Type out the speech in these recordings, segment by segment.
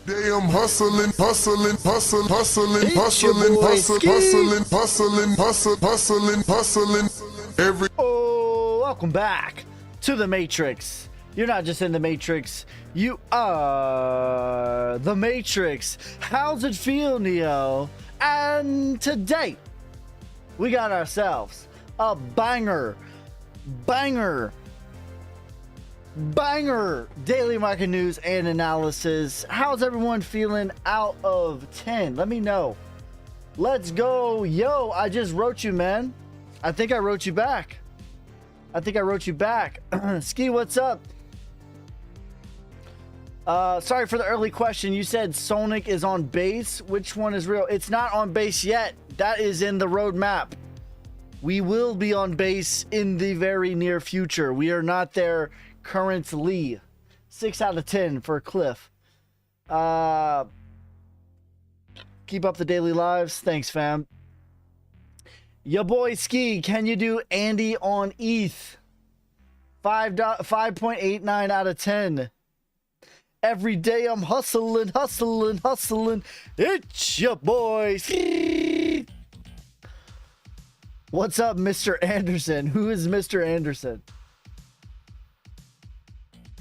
day I'm hustling, hustling, hustling, hustling, It's your hustling, boy hustling, Ski. hustling, hustling, hustling. Every Oh, welcome back to the Matrix. You're not just in the Matrix, you are the Matrix. How's it feel, Neo? And today, we got ourselves a banger daily market news and analysis. How's everyone feeling out of 10? Let me know. Let's go. Yo, I just wrote you, man. I think I wrote you back. Ski, what's up? Sorry for the early question. You said Sonic is on base. Which one is real? It's not on base yet. That is in the roadmap. We will be on base in the very near future. We are not there currently. 6 out of 10 for Cliff. Keep up the daily lives. Thanks, fam. Your boy Ski, can you do Andy on ETH? 5.89 out of 10. Every day I'm hustling. It's your boy Ski. What's up, Mr. Anderson? Who is Mr. Anderson?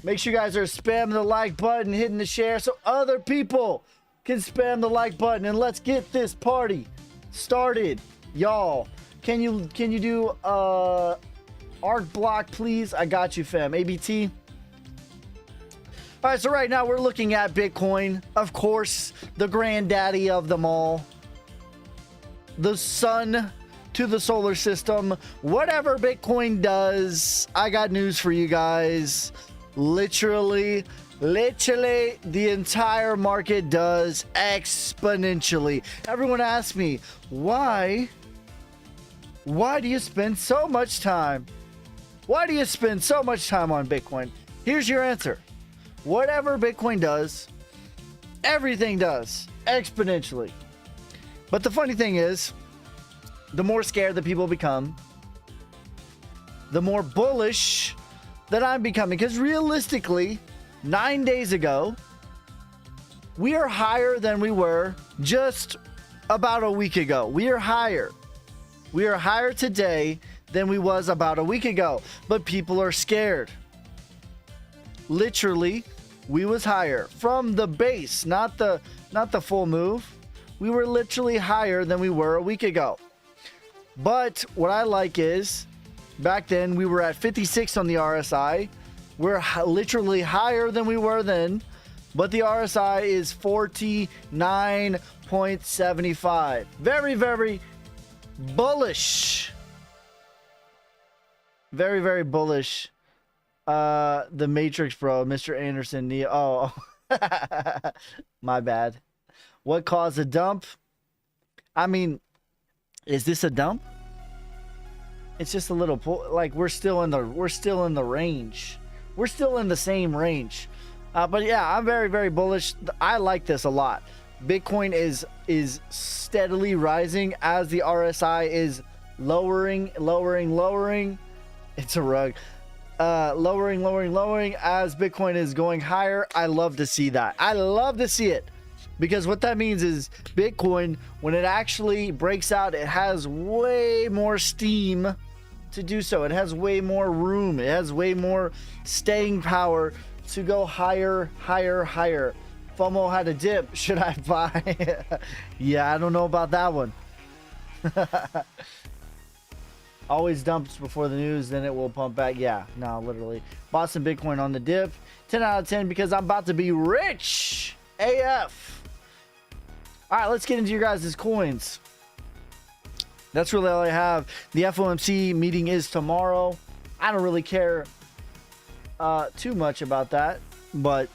Make sure you guys are spamming the like button, hitting the share so other people can spam the like button, and let's get this party started, y'all. Can you do Arc Block, please? I got you, fam. ABT. All right, so right now we're looking at Bitcoin, of course, the granddaddy of them all, the sun to the solar system. Whatever Bitcoin does, I got news for you guys. Literally the entire market does exponentially. Everyone asks me, why do you spend so much time? Why do you spend so much time on Bitcoin? Here's your answer. Whatever Bitcoin does, everything does exponentially. But the funny thing is, the more scared that people become, the more bullish that I'm becoming. Because realistically, 9 days ago, we are higher than we were just about a week ago. We are higher today than we was about a week ago. But people are scared. Literally, we was higher from the base, not the full move. We were literally higher than we were a week ago. But what I like is, back then we were at 56 on the RSI. We're literally higher than we were then, but the RSI is 49.75. Very, very bullish. Very, very bullish. The Matrix, bro. Mr. Anderson. Neo. Oh, my bad. What caused a dump? I mean, is this a dump? It's just a little like we're still in the range. We're still in the same range. But yeah, I'm very, very bullish. I like this a lot. Bitcoin is steadily rising as the RSI is lowering. It's a rug. Lowering as Bitcoin is going higher. I love to see that. I love to see it. Because what that means is Bitcoin, when it actually breaks out, it has way more steam to do so. It has way more room. It has way more staying power to go higher. FOMO had a dip. Should I buy? Yeah, I don't know about that one. Always dumps before the news, then it will pump back. Yeah, no, literally. Bought some Bitcoin on the dip. 10 out of 10 because I'm about to be rich. AF. All right, let's get into your guys' coins. That's really all I have. The FOMC meeting is tomorrow. I don't really care too much about that, but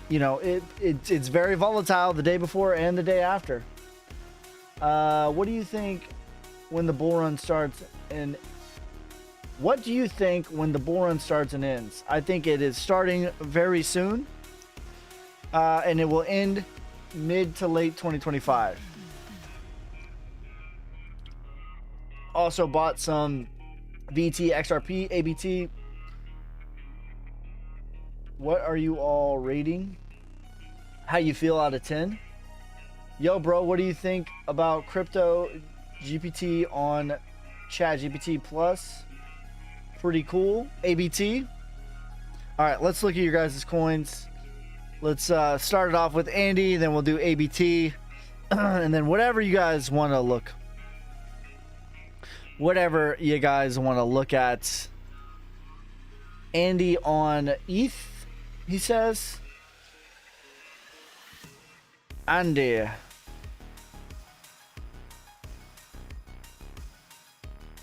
you know, it's very volatile the day before and the day after. What do you think when the bull run starts and what do you think when the bull run starts and ends? I think it is starting very soon, and it will end mid to late 2025. Also bought some VT, XRP, ABT. What are you all rating? How you feel out of 10? Yo, bro, what do you think about crypto GPT on ChatGPT Plus? Pretty cool. ABT. All right, let's look at your guys' coins. Let's start it off with Andy, then we'll do ABT, and then whatever you guys want to look. Whatever you guys want to look at. Andy on ETH, he says. Andy.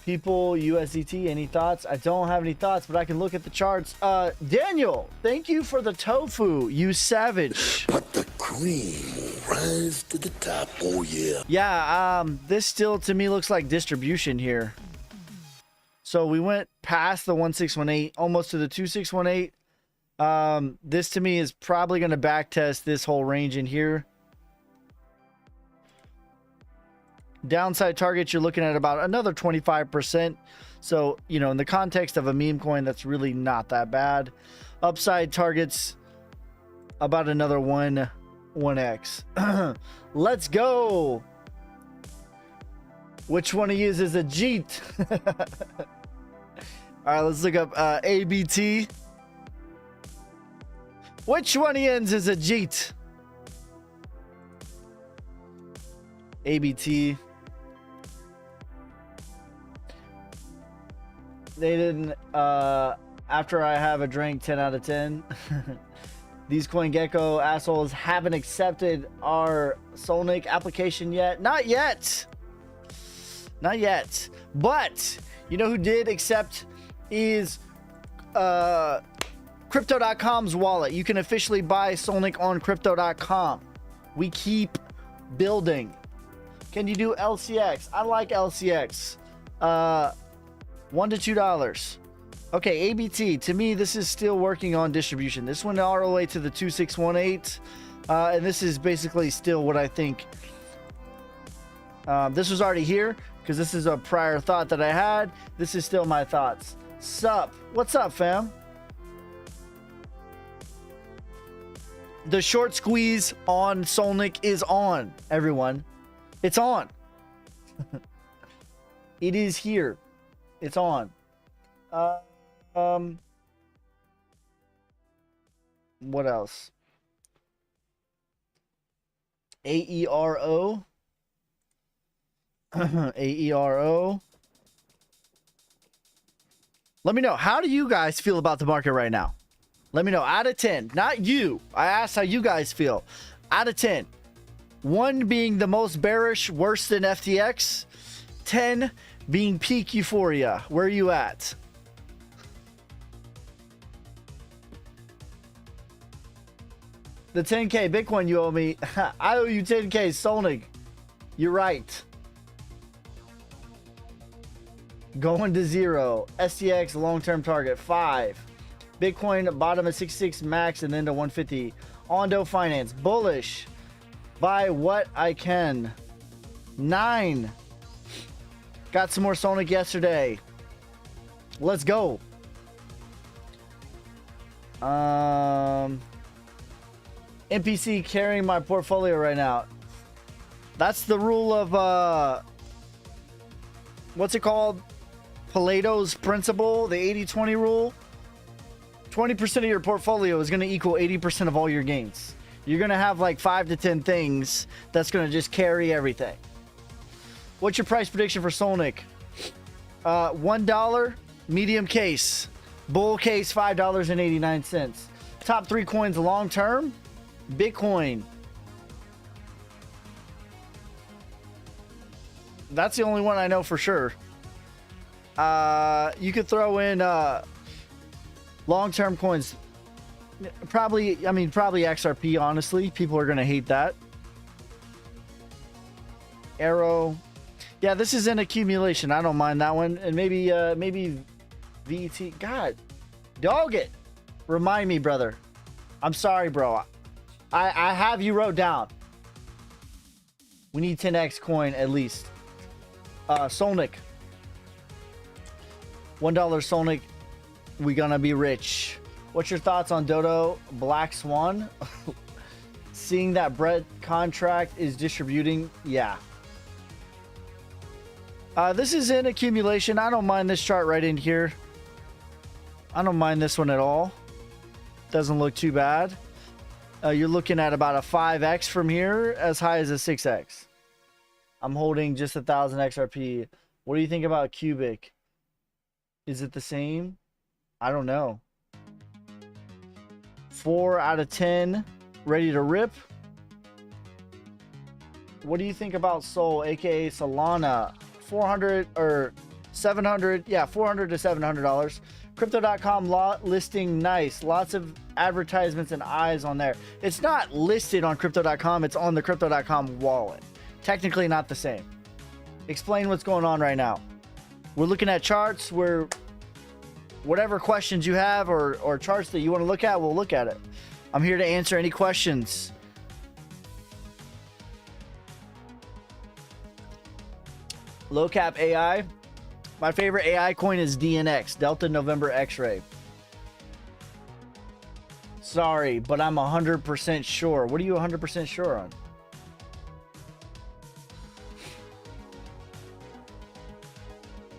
People, USDT, any thoughts? I don't have any thoughts, but I can look at the charts. Daniel, thank you for the tofu, you savage. But the cream will rise to the top, oh yeah. Yeah, this still to me looks like distribution here. So we went past the 1618, almost to the 2618. This to me is probably going to backtest this whole range in here. Downside target, you're looking at about another 25%. So, you know, in the context of a meme coin, that's really not that bad. Upside targets, about another 1x. Let's go. Which one of you is a Jeet? All right, let's look up ABT. Which one of you is a Jeet? ABT. They didn't, after I have a drink, 10 out of 10. These CoinGecko assholes haven't accepted our Solnik application yet. Not yet. Not yet. But, you know who did accept is Crypto.com's wallet. You can officially buy Solnik on Crypto.com. We keep building. Can you do LCX? I like LCX. $1 to $2. Okay, ABT. To me, this is still working on distribution. This went all the way to the 2618. And this is basically still what I think. This was already here because this is a prior thought that I had. This is still my thoughts. Sup? What's up, fam? The short squeeze on Solnik is on, everyone. It's on. It is here. It's on. What else? AERO. AERO. Let me know. How do you guys feel about the market right now? Let me know. Out of 10. Not you. I asked how you guys feel. Out of 10. 1 being the most bearish, worse than FTX. 10 being peak euphoria. Where are you at? The 10K Bitcoin you owe me. I owe you 10K Solnik. You're right. Going to 0. STX long-term target 5. Bitcoin bottom of 66 max and then to 150. Ondo Finance bullish. Buy what I can. 9. Got some more Solnik yesterday. Let's go. NPC carrying my portfolio right now. That's the rule of what's it called? Paleto's principle, the 80-20 rule. 20% of your portfolio is going to equal 80% of all your gains. You're going to have like 5 to 10 things that's going to just carry everything. What's your price prediction for Solnik? $1 medium case. Bull case $5.89. Top 3 coins long term. Bitcoin. That's the only one I know for sure. You could throw in long-term coins. Probably XRP, honestly. People are going to hate that. Arrow. Yeah, this is an accumulation. I don't mind that one. And maybe VT. God, dog it. Remind me, brother. I'm sorry, bro. I have you wrote down. We need 10x coin at least. Solnik. $1 Solnik. We gonna be rich. What's your thoughts on Dodo Black Swan? seeing that Brett contract is distributing. Yeah. This is in accumulation. I don't mind this chart right in here. I don't mind this one at all. Doesn't look too bad. You're looking at about a 5x from here, as high as a 6x. I'm holding just 1,000 XRP. What do you think about Cubic? Is it the same? I don't know. 4 out of 10. Ready to rip. What do you think about Sol, aka Solana? 400 or 700, yeah, $400 to $700. Crypto.com listing nice. Lots of advertisements and eyes on there. It's not listed on Crypto.com, it's on the Crypto.com wallet. Technically not the same. Explain what's going on right now. We're looking at charts. Whatever questions you have or charts that you want to look at, we'll look at it. I'm here to answer any questions. Low cap AI. My favorite AI coin is DNX, Delta November X-Ray. Sorry, but I'm 100% sure. What are you 100% sure on?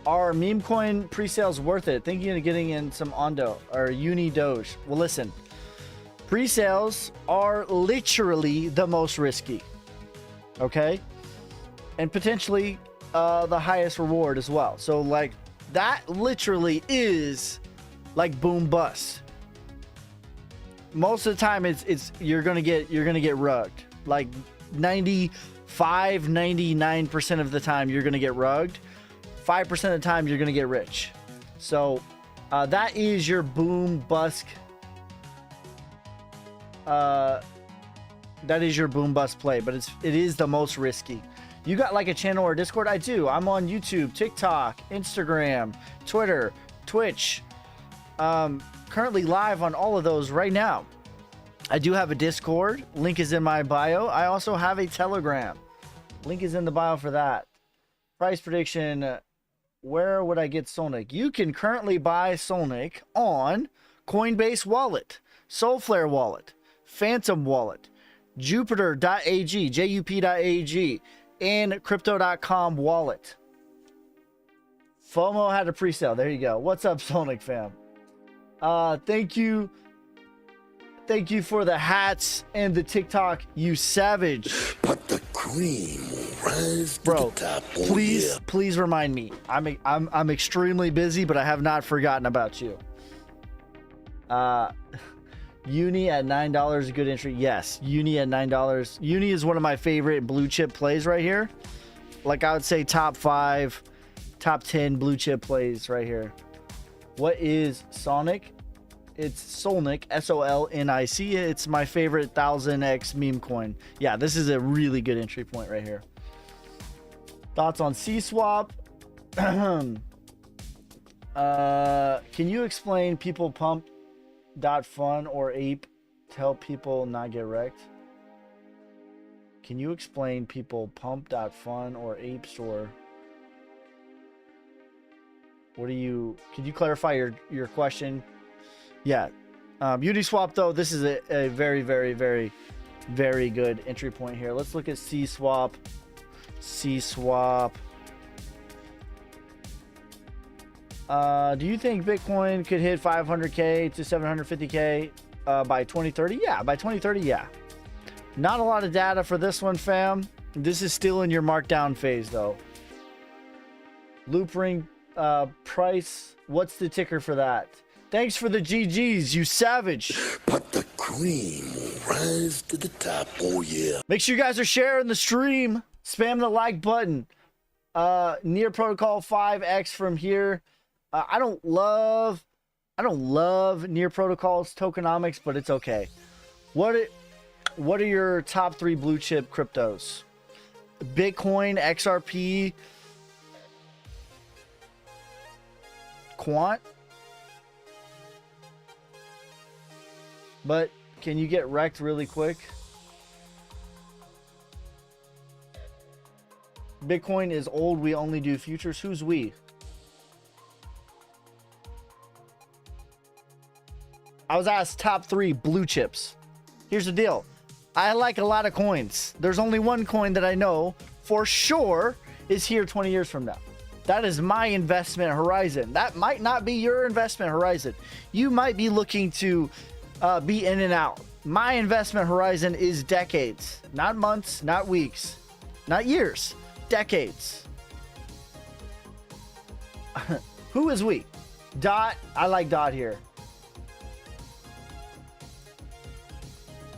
Are meme coin pre-sales worth it? Thinking of getting in some Ondo or Uni Doge. Well, listen. Pre-sales are literally the most risky. Okay? And potentially the highest reward as well. So like that literally is like boom bust. Most of the time it's you're gonna get rugged. Like 99% of the time you're gonna get rugged. 5% of the time you're gonna get rich. So that is your boom bust. That is your boom bust play, but it is the most risky. You got like a channel or Discord? I do. I'm on YouTube, TikTok, Instagram, Twitter, Twitch. Currently live on all of those right now. I do have a Discord. Link is in my bio. I also have a Telegram. Link is in the bio for that. Price prediction. Where would I get Solnic? You can currently buy Solnic on Coinbase Wallet, Solflare Wallet, Phantom Wallet, Jupiter.ag, JUP.ag, and Crypto.com Wallet. FOMO had a pre-sale. There you go. What's up, Solnic fam? Thank you. Thank you for the hats and the TikTok, you savage. But the cream will rise to Bro, the top. please remind me. I'm extremely busy, but I have not forgotten about you. Uni at $9, a good entry. Yes, Uni at $9. Uni is one of my favorite blue chip plays right here. Like I would say top 5, top 10 blue chip plays right here. What is Sonic? It's Solnic, S-O-L-N-I-C. It's my favorite 1000x meme coin. Yeah, this is a really good entry point right here. Thoughts on C-Swap? Can you explain people pump.fun or ape to help people not get wrecked? Can you explain people pump.fun or ape store? What do you... Can you clarify your question? Yeah. Uniswap, though, this is a very, very, very, very good entry point here. Let's look at C-Swap. C-Swap. Do you think Bitcoin could hit 500K to 750K by 2030? Yeah, by 2030, yeah. Not a lot of data for this one, fam. This is still in your markdown phase, though. Loopring price. What's the ticker for that? Thanks for the GGs, you savage. But the cream will rise to the top. Oh, yeah. Make sure you guys are sharing the stream. Spam the like button. Near Protocol 5X from here. I don't love Near Protocol's tokenomics, but it's okay. What are your top 3 blue chip cryptos? Bitcoin, XRP, Quant. But can you get wrecked really quick? Bitcoin is old. We only do futures. Who's we? I was asked top 3 blue chips. Here's the deal. I like a lot of coins. There's only one coin that I know for sure is here 20 years from now. That is my investment horizon. That might not be your investment horizon. You might be looking to be in and out. My investment horizon is decades, not months, not weeks, not years, decades. Who is we? Dot. I like Dot here.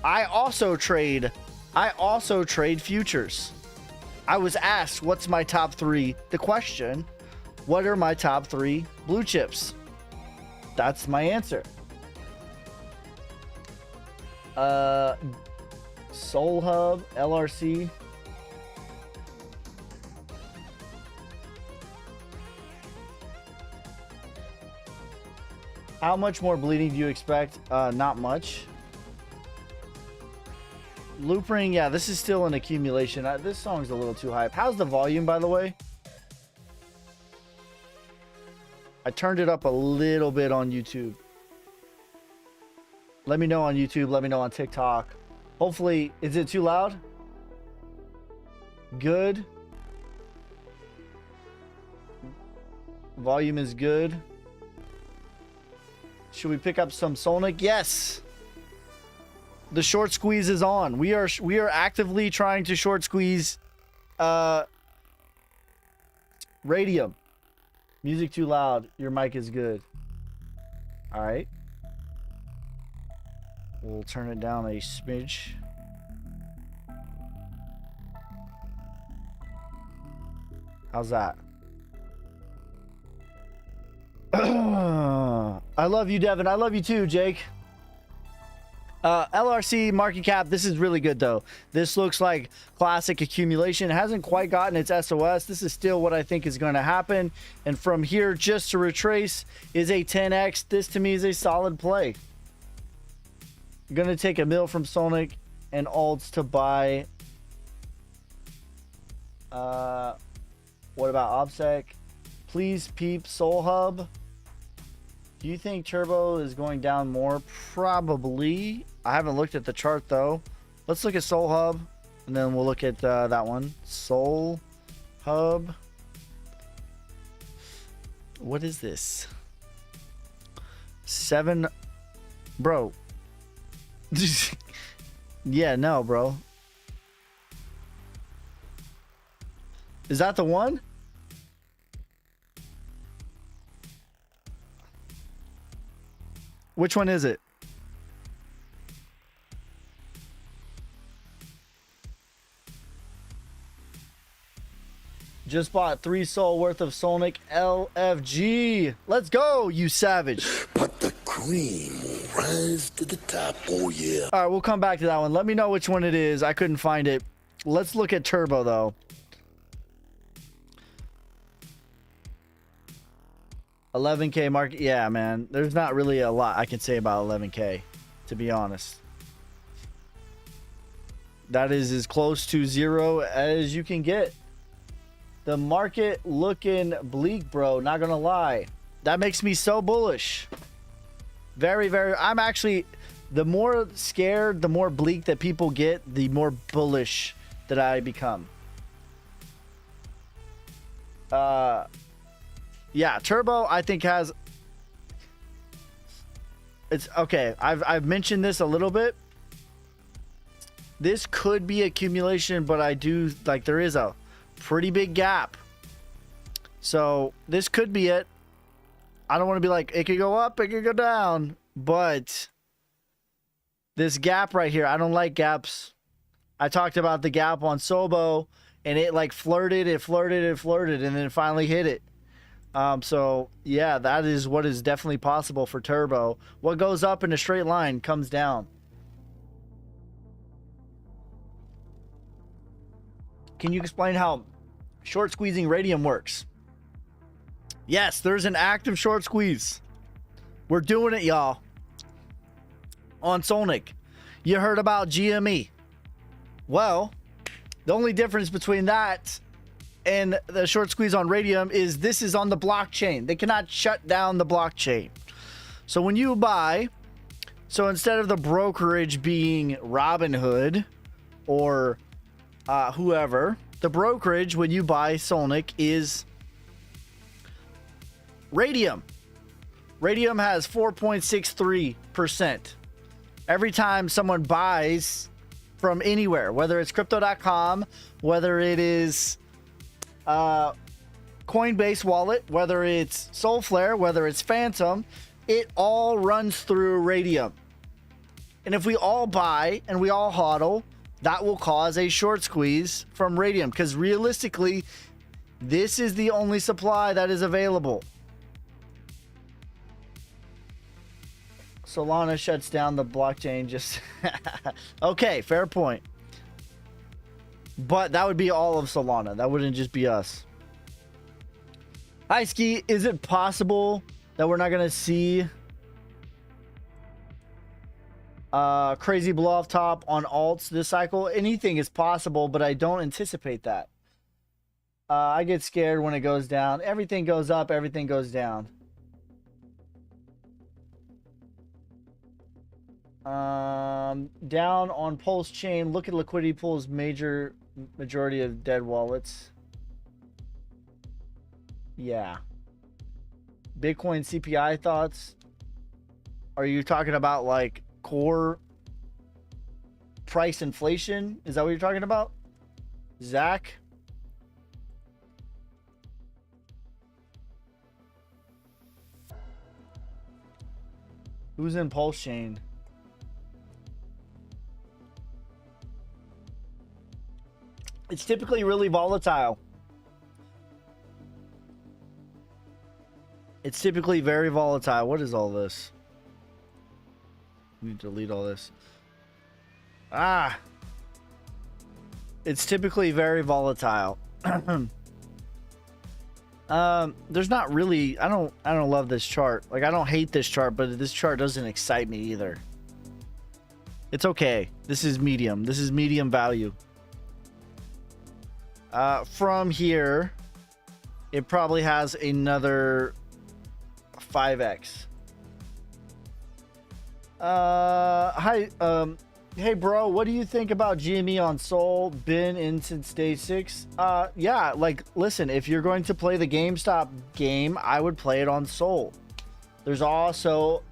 I also trade futures. I was asked what's my top 3. The question, what are my top 3 blue chips? That's my answer. Soul Hub, LRC. How much more bleeding do you expect? Not much. Loop Ring, yeah, this is still an accumulation. This song's a little too hype. How's the volume, by the way? I turned it up a little bit on YouTube. Let me know on YouTube. Let me know on TikTok. Hopefully, is it too loud? Good. Volume is good. Should we pick up some Solnic? Yes. The short squeeze is on. We are actively trying to short squeeze Radium. Music too loud. Your mic is good. All right. We'll turn it down a smidge. How's that? I love you, Devin. I love you too, Jake. LRC market cap. This is really good though. This looks like classic accumulation. It hasn't quite gotten its SOS. This is still what I think is going to happen. And from here, just to retrace, is a 10x. This to me is a solid play. I'm going to take a mil from Solnic and alts to buy. What about OBSEC? Please peep Soul Hub. Do you think Turbo is going down more? Probably. I haven't looked at the chart though. Let's look at Soul Hub and then we'll look at that one. Soul Hub. What is this? 7. Bro. Yeah, no, bro. Is that the one? Which one is it? Just bought 3 soul worth of Solnic LFG. Let's go, you savage. But the cream will rise to the top. Oh, yeah. All right, we'll come back to that one. Let me know which one it is. I couldn't find it. Let's look at Turbo, though. $11K market. Yeah, man. There's not really a lot I can say about $11K, to be honest. That is as close to zero as you can get. The market looking bleak, bro. Not gonna lie. That makes me so bullish. Very, very. I'm actually, the more scared, the more bleak that people get, the more bullish that I become. Yeah, Turbo, I think has. It's okay. I've mentioned this a little bit. This could be accumulation, but I do like there is a pretty big gap. So this could be it. I don't want to be like it could go up, it could go down, but this gap right here, I don't like gaps. I talked about the gap on Sobo, and it like flirted, and then it finally hit it. So yeah, that is what is definitely possible for Turbo. What goes up in a straight line comes down. Can you explain how short squeezing Radium works? Yes, there's an active short squeeze. We're doing it, y'all. On Solnic. You heard about GME. Well, the only difference between that and the short squeeze on Radium is this is on the blockchain. They cannot shut down the blockchain. So when you buy So instead of the brokerage being Robinhood or whoever, the brokerage when you buy Solnic is Radium. Radium has 4.63%. Every time someone buys from anywhere, whether it's crypto.com, whether it is Coinbase wallet, whether it's Solflare, whether it's Phantom, it all runs through Radium. And if we all buy and we all hodl, that will cause a short squeeze from Radium, because realistically, this is the only supply that is available. Solana shuts down the blockchain just... Okay, fair point. But that would be all of Solana. That wouldn't just be us. Hi, Ski. Is it possible that we're not going to see crazy blow off top on alts this cycle? Anything is possible, but I don't anticipate that. I get scared when it goes down. Everything goes up, everything goes down. Down on Pulse Chain, look at liquidity pools, majority of dead wallets. Yeah. Bitcoin CPI thoughts. Are you talking about like core price inflation? Is that what you're talking about, Zach? Who's in Pulse Chain? It's typically really volatile. It's typically very volatile. What is all this? I need to delete all this. It's typically very volatile. There's not really, I don't love this chart. Like, I don't hate this chart, but this chart doesn't excite me either. It's okay. This is medium. This is medium value. From here, it probably has another 5x. Hi, hey bro, what do you think about GME on Sol? Been in since day 6. Yeah, like, listen, if you're going to play the GameStop game, I would play it on Sol. There's also,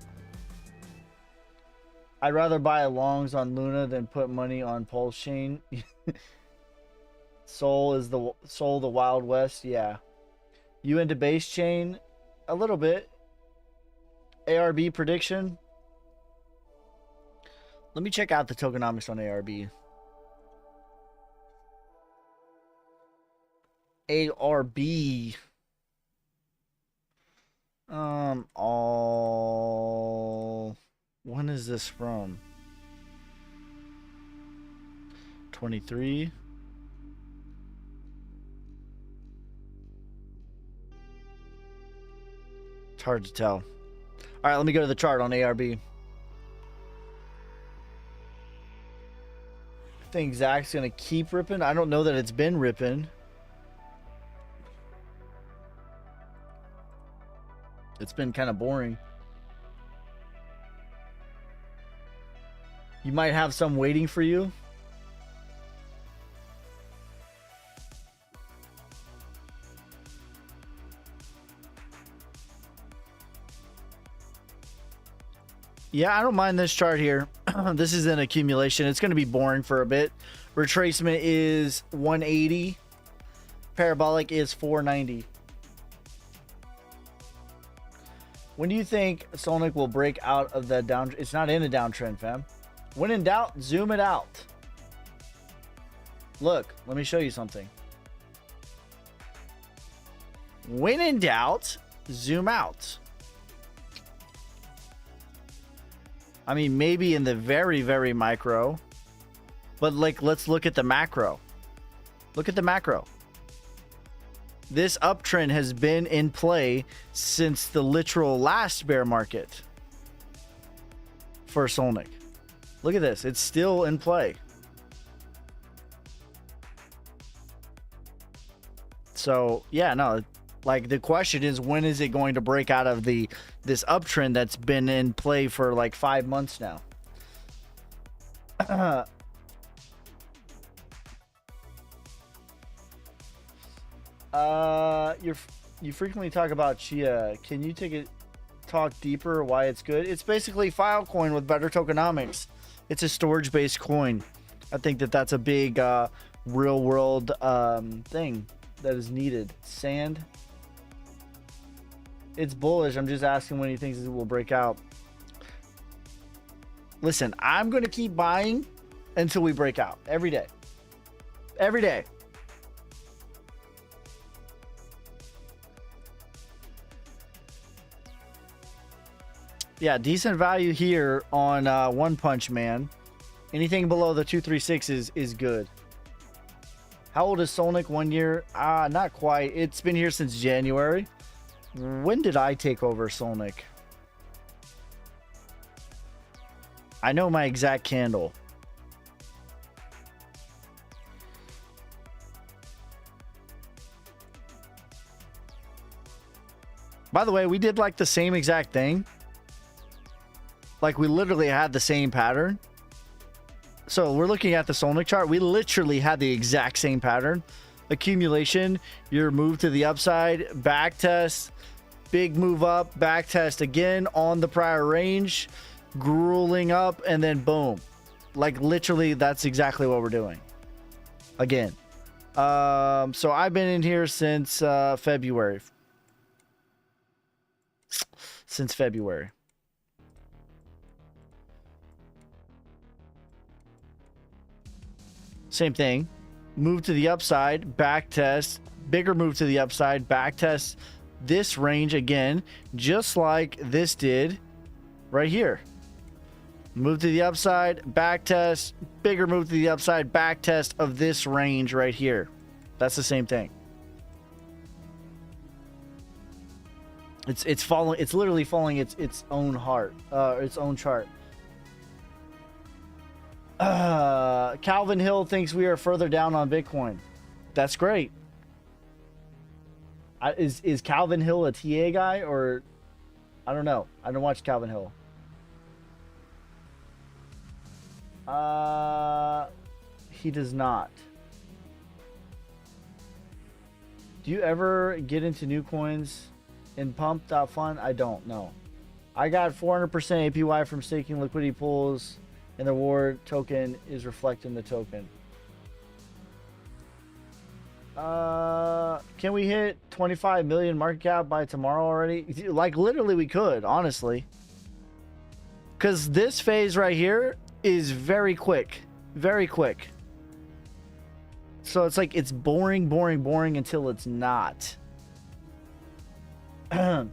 I'd rather buy longs on Luna than put money on Pulse Chain. Sol the Wild West. Yeah. You into base chain? A little bit. ARB prediction. Let me check out the tokenomics on ARB. ARB. When is this from? 23. It's hard to tell. All right, let me go to the chart on ARB. I think Zach's gonna keep ripping. I don't know that it's been ripping. It's been kind of boring. You might have some waiting for you. Yeah, I don't mind this chart here. This is an accumulation. It's going to be boring for a bit. Retracement is 180. Parabolic is 490. When do you think Solnic will break out of the down? It's not in a downtrend, fam. When in doubt, zoom it out. Look, let me show you something. When in doubt, zoom out. I mean, maybe in the very, very micro, but like, let's look at the macro. Look at the macro. This uptrend has been in play since the literal last bear market for Solnic. Look at this. It's still in play. So, yeah, no, Like, the question is, when is it going to break out of this uptrend that's been in play for like 5 months now? You frequently talk about Chia. Can you talk deeper why it's good? It's basically Filecoin with better tokenomics. It's a storage based coin. I think that's a big real world thing that is needed. Sand. It's bullish. I'm just asking when he thinks it will break out. Listen, I'm going to keep buying until we break out every day. Every day. Yeah, decent value here on One Punch Man. Anything below the 236 is good. How old is Solnic? 1 year? Not quite. It's been here since January. When did I take over Solnic? I know my exact candle. By the way, we did like the same exact thing. Like, we literally had the same pattern. So we're looking at the Solnic chart. We literally had the exact same pattern. Accumulation, your move to the upside, back test, big move up, back test again on the prior range, grueling up, and then boom. Like, literally, that's exactly what we're doing. Again. So I've been in here since February. Since February. Same thing. Move to the upside, back test, bigger move to the upside, back test this range again, just like this did right here. Move to the upside, back test, bigger move to the upside, back test of this range right here. That's the same thing. It's following, it's literally following its own heart, its own chart. Calvin Hill thinks we are further down on Bitcoin. That's great. Is Calvin Hill a TA guy, or I don't know. I don't watch Calvin Hill. He does not. Do you ever get into new coins in Pump.fun? I don't know. I got 400% APY from staking liquidity pools, and the reward token is reflecting the token. Can we hit 25 million market cap by tomorrow already? Like, literally we could, honestly. Because this phase right here is very quick. Very quick. So it's like, it's boring, boring, boring until it's not. What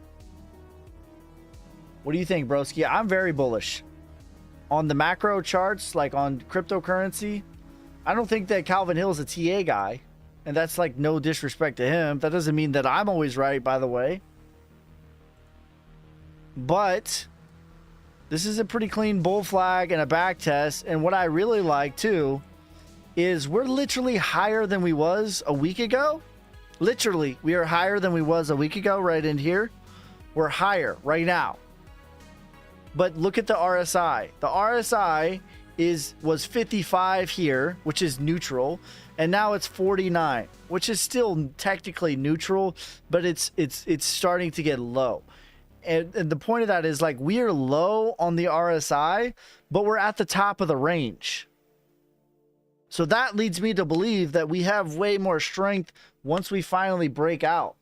do you think, broski? I'm very bullish. On the macro charts, like on cryptocurrency, I don't think that Calvin Hill is a TA guy. And that's like no disrespect to him. That doesn't mean that I'm always right, by the way. But this is a pretty clean bull flag and a back test. And what I really like too is we're literally higher than we was a week ago. Literally, we are higher than we was a week ago right in here. We're higher right now. But look at the RSI. The RSI was 55 here, which is neutral, and now it's 49, which is still technically neutral, but it's starting to get low. And the point of that is, like, we are low on the RSI, but we're at the top of the range. So that leads me to believe that we have way more strength once we finally break out.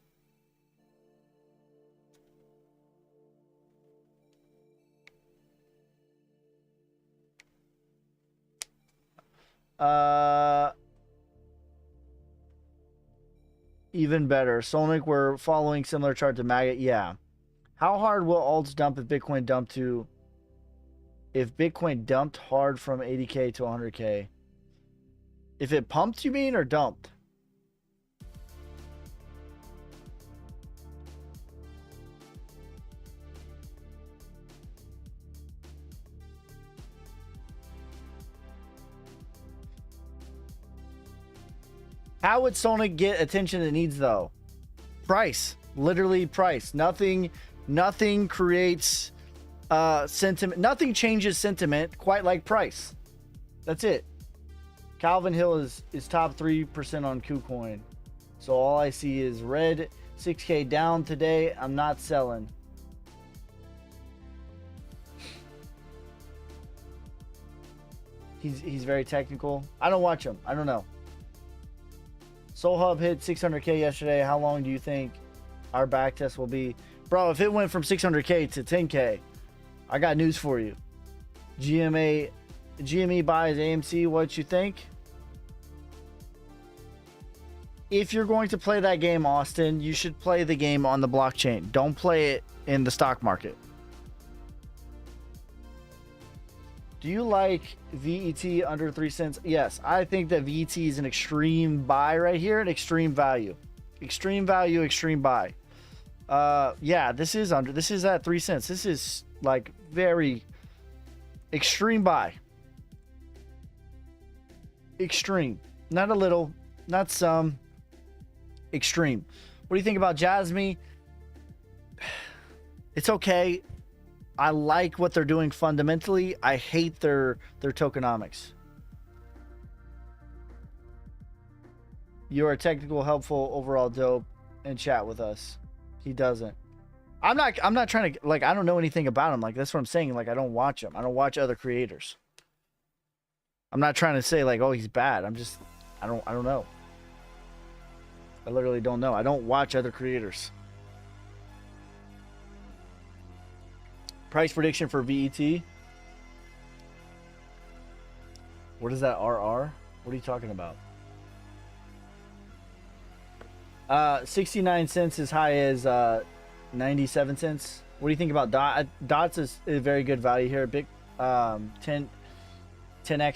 Even better. Solnic, we're following similar chart to Maggot. Yeah. How hard will alts dump if Bitcoin dumped to... If Bitcoin dumped hard from 80K to 100K? If it pumped, you mean, or dumped? How would Solnic get attention it needs, though? Price, literally price. Nothing creates sentiment. Nothing changes sentiment quite like price. That's it. Calvin Hill is top 3% on KuCoin. So all I see is red. 6K down today. I'm not selling. He's very technical. I don't watch him. I don't know. SolHub hit 600K yesterday. How long do you think our back test will be? Bro, if it went from 600K to 10K, I got news for you. GME buys AMC. What you think? If you're going to play that game, Austin, you should play the game on the blockchain. Don't play it in the stock market. Do you like VET under 3 cents? Yes, I think that VET is an extreme buy right here, an extreme value. Extreme value, extreme buy. Yeah, this is at 3 cents. This is like very extreme buy. Extreme. Not a little, not some. Extreme. What do you think about Jasmine? It's okay. I like what they're doing fundamentally. I hate their tokenomics. You are technical, helpful, overall dope, and chat with us. He doesn't. I'm not trying to, like, I don't know anything about him. Like, that's what I'm saying. Like, I don't watch him. I don't watch other creators. I'm not trying to say like, oh, he's bad. I don't know. I literally don't know. I don't watch other creators. Price prediction for VET. What is that, RR? What are you talking about? 69 cents as high as 97 cents. What do you think about DOT? DOTS is a very good value here. Big 10x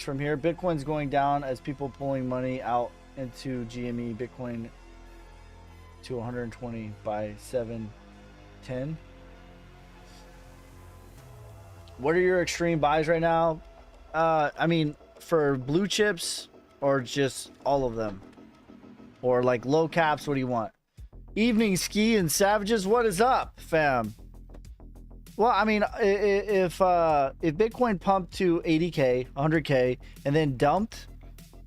from here. Bitcoin's going down as people pulling money out into GME. Bitcoin to 120 by 710. What are your extreme buys right now? I mean, for blue chips or just all of them, or like low caps. What do you want? Evening Ski and Savages, what is up, fam? Well, I mean, if Bitcoin pumped to 80K, 100K, and then dumped,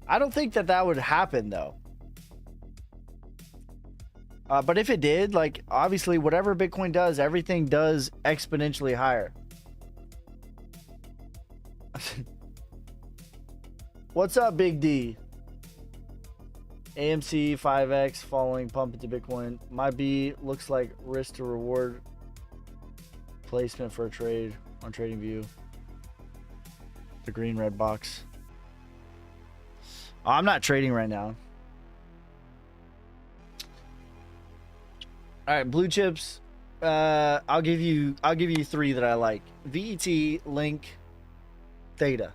I don't think that would happen though. But if it did, like, obviously whatever Bitcoin does, everything does exponentially higher. What's up, Big D? AMC 5X following pump into Bitcoin. My B looks like risk to reward placement for a trade on TradingView. The green red box. Oh, I'm not trading right now. All right, blue chips. I'll give you 3 that I like. VET, Link, Theta.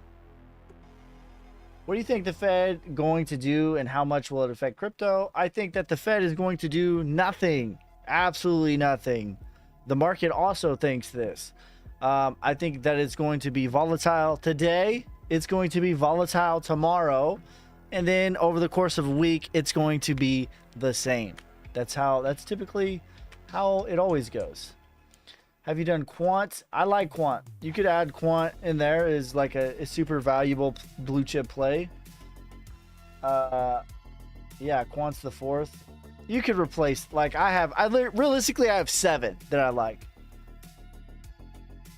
What do you think the Fed going to do, and how much will it affect crypto? I think that the Fed is going to do nothing. Absolutely nothing. The market also thinks this. I think that it's going to be volatile today. It's going to be volatile tomorrow. And then over the course of a week, it's going to be the same. That's typically how it always goes. Have you done quant? I like quant. You could add quant in there as like a super valuable blue chip play. Yeah, quant's the 4th. You could replace, like, realistically I have 7 that I like.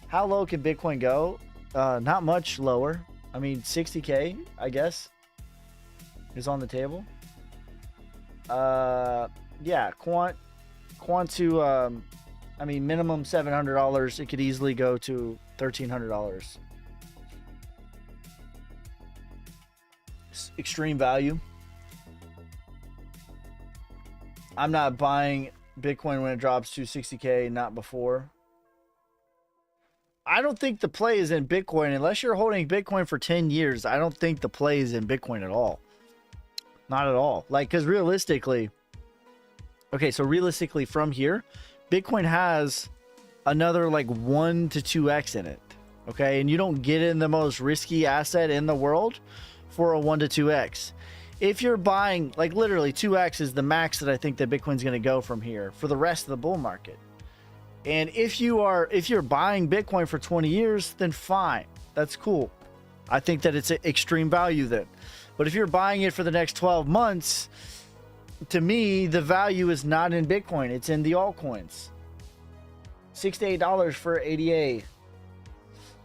How low can Bitcoin go? Not much lower. I mean, 60K, I guess, is on the table. Yeah, quant to I mean, minimum $700. It could easily go to $1,300. Extreme value. I'm not buying Bitcoin when it drops to 60K, not before. I don't think the play is in Bitcoin. Unless you're holding Bitcoin for 10 years, I don't think the play is in Bitcoin at all. Not at all. Like, because realistically, okay, so realistically from here, Bitcoin has another like 1 to 2x in it. Okay, and you don't get in the most risky asset in the world for a 1 to 2x. If you're buying, like literally 2x is the max that I think that Bitcoin's going to go from here for the rest of the bull market. And if you're buying Bitcoin for 20 years, then fine. That's cool. I think that it's extreme value then. But if you're buying it for the next 12 months, to me, the value is not in Bitcoin. It's in the altcoins. $6 to $8 for ADA.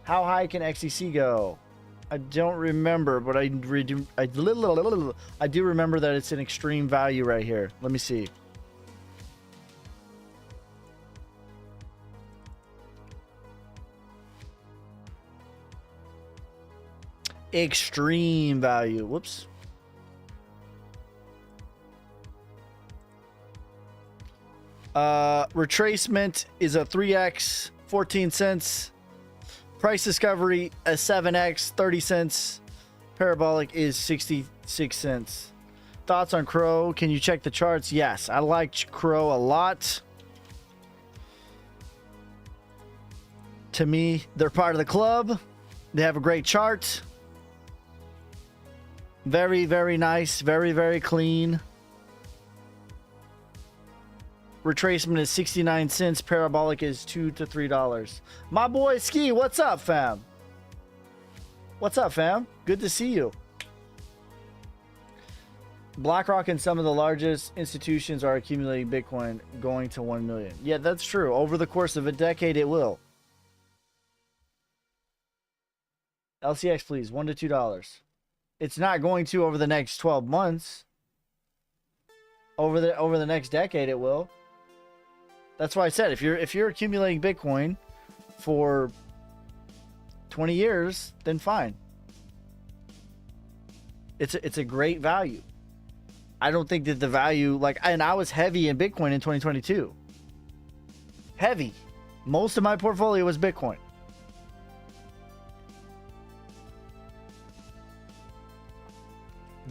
How high can XCC go? I don't remember, but I do remember that it's an extreme value right here. Let me see. Extreme value. Whoops. Retracement is a 3x, 14 cents. Price discovery, a 7x, 30 cents. Parabolic is 66 cents. Thoughts on Crow? Can you check the charts? Yes, I like Crow a lot. To me, they're part of the club. They have a great chart. Very, very nice. Very, very clean. Retracement is 69 cents. Parabolic is $2 to $3. My boy Ski, what's up, fam? What's up, fam? Good to see you. BlackRock and some of the largest institutions are accumulating Bitcoin, going to 1 million. Yeah, that's true. Over the course of a decade, it will. LCX, please. $1 to $2. It's not going to over the next 12 months. Over the next decade, it will. That's why I said if you're accumulating Bitcoin for 20 years, then fine. It's a great value. I don't think that the value, like, and I was heavy in Bitcoin in 2022. Heavy. Most of my portfolio was Bitcoin.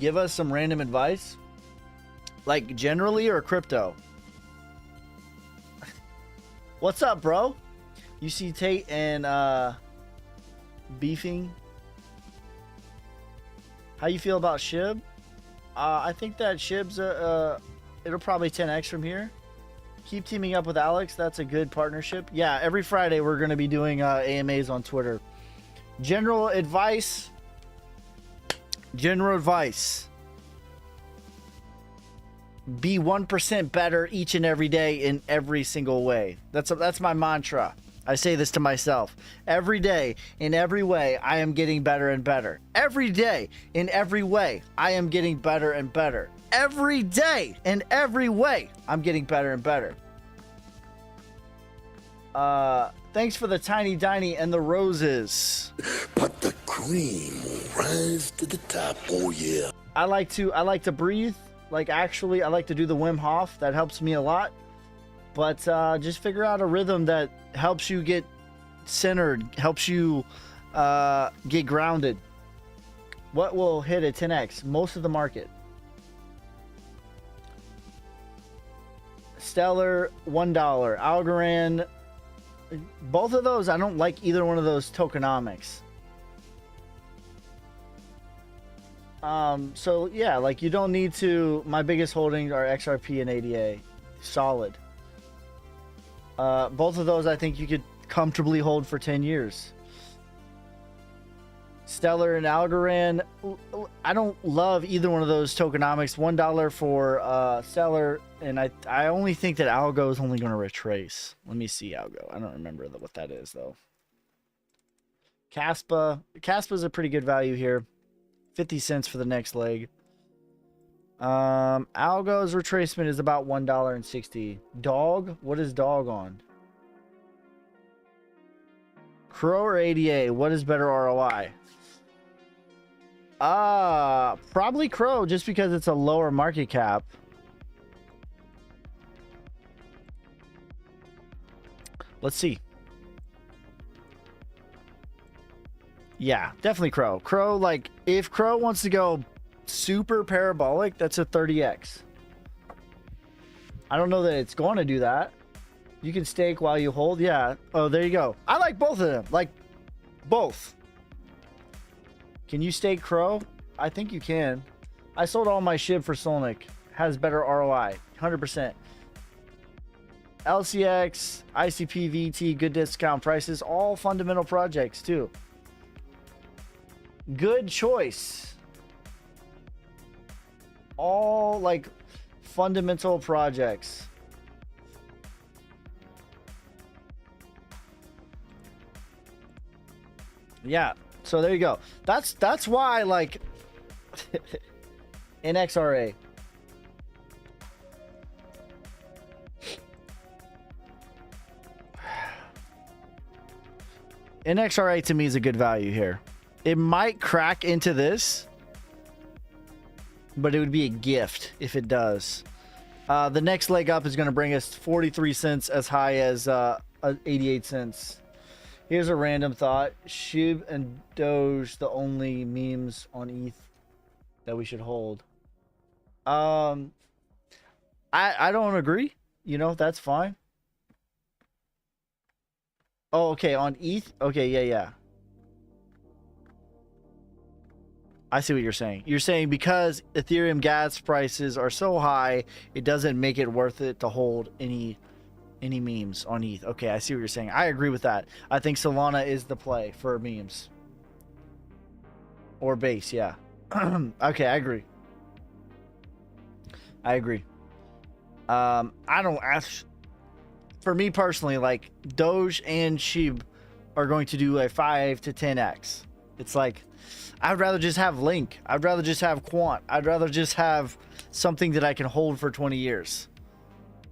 Give us some random advice, like generally or crypto. What's up, bro? You see Tate and beefing. How you feel about SHIB? I think that SHIB's it'll probably 10x from here. Keep teaming up with Alex. That's a good partnership. Yeah, every Friday we're going to be doing AMAs on Twitter. General advice. General advice. Be 1% better each and every day in every single way. That's my mantra. I say this to myself. Every day, in every way, I am getting better and better. Every day, in every way, I am getting better and better. Every day, in every way, I'm getting better and better. Thanks for the tiny diny and the roses. But the cream will rise to the top. Oh yeah. I like to breathe. Like, actually, I like to do the Wim Hof. That helps me a lot. But just figure out a rhythm that helps you get centered, helps you get grounded. What will hit a 10x? Most of the market. Stellar, $1. Algorand. Both of those, I don't like either one of those tokenomics. So yeah, like, you don't need to. My biggest holdings are XRP and ADA. Solid. Both of those I think you could comfortably hold for 10 years. Stellar and Algorand, I don't love either one of those tokenomics. $1 for Stellar, and I only think that Algo is only going to retrace. Let me see Algo. I don't remember what that is though. Caspa's a pretty good value here. 50 cents for the next leg. Algo's retracement is about $1.60. Dog? What is Dog on? Crow or ADA? What is better ROI? Probably Crow, just because it's a lower market cap. Let's see. Yeah, definitely Crow. Crow, like, if Crow wants to go super parabolic, that's a 30x. I don't know that it's going to do that. You can stake while you hold. Yeah. Oh, there you go. I like both of them. Like, both. Can you stake Crow? I think you can. I sold all my SHIB for Solnic. Has better ROI. 100%. LCX, ICP, VT, good discount prices. All fundamental projects too. Good choice. All like fundamental projects. Yeah, so there you go. That's why, like, in XRA, NXRA to me is a good value here. It might crack into this, but it would be a gift if it does. The next leg up is going to bring us 43 cents as high as 88 cents. Here's a random thought. SHIB and Doge, the only memes on ETH that we should hold. I don't agree. You know, that's fine. Oh, okay, on ETH? Okay, yeah. I see what you're saying. You're saying because Ethereum gas prices are so high, it doesn't make it worth it to hold any memes on ETH. Okay, I see what you're saying. I agree with that. I think Solana is the play for memes. Or base, yeah. Okay, I agree. For me personally, like, Doge and SHIB are going to do a 5 to 10x. It's like, I'd rather just have Link. I'd rather just have Quant. I'd rather just have something that I can hold for 20 years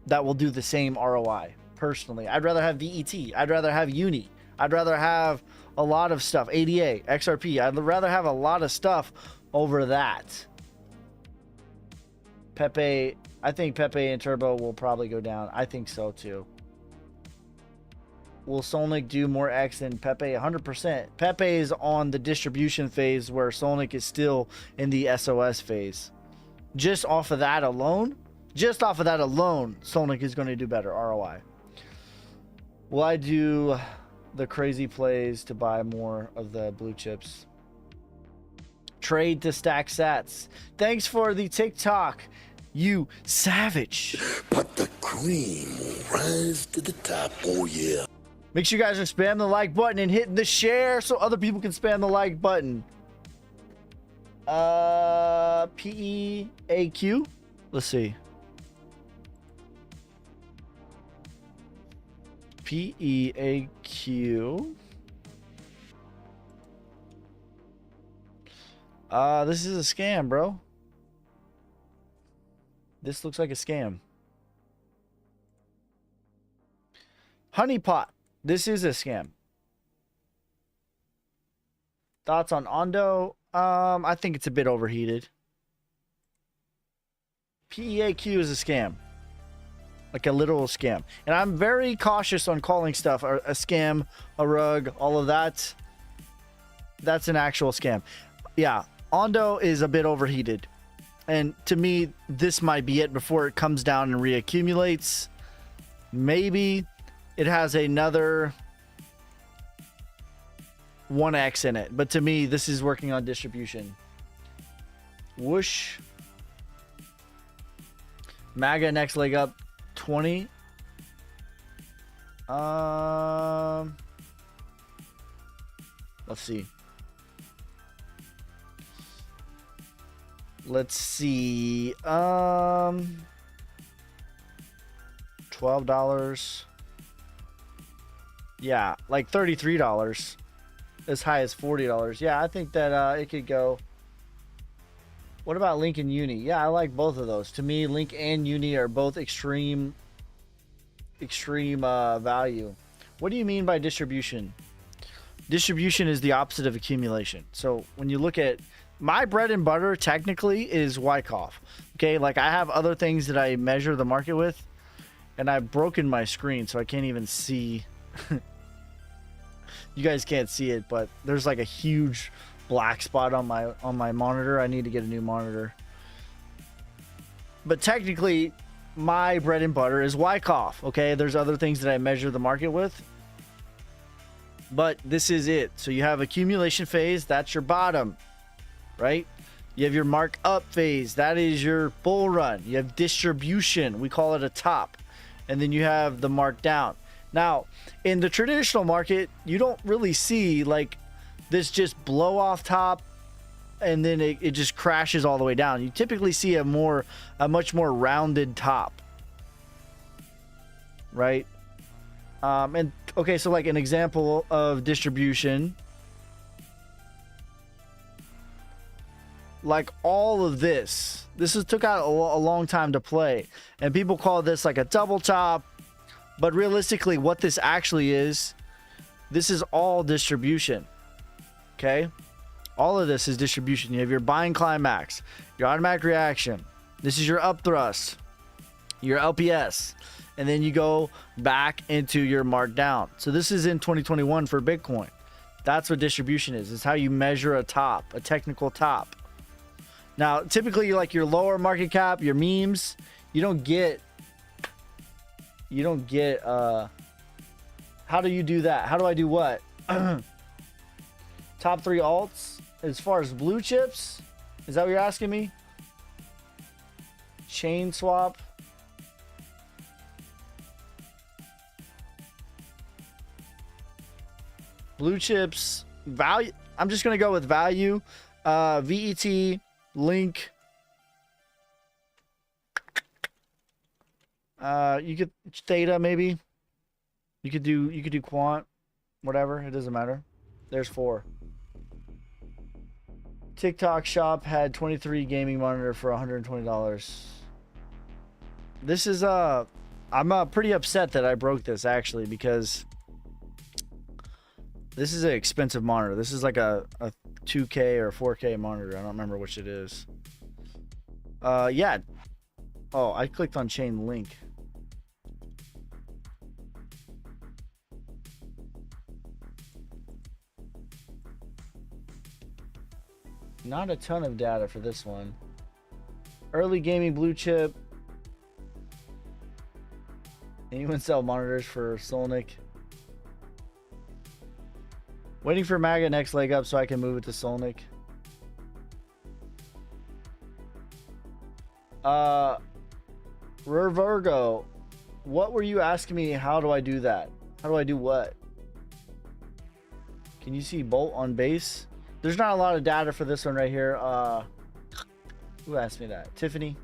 that will do the same ROI. Personally, I'd rather have VET. I'd rather have Uni. I'd rather have a lot of stuff. ADA, XRP. I'd rather have a lot of stuff over that. Pepe, I think Pepe and Turbo will probably go down. I think so too. Will Solnic do more X than Pepe? 100%. Pepe is on the distribution phase where Solnic is still in the SOS phase. Just off of that alone, Solnic is going to do better ROI. Will I do the crazy plays to buy more of the blue chips? Trade to stack sats. Thanks for the TikTok, you savage. But the cream will rise to the top, oh yeah. Make sure you guys are spamming the like button and hitting the share so other people can spam the like button. PEAQ. Let's see. PEAQ. This is a scam, bro. This looks like a scam. Honeypot. This is a scam. Thoughts on Ondo? I think it's a bit overheated. PEAQ is a scam. Like a literal scam. And I'm very cautious on calling stuff a scam, a rug, all of that. That's an actual scam. Yeah, Ondo is a bit overheated. And to me, this might be it before it comes down and reaccumulates. Maybe it has another 1x in it. But to me, this is working on distribution. Whoosh. MAGA next leg up 20. Let's see. $12. Yeah, like $33. As high as $40. Yeah, I think that it could go. What about Link and Uni? Yeah, I like both of those. To me, Link and Uni are both extreme value. What do you mean by distribution? Distribution is the opposite of accumulation. So when you look at my bread and butter, technically is Wyckoff. Okay, like I have other things that I measure the market with, and I've broken my screen, so I can't even see. You guys can't see it, but there's like a huge black spot on my monitor. I need to get a new monitor. But technically, my bread and butter is Wyckoff. Okay, there's other things that I measure the market with, but this is it. So you have accumulation phase. That's your bottom, right? You have your mark-up phase. That is your bull run. You have distribution. We call it a top. And then you have the markdown. Now, in the traditional market, you don't really see like this just blow off top and then it just crashes all the way down. You typically see a much more rounded top, right? And okay, so like an example of distribution, like all of this took out a long time to play, and people call this like a double top, but realistically what this actually is, this is all distribution. Okay, all of this is distribution. You have your bind climax, your automatic reaction, this is your up thrust, your LPS, and then you go back into your markdown. So this is in 2021 for Bitcoin. That's what distribution is. It's how you measure a top, a technical top. Now, typically, like your lower market cap, your memes, you don't get, how do you do that? How do I do what? Top 3 alts, as far as blue chips, is that what you're asking me? Chain swap. Blue chips, value. I'm just going to go with value. VET, Link. You could Theta maybe. You could do Quant, whatever. It doesn't matter. There's 4. TikTok shop had 23 gaming monitor for $120. This is I'm pretty upset that I broke this actually, because this is an expensive monitor. This is like a 2K or 4K monitor. I don't remember which it is. Yeah. Oh, I clicked on Chain Link. Not a ton of data for this one. Early gaming blue chip. Anyone sell monitors for Solnic? Waiting for MAGA next leg up so I can move it to Solnic. Revergo, what were you asking me? How do I do that? How do I do what? Can you see Bolt on base? There's not a lot of data for this one right here. Who asked me that? Tiffany?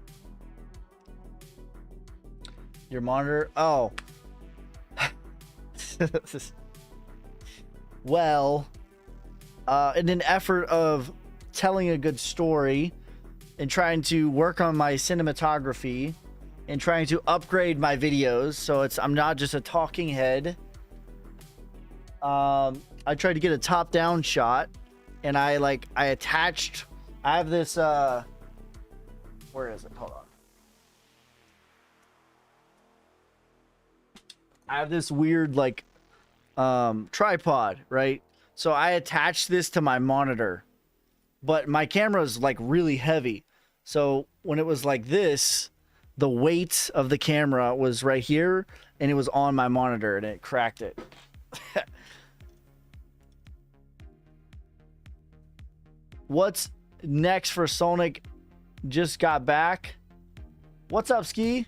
Your monitor? Oh. Well, in an effort of telling a good story and trying to work on my cinematography and trying to upgrade my videos so I'm not just a talking head, I tried to get a top-down shot, and I attached, I have this where is it? Hold on. I have this weird tripod, right? So I attached this to my monitor, but my camera is like really heavy. So when it was like this, the weight of the camera was right here and it was on my monitor and it cracked it. What's next for Solnic? Just got back. What's up, Ski?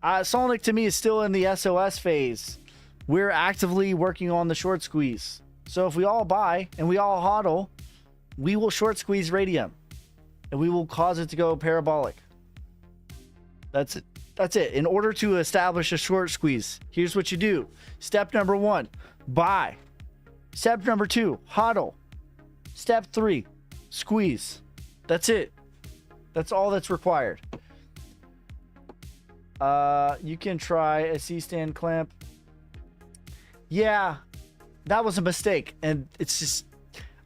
Solnic to me is still in the SOS phase. We're actively working on the short squeeze. So if we all buy and we all hodl, we will short squeeze Radium and we will cause it to go parabolic. That's it. That's it. In order to establish a short squeeze, here's what you do. Step number 1, buy. Step number 2, hodl. Step 3, squeeze. That's it. That's all that's required. You can try a C-stand clamp. Yeah, that was a mistake, and it's just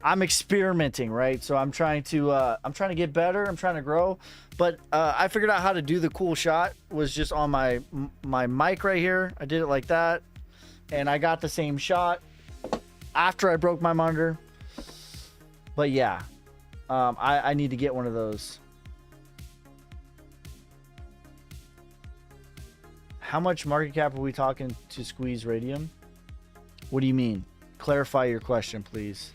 I'm experimenting, right? So I'm trying to get better. I'm trying to grow, but I figured out how to do the cool shot. Was just on my mic right here. I did it like that, and I got the same shot after I broke my monitor. But yeah, I need to get one of those. How much market cap are we talking to squeeze Radium? What do you mean? Clarify your question, please.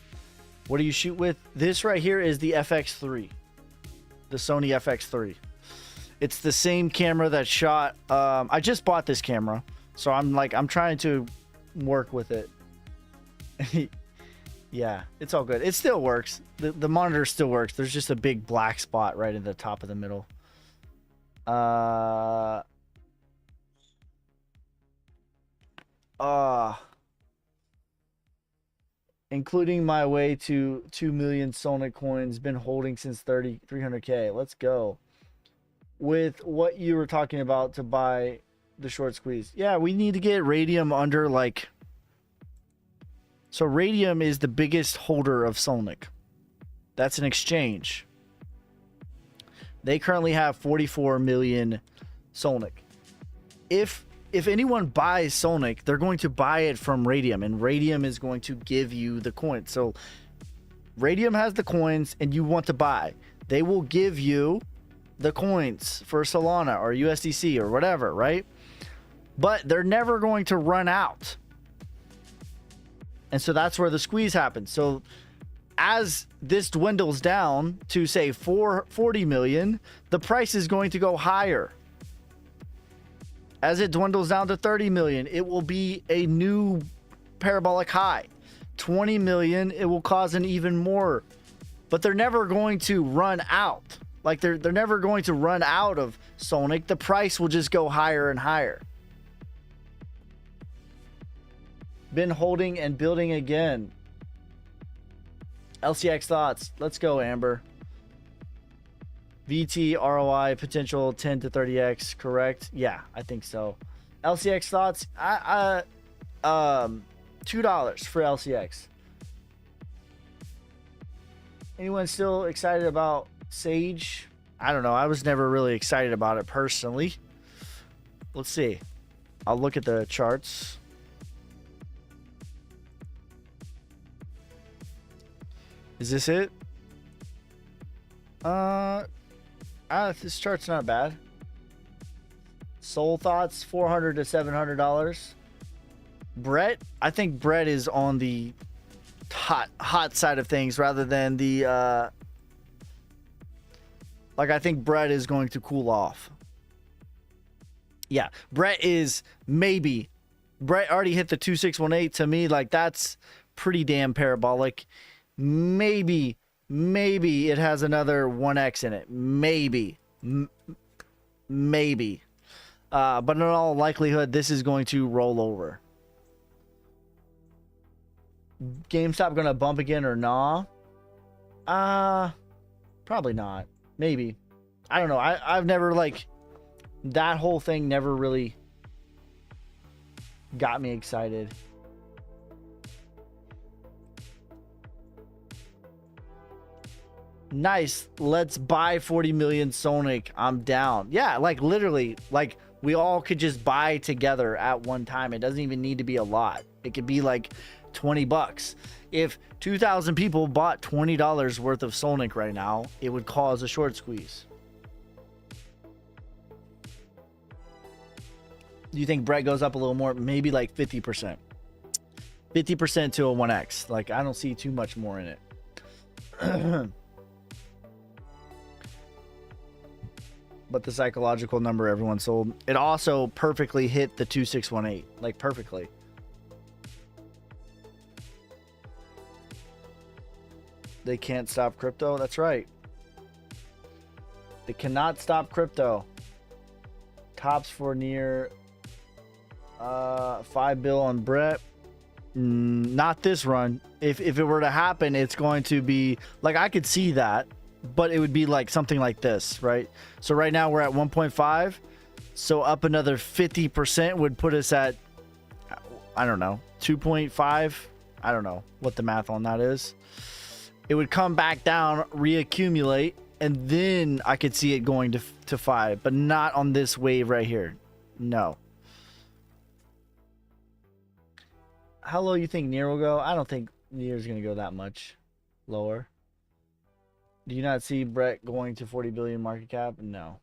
What do you shoot with? This right here is the FX3. the Sony FX3. It's the same camera that shot. I just bought this camera, so I'm trying to work with it. Yeah, it's all good. It still works. The monitor still works. There's just a big black spot right in the top of the middle. Including my way to 2 million Sonic coins, been holding since 300K. Let's go. With what you were talking about to buy the short squeeze. Yeah, we need to get Radium under like... So Radium is the biggest holder of Sonic. That's an exchange. They currently have 44 million Sonic. If anyone buys Sonic, they're going to buy it from Radium, and Radium is going to give you the coins. So Radium has the coins and you want to buy. They will give you the coins for Solana or USDC or whatever, right? But they're never going to run out. And so that's where the squeeze happens. So as this dwindles down to say 40 million, the price is going to go higher. As it dwindles down to 30 million, it will be a new parabolic high. 20 million, it will cause an even more. But they're never going to run out. Like they're never going to run out of Sonic. The price will just go higher and higher. Been holding and building again. LCX thoughts. Let's go, Amber. VT ROI potential 10 to 30x, correct? Yeah, I think so. LCX thoughts. $2 for LCX. Anyone still excited about Sage? I don't know. I was never really excited about it personally. Let's see. I'll look at the charts. Is this it? This chart's not bad. Soul Thoughts, $400 to $700. Brett, I think Brett is on the hot side of things rather than the I think Brett is going to cool off. Yeah, Brett is maybe. Brett already hit the 2618. To me, like, that's pretty damn parabolic. Maybe it has another 1x in it. Maybe. But in all likelihood, this is going to roll over. GameStop gonna bump again or nah? Probably not. Maybe. I don't know. I've never, like, that whole thing never really got me excited. Nice. Let's buy 40 million Sonic. I'm down. Yeah, like literally, like we all could just buy together at one time. It doesn't even need to be a lot. It could be like $20. If 2,000 people bought $20 worth of Sonic right now, it would cause a short squeeze. Do you think Brett goes up a little more? Maybe like 50%. 50% to a 1x. Like, I don't see too much more in it. But the psychological number everyone sold, it also perfectly hit the 2618. Like, perfectly. They can't stop crypto. That's right. They cannot stop crypto. Tops for near $5 bill on Brett. Not this run. If it were to happen, it's going to be like, I could see that, but it would be like something like this, right? So right now we're at 1.5. So up another 50% would put us at, I don't know, 2.5. I don't know what the math on that is. It would come back down, reaccumulate, and then I could see it going to 5, but not on this wave right here. No. How low you think Nier will go? I don't think Nier's going to go that much lower. Do you not see Brett going to 40 billion market cap? No.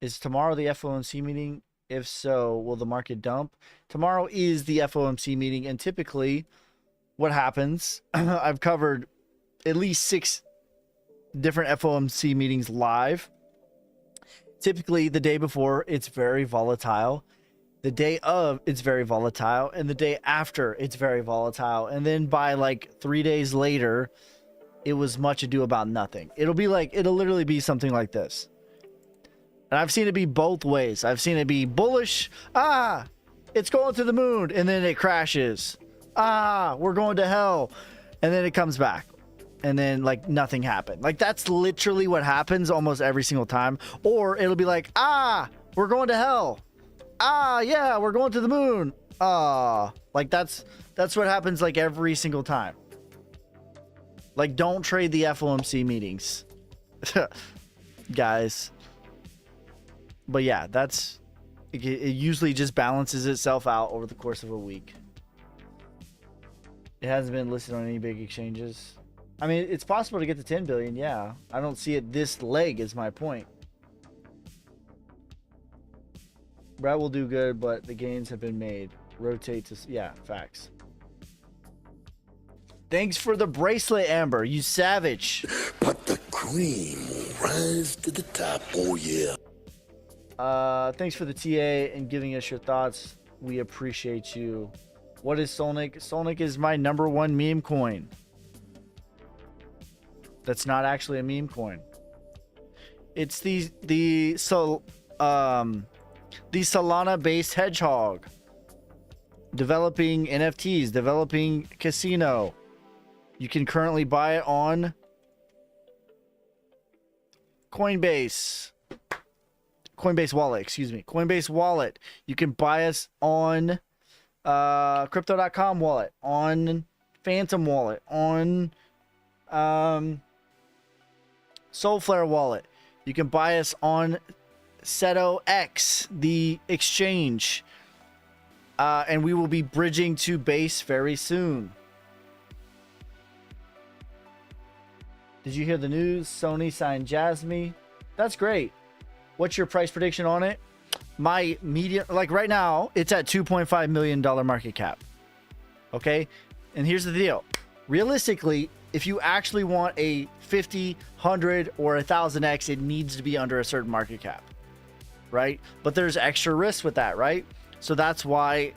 Is tomorrow the FOMC meeting? If so, will the market dump? Tomorrow is the FOMC meeting, and typically what happens, I've covered at least different FOMC meetings live. Typically, the day before, it's very volatile. The day of, it's very volatile. And the day after, it's very volatile. And then by like 3 days later, it was much ado about nothing. It'll literally be something like this. And I've seen it be both ways. I've seen it be bullish. It's going to the moon. And then it crashes. We're going to hell. And then it comes back. And then like nothing happened. Like that's literally what happens almost every single time. Or it'll be like, we're going to hell. Yeah, we're going to the moon. Like that's what happens like every single time. Like don't trade the FOMC meetings. Guys. But yeah, it usually just balances itself out over the course of a week. It hasn't been listed on any big exchanges. I mean, it's possible to get to 10 billion, yeah. I don't see it this leg is my point. Brad will do good, but the gains have been made. Rotate to... Yeah, facts. Thanks for the bracelet, Amber. You savage. But the cream will rise to the top, oh yeah. Thanks for the TA and giving us your thoughts. We appreciate you. What is Solnic? Solnic is my #1 meme coin. That's not actually a meme coin. It's the Solana based hedgehog. Developing NFTs, developing casino. You can currently buy it on Coinbase Wallet, excuse me. Coinbase Wallet. You can buy us on Crypto.com wallet, on Phantom wallet, on Soulflare wallet. You can buy us on Seto X, the exchange. And we will be bridging to Base very soon. Did you hear the news? Sony signed Jasmy. That's great. What's your price prediction on it? My median, like right now, it's at $2.5 million market cap. Okay? And here's the deal. Realistically, if you actually want a 50, 100, or 1000x, it needs to be under a certain market cap. Right? But there's extra risk with that, right? So that's why,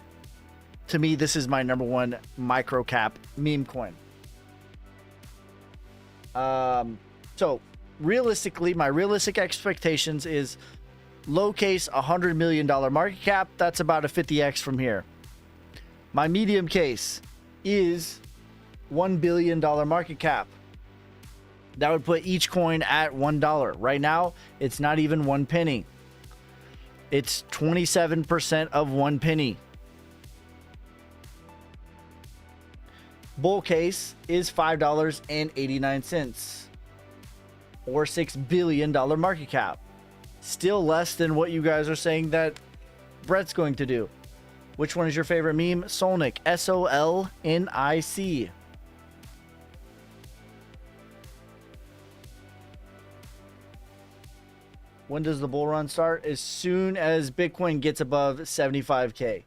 to me, this is my #1 micro cap meme coin. So realistically, my realistic expectations is low case $100 million market cap. That's about a 50x from here. My medium case is $1 billion market cap. That would put each coin at $1. Right now, it's not even 1 penny. It's 27% of 1 penny. Bull case is $5.89 or $6 billion market cap. Still less than what you guys are saying that Brett's going to do. Which one is your favorite meme? Solnic. SOLNIC. When does the bull run start? As soon as Bitcoin gets above 75K.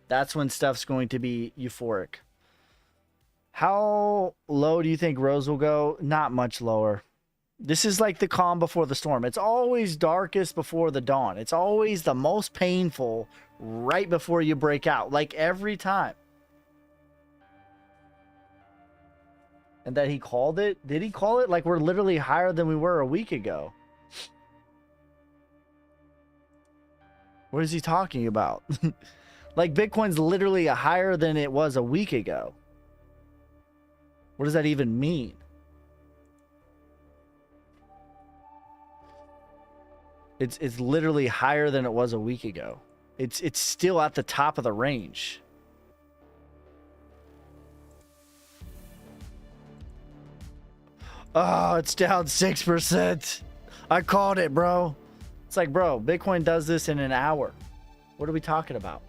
That's when stuff's going to be euphoric. How low do you think Rose will go? Not much lower. This is like the calm before the storm. It's always darkest before the dawn. It's always the most painful right before you break out. Like every time. And that he called it? Did he call it? Like we're literally higher than we were a week ago. What is he talking about? Like Bitcoin's literally higher than it was a week ago. What does that even mean? It's literally higher than it was a week ago. It's still at the top of the range. Oh, it's down 6%. I called it, bro. It's like, bro, Bitcoin does this in an hour. What are we talking about?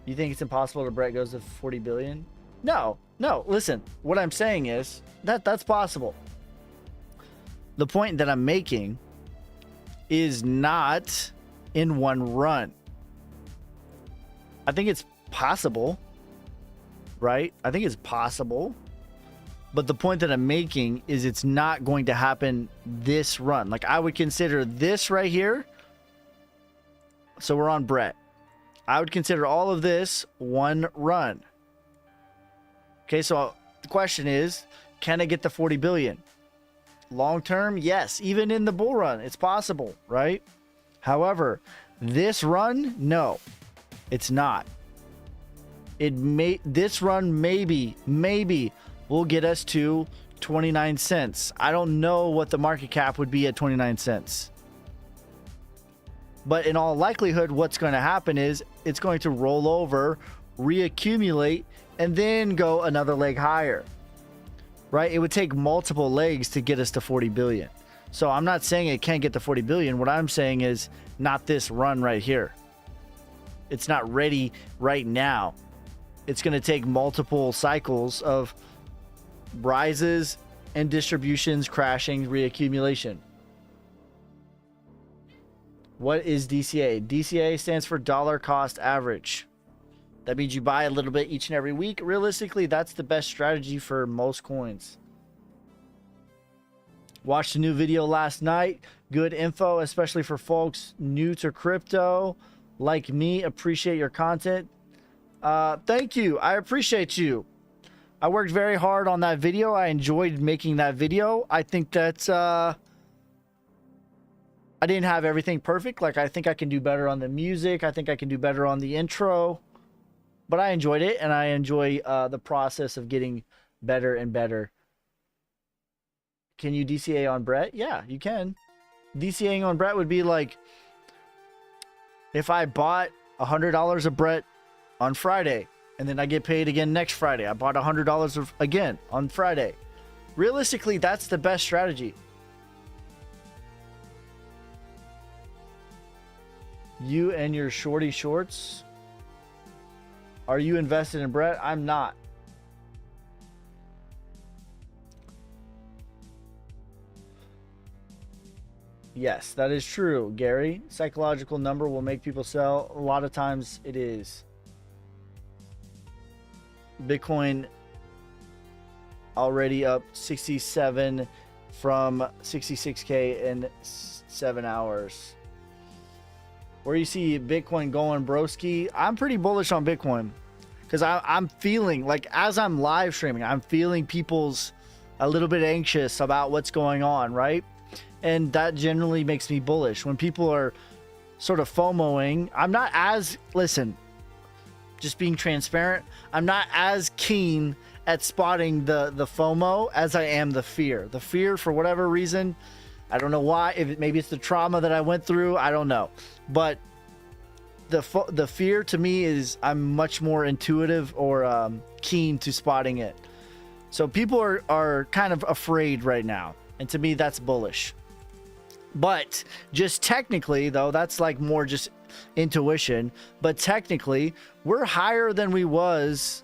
You think it's impossible that Brett goes to 40 billion? No. Listen, what I'm saying is that's possible. The point that I'm making is not in one run. I think it's possible, right? I think it's possible. But the point that I'm making is it's not going to happen this run. Like, I would consider this right here. So we're on Brett. I would consider all of this one run. Okay, so the question is, can I get the 40 billion? Long term, yes. Even in the bull run, it's possible, right? However, this run, no, it's not. This run maybe will get us to 29 cents. I don't know what the market cap would be at 29 cents. But in all likelihood, what's going to happen is it's going to roll over, reaccumulate, and then go another leg higher. Right? It would take multiple legs to get us to 40 billion. So I'm not saying it can't get to 40 billion. What I'm saying is not this run right here. It's not ready right now. It's going to take multiple cycles of rises and distributions, crashing, reaccumulation. What is DCA? DCA stands for dollar cost average. That means you buy a little bit each and every week. Realistically, that's the best strategy for most coins. Watched a new video last night. Good info, especially for folks new to crypto like me. Appreciate your content. Thank you. I appreciate you. I worked very hard on that video. I enjoyed making that video. I think that's I didn't have everything perfect. Like, I think I can do better on the music. I think I can do better on the intro. But I enjoyed it, and I enjoy the process of getting better and better. Can you DCA on Brett? Yeah, you can. DCAing on Brett would be like, if I bought $100 of Brett on Friday, and then I get paid again next Friday. I bought $100 again on Friday. Realistically, that's the best strategy. You and your shorty shorts. Are you invested in Brett? I'm not. Yes, that is true, Gary. Psychological number will make people sell. A lot of times it is. Bitcoin already up 67 from 66K in 7 hours. Where you see Bitcoin going, broski? I'm pretty bullish on Bitcoin because I'm feeling like, as I'm live streaming, I'm feeling people's a little bit anxious about what's going on, right? And that generally makes me bullish. When people are sort of FOMOing, I'm not as, listen, just being transparent, I'm not as keen at spotting the FOMO as I am the fear. The fear, for whatever reason, I don't know why. Maybe it's the trauma that I went through. I don't know. But the fear to me is, I'm much more intuitive or keen to spotting it. So people are kind of afraid right now. And to me, that's bullish. But just technically, though, that's like more just intuition. But technically, we're higher than we was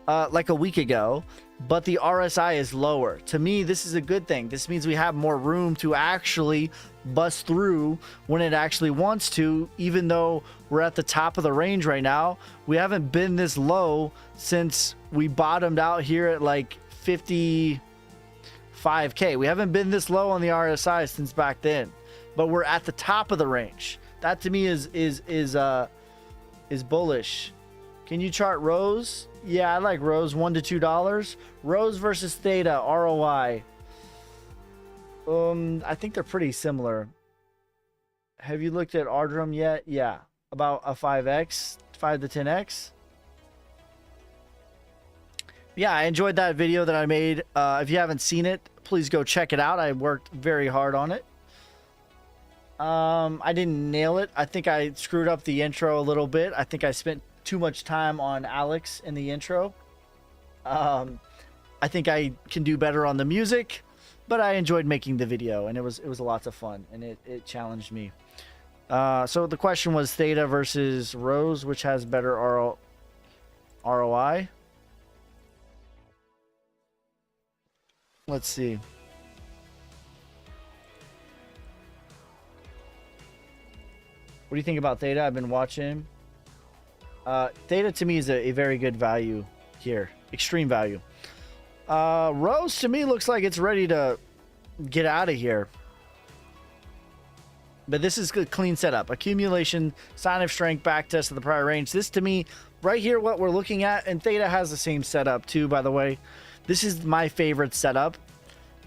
like a week ago. But the RSI is lower. To me, this is a good thing. This means we have more room to actually bust through when it actually wants to, even though we're at the top of the range right now. We haven't been this low since we bottomed out here at like 55K. We haven't been this low on the RSI since back then, but we're at the top of the range. That to me is bullish. Can you chart Rose? Yeah, I like Rose. $1 to $2. Rose versus Theta ROI. I think they're pretty similar. Have you looked at Ardrum yet? Yeah, about a 5x, 5 to 10x. Yeah, I enjoyed that video that I made. If you haven't seen it, please go check it out. I worked very hard on it. I didn't nail it. I think I screwed up the intro a little bit. I think I spent too much time on Alex in the intro. I think I can do better on the music, but I enjoyed making the video, and it was a lot of fun, and it challenged me. So the question was Theta versus Rose, which has better ROI. Let's see. What do you think about Theta? I've been watching. Theta to me is a very good value here. Extreme value. Rose to me looks like it's ready to get out of here. But this is a clean setup. Accumulation, sign of strength, back test of the prior range. This to me, right here, what we're looking at, and Theta has the same setup too, by the way. This is my favorite setup.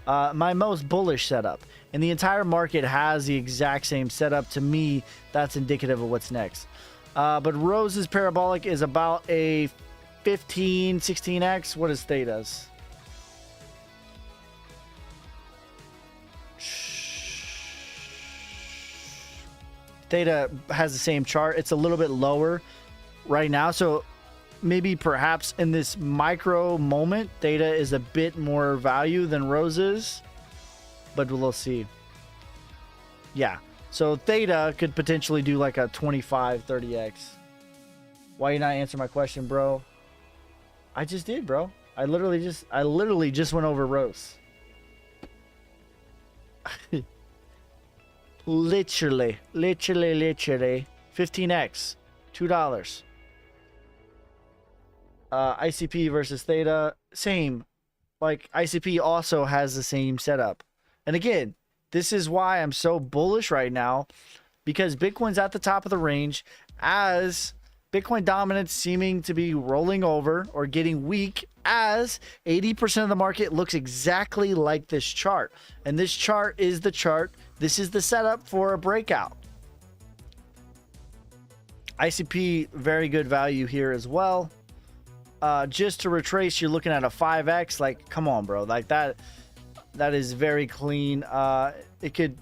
My most bullish setup. And the entire market has the exact same setup. To me, that's indicative of what's next. But Rose's parabolic is about a 15, 16x. What is Theta's? Theta has the same chart. It's a little bit lower right now. So maybe perhaps in this micro moment, Theta is a bit more value than Rose is. But we'll see. Yeah. So Theta could potentially do like a 25, 30x. Why you not answer my question, bro? I just did, bro. I literally just went over Rose. Literally 15x, $2. ICP versus Theta, same. Like ICP also has the same setup. And again, this is why I'm so bullish right now, because Bitcoin's at the top of the range as Bitcoin dominance seeming to be rolling over or getting weak, as 80% of the market looks exactly like this chart. And this chart is the chart. This is the setup for a breakout. ICP, very good value here as well. Just to retrace, you're looking at a 5x. Like, come on, bro. Like that is very clean. It could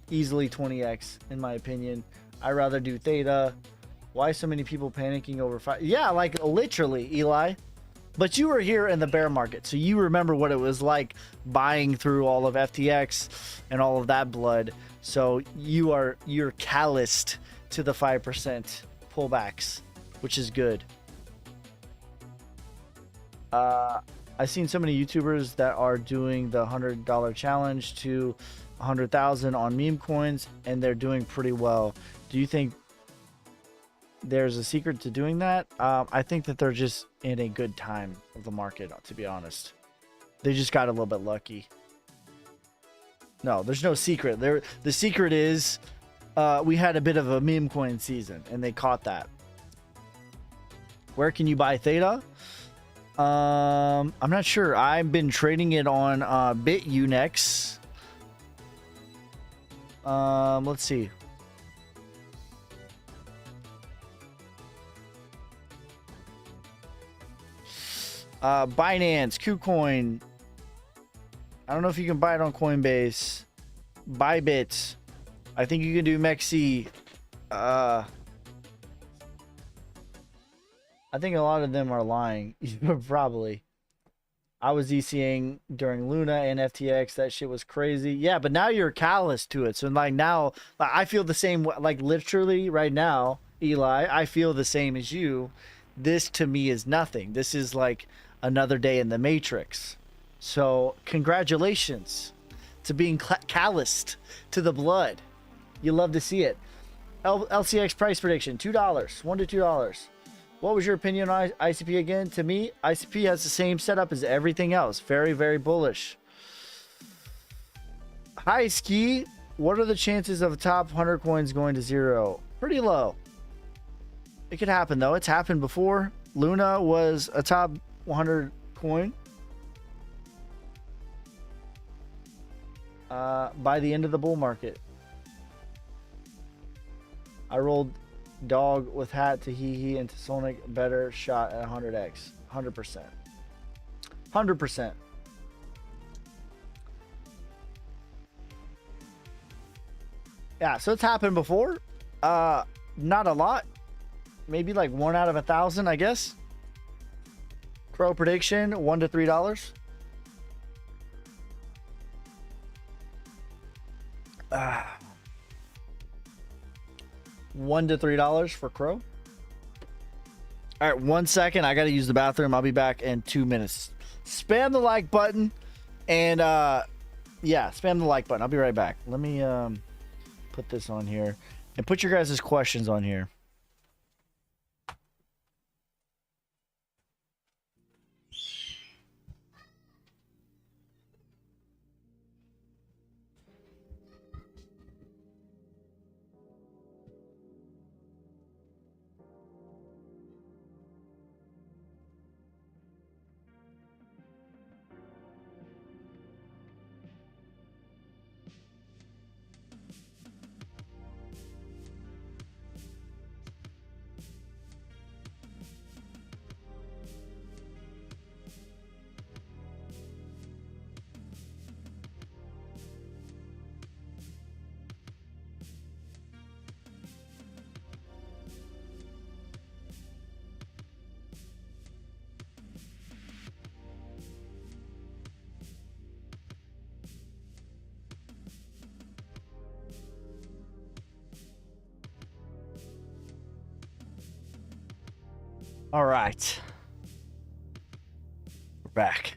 easily 20x, in my opinion. I'd rather do Theta. Why so many people panicking over 5? Yeah, like literally, Eli. But you were here in the bear market, so you remember what it was like buying through all of FTX and all of that blood. So you're calloused to the 5% pullbacks, which is good. I've seen so many YouTubers that are doing the $100 challenge to 100,000 on meme coins, and they're doing pretty well. Do you think there's a secret to doing that? I think that they're just in a good time of the market, to be honest. They just got a little bit lucky. No, there's no secret. The secret is we had a bit of a meme coin season, and they caught that. Where can you buy Theta? I'm not sure. I've been trading it on BitUnex. Let's see. Binance, KuCoin. I don't know if you can buy it on Coinbase. Bybit. I think you can do Mexi. I think a lot of them are lying. Probably. I was ECing during Luna and FTX. That shit was crazy. Yeah, but now you're callous to it. So like now, like, I feel the same. Like literally right now, Eli, I feel the same as you. This to me is nothing. This is like another day in the Matrix. So congratulations to being calloused to the blood. You love to see it. LCX price prediction, $2, $1 to $2. What was your opinion on ICP again? To me, ICP has the same setup as everything else. Very, very bullish. Hi, Ski. What are the chances of top 100 coins going to zero? Pretty low. It could happen, though. It's happened before. Luna was a top 100 coin. By the end of the bull market. I rolled dog with hat to hee into Sonic. Better shot at 100x. 100%. 100%. Yeah, so it's happened before. Not a lot. Maybe like 1 out of 1,000, I guess. Crow prediction, $1 to $3. $1 to $3 for Crow. All right, 1 second. I got to use the bathroom. I'll be back in 2 minutes. Spam the like button. And, yeah, spam the like button. I'll be right back. Let me put this on here. And put your guys' questions on here. All right. We're back.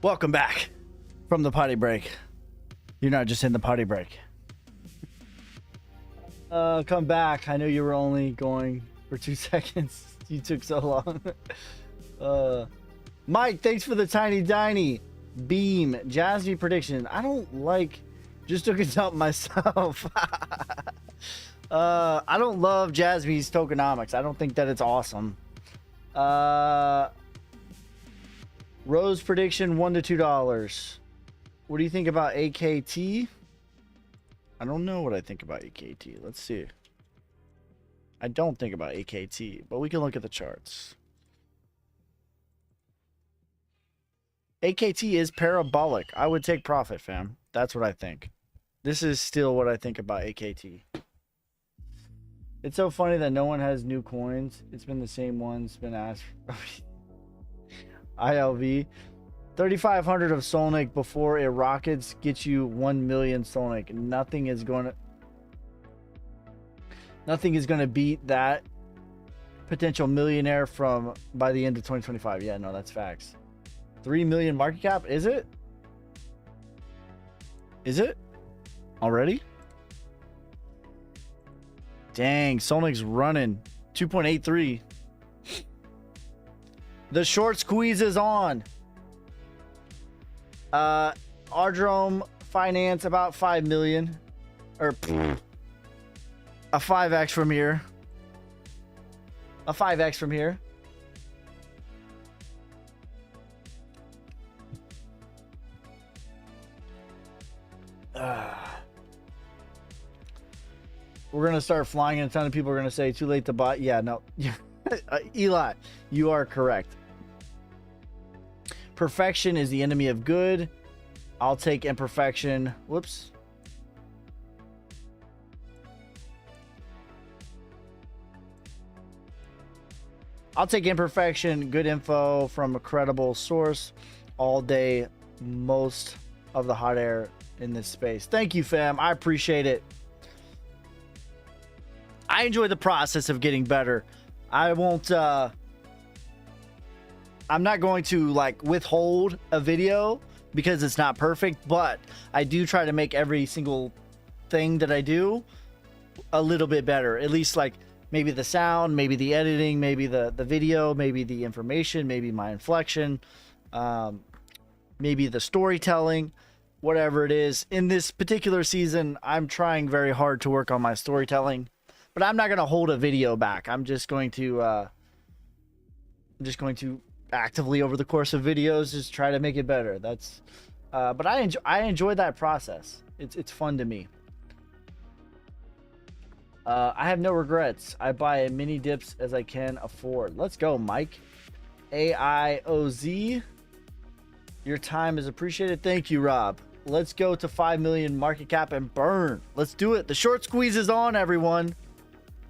Welcome back from the potty break. You're not just in the potty break. Come back. I know you were only going for 2 seconds. You took so long. Mike, thanks for the tiny diny. Beam, Jasmine prediction. I don't like. Just took it up myself. I don't love Jasmine's tokenomics. I don't think that it's awesome. Rose prediction $1 to $2. What do you think about AKT? I don't know what I think about AKT. Let's see. I don't think about AKT, but we can look at the charts. AKT is parabolic. I would take profit, fam. That's what I think. This is still what I think about AKT. It's so funny that no one has new coins. It's been the same ones been asked. ILV. 3,500 of Solnic before it rockets gets you 1 million Solnic. Nothing is going to beat that potential millionaire from by the end of 2025. Yeah, no, that's facts. 3 million market cap, is it? Is it? Already? Dang, Solnic's running 2.83. The short squeeze is on. Ardrome Finance about 5 million, or a 5x from here. A 5x from here. We're gonna start flying, and a ton of people are gonna say too late to buy. Yeah, no. Eli, you are correct. Perfection is the enemy of good. I'll take imperfection. Whoops. I'll take imperfection, good info from a credible source all day, most of the hot air in this space. Thank you, fam. I appreciate it. I enjoy the process of getting better. I won't, I'm not going to like withhold a video because it's not perfect, but I do try to make every single thing that I do a little bit better. At least like maybe the sound, maybe the editing, maybe the video, maybe the information, maybe my inflection, maybe the storytelling, whatever it is. In this particular season, I'm trying very hard to work on my storytelling, but I'm not going to hold a video back. I'm just going to actively over the course of videos just try to make it better. That's but I enjoy that process. It's fun to me. I have no regrets. I buy as many dips as I can afford. Let's go, Mike. AIOZ. Your time is appreciated. Thank you, Rob. Let's go to 5 million market cap and burn. Let's do it. The short squeeze is on, everyone.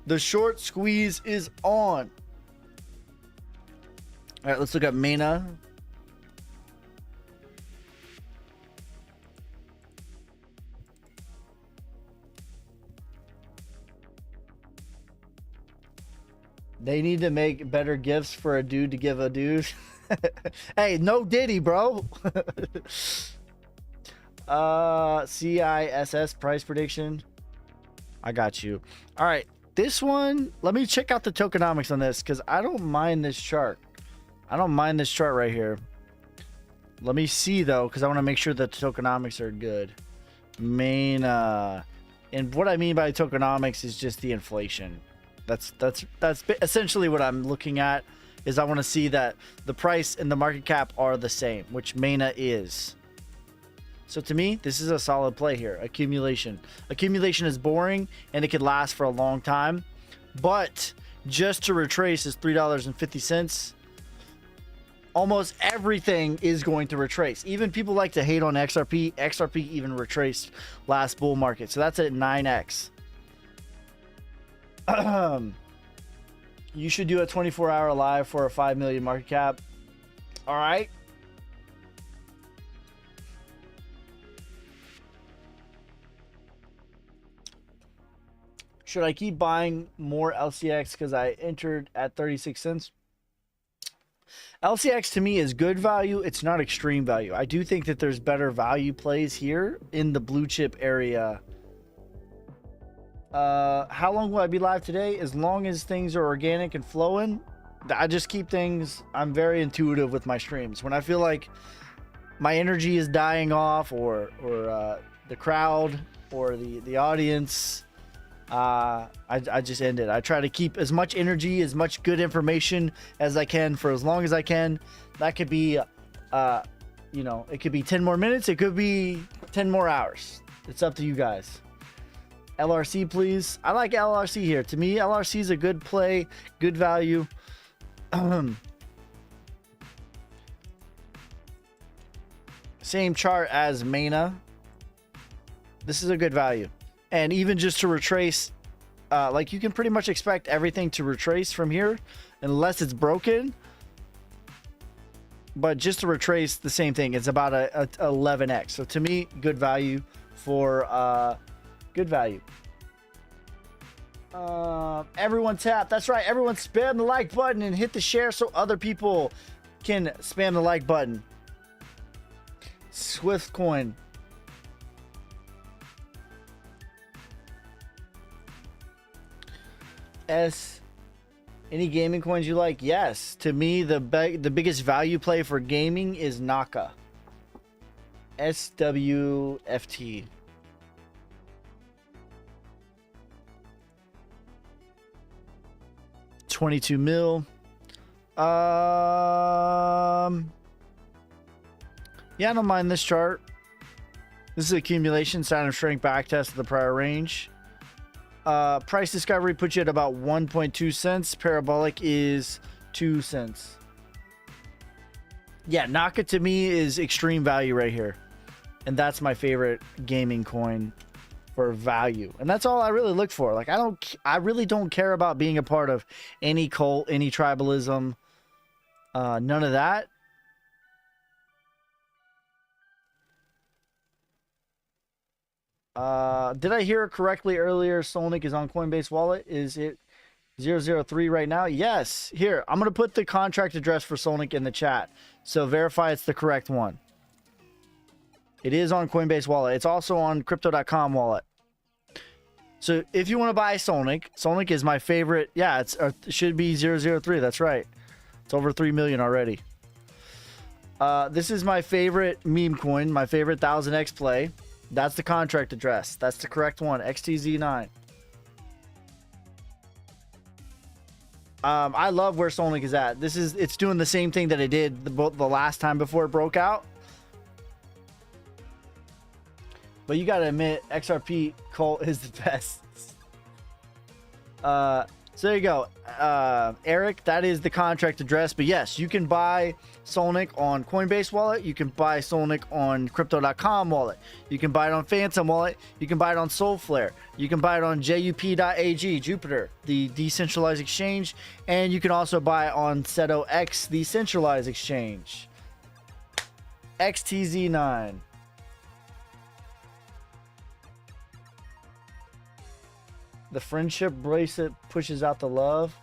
The short squeeze is on. All right, let's look at Mena. They need to make better gifts for a dude to give a dude. Hey, no Diddy, bro. CISS price prediction. I got you. All right, this one, let me check out the tokenomics on this because I don't mind this chart. I don't mind this chart right here. Let me see though, because I want to make sure that the tokenomics are good. And what I mean by tokenomics is just the inflation. That's essentially what I'm looking at. Is I want to see that the price and the market cap are the same, which Mena is. So to me, this is a solid play here. Accumulation. Accumulation is boring and it could last for a long time, but just to retrace is $3.50. Almost everything is going to retrace. Even people like to hate on XRP. XRP even retraced last bull market. So that's at 9x. You should do a 24-hour live for a 5 million market cap. All right. Should I keep buying more LCX because I entered at 36 cents? LCX to me is good value. It's not extreme value. I do think that there's better value plays here in the blue chip area. How long will I be live today? As long as things are organic and flowing. I just keep things, I'm very intuitive with my streams. When I feel like my energy is dying off or the crowd or the audience, I just end it. I try to keep as much energy, as much good information as I can for as long as I can. That could be, you know, it could be 10 more minutes. It could be 10 more hours. It's up to you guys. LRC, please. I like LRC here. To me, LRC is a good play, good value. Same chart as Mana. This is a good value. And even just to retrace, like you can pretty much expect everything to retrace from here unless it's broken. But just to retrace the same thing, it's about a 11x. So to me, good value for good value. Everyone tap. That's right. Everyone spam the like button and hit the share so other people can spam the like button. Swift coin. S. Any gaming coins you like? Yes. To me, the biggest value play for gaming is Naka. SWFT. 22 mil. Yeah, I don't mind this chart. This is accumulation, sign of shrink back test of the prior range. Price discovery puts you at about 1.2 cents. Parabolic is 2 cents. Yeah, Naka to me is extreme value right here. And that's my favorite gaming coin for value. And that's all I really look for. Like I really don't care about being a part of any cult, any tribalism. None of that. Did I hear correctly earlier? Solnic is on Coinbase Wallet. Is it 003 right now? Yes. Here, I'm going to put the contract address for Solnic in the chat. So verify it's the correct one. It is on Coinbase Wallet. It's also on Crypto.com wallet. So if you want to buy Solnic, Solnic is my favorite. Yeah, it should be 003. That's right. It's over 3 million already. This is my favorite meme coin, my favorite 1000x play. That's the contract address. That's the correct one. XTZ9. I love where Solnic is at. It's doing the same thing that it did the last time before it broke out. But you gotta admit, XRP Cult is the best. So there you go. Eric, that is the contract address. But yes, you can buy Solnic on Coinbase Wallet. You can buy Solnic on Crypto.com wallet. You can buy it on Phantom wallet. You can buy it on Solflare. You can buy it on JUP.AG, Jupiter, the decentralized exchange. And you can also buy it on Seto X, the centralized exchange. XTZ9. The friendship bracelet pushes out the love.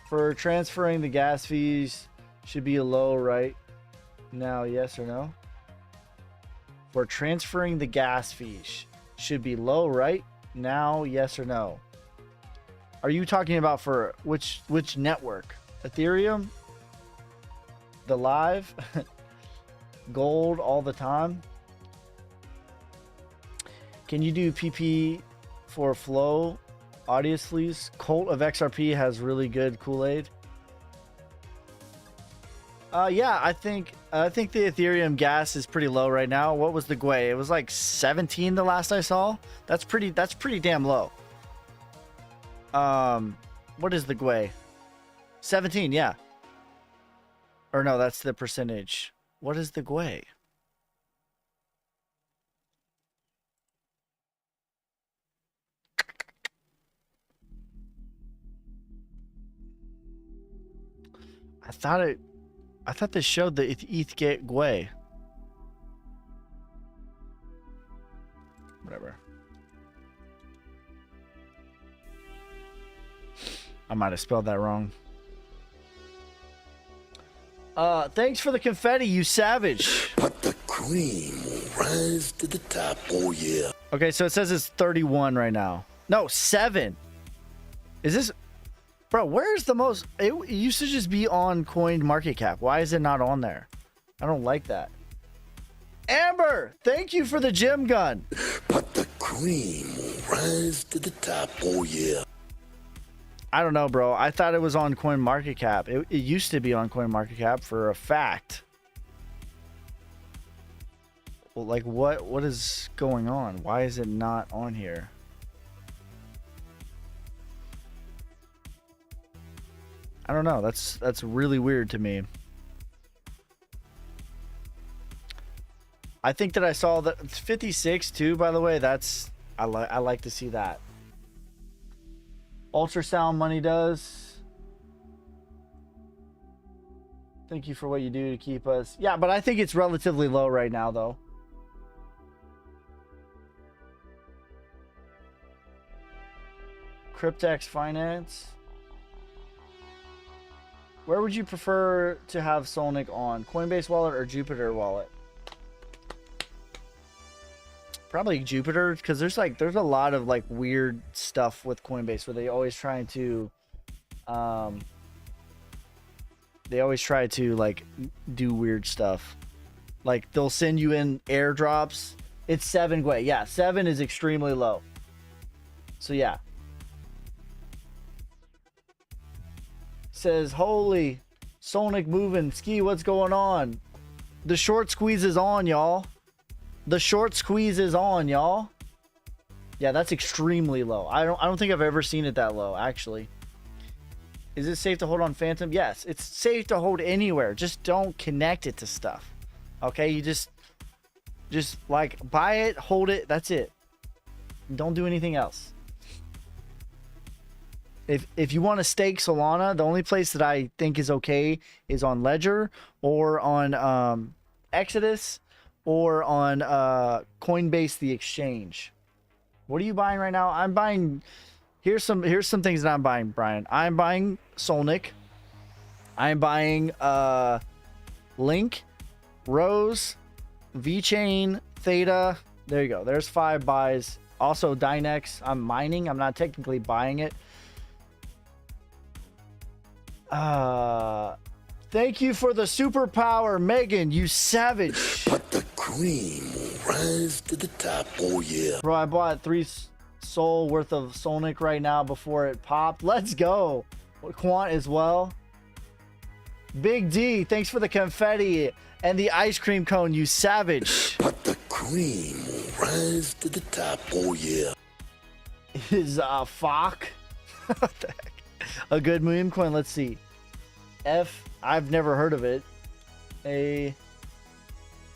For transferring the gas fees should be a low right now, yes or no? For transferring the gas fees should be low right now, yes or no? Are you talking about for which network? Ethereum? The live? Gold all the time? Can you do PP for Flow? Obviously, Cult of XRP has really good Kool-Aid. Yeah, I think the Ethereum gas is pretty low right now. What was the Gwei? It was like 17 the last I saw. That's pretty damn low. What is the Gwei? 17, yeah. Or no, that's the percentage. What is the Gwei? I thought this showed the ETH Gwei. Whatever. I might have spelled that wrong. Thanks for the confetti, you savage. But the cream will rise to the top, oh yeah. Okay, so it says it's 31 right now. No, 7. Is this... Bro, where's the most... It used to just be on Coined Market Cap. Why is it not on there? I don't like that. Amber, thank you for the gem gun. But the cream will rise to the top, oh yeah. I don't know, bro. I thought it was on Coin Market Cap. It used to be on Coin Market Cap for a fact. Well, like, what is going on? Why is it not on here? I don't know. That's really weird to me. I think that I saw that it's 56 too, by the way. That's I like to see that. Ultrasound money does. Thank you for what you do to keep us. Yeah, but I think it's relatively low right now, though. Cryptex Finance. Where would you prefer to have Solnic on? Coinbase Wallet or Jupiter Wallet? Probably Jupiter, because there's a lot of like weird stuff with Coinbase where they always try to like do weird stuff. Like they'll send you in airdrops. It's 7 Gwei. Yeah, 7 is extremely low. So yeah. Says, holy Solnic moving. Ski, what's going on? The short squeeze is on, y'all. The short squeeze is on, y'all. Yeah, that's extremely low. I don't think I've ever seen it that low, actually. Is it safe to hold on Phantom? Yes, it's safe to hold anywhere. Just don't connect it to stuff. Okay, you just like buy it, hold it, that's it. Don't do anything else. If you want to stake Solana, the only place that I think is okay is on Ledger or on Exodus or on Coinbase the exchange. What are you buying right now? I'm buying. Here's some things that I'm buying, Brian. I'm buying Solnic. I'm buying Link, Rose, VeChain, Theta. There you go. There's 5 buys. Also Dynex. I'm mining. I'm not technically buying it. Thank you for the superpower, Megan, you savage. But the cream will rise to the top, oh yeah. Bro, I bought 3 Sol worth of Solnic right now before it popped. Let's go. Quant as well. Big D, thanks for the confetti and the ice cream cone, you savage. But the cream will rise to the top, oh yeah. Is Fock what the heck? A good meme coin? Let's see. F, I've never heard of it. A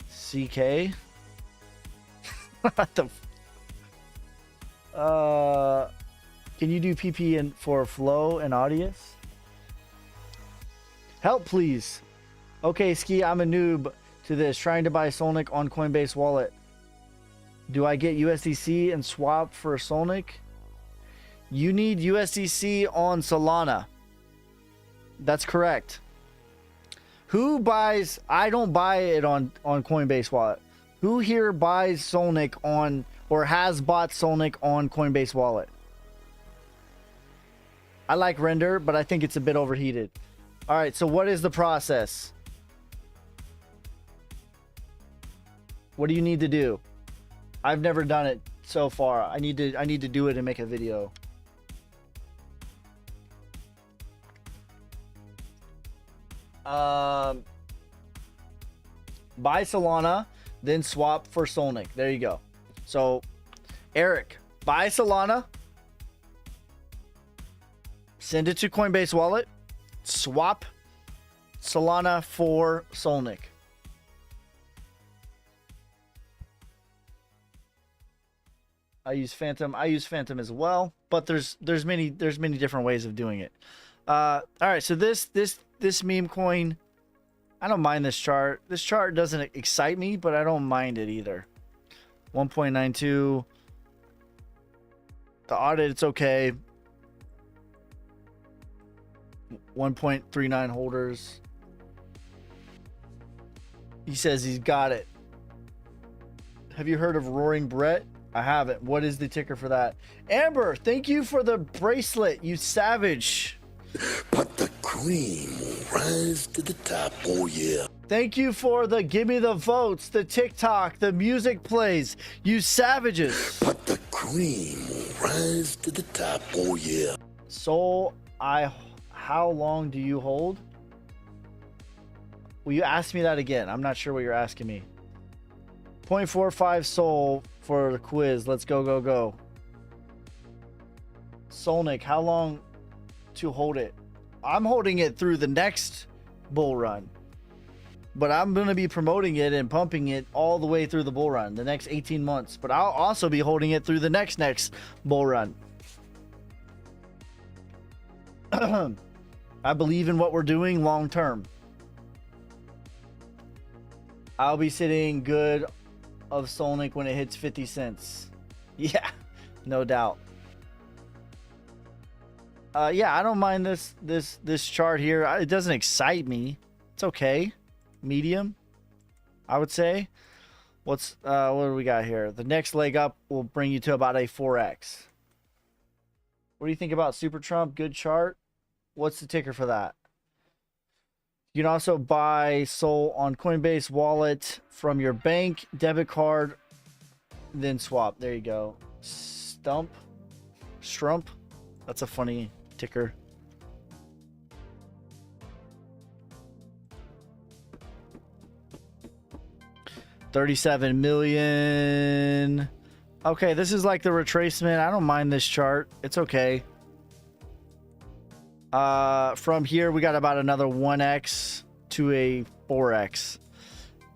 CK. What the? Can you do PP and for Flow and Audius? Help, please. Okay, Ski, I'm a noob to this. Trying to buy Solnic on Coinbase Wallet. Do I get USDC and swap for Solnic? You need USDC on Solana. That's correct. Who buys? I don't buy it on Coinbase Wallet. Who here buys Solnic on or has bought Solnic on Coinbase Wallet? I like Render, but I think it's a bit overheated. All right, so what is the process? What do you need to do? I've never done it so far. I need to do it and make a video. Buy Solana, then swap for Solnic. There you go. So, Eric, buy Solana, send it to Coinbase Wallet, swap Solana for Solnic. I use Phantom as well, but there's many different ways of doing it. All right, so this meme coin, I don't mind this chart. This chart doesn't excite me, but I don't mind it either. 1.92, The audit, it's okay. 1.39 holders. He says he's got it. Have you heard of Roaring Brett? I haven't. What is the ticker for that? Amber, thank you for the bracelet, you savage. But the cream will rise to the top, oh yeah. Thank you for the give me the votes, the TikTok, the music plays, you savages. But the cream will rise to the top, oh yeah. Soul, how long do you hold? Will you ask me that again? I'm not sure what you're asking me. 0.45 Soul for the quiz. Let's go, go, go. Solnik, how long to hold it? I'm holding it through the next bull run. But I'm going to be promoting it and pumping it all the way through the bull run, the next 18 months. But I'll also be holding it through the next bull run. I believe in what we're doing long term. I'll be sitting good of Solnik when it hits 50 cents. Yeah, no doubt. Yeah, I don't mind this chart here. It doesn't excite me. It's okay. Medium, I would say. What do we got here? The next leg up will bring you to about a 4x. What do you think about Super Trump? Good chart. What's the ticker for that? You can also buy Sol on Coinbase wallet from your bank, debit card, then swap. There you go. Strump. That's a funny ticker. $37 million. Okay, this is like the retracement. I don't mind this chart. It's okay. From here, we got about another 1x to a 4x.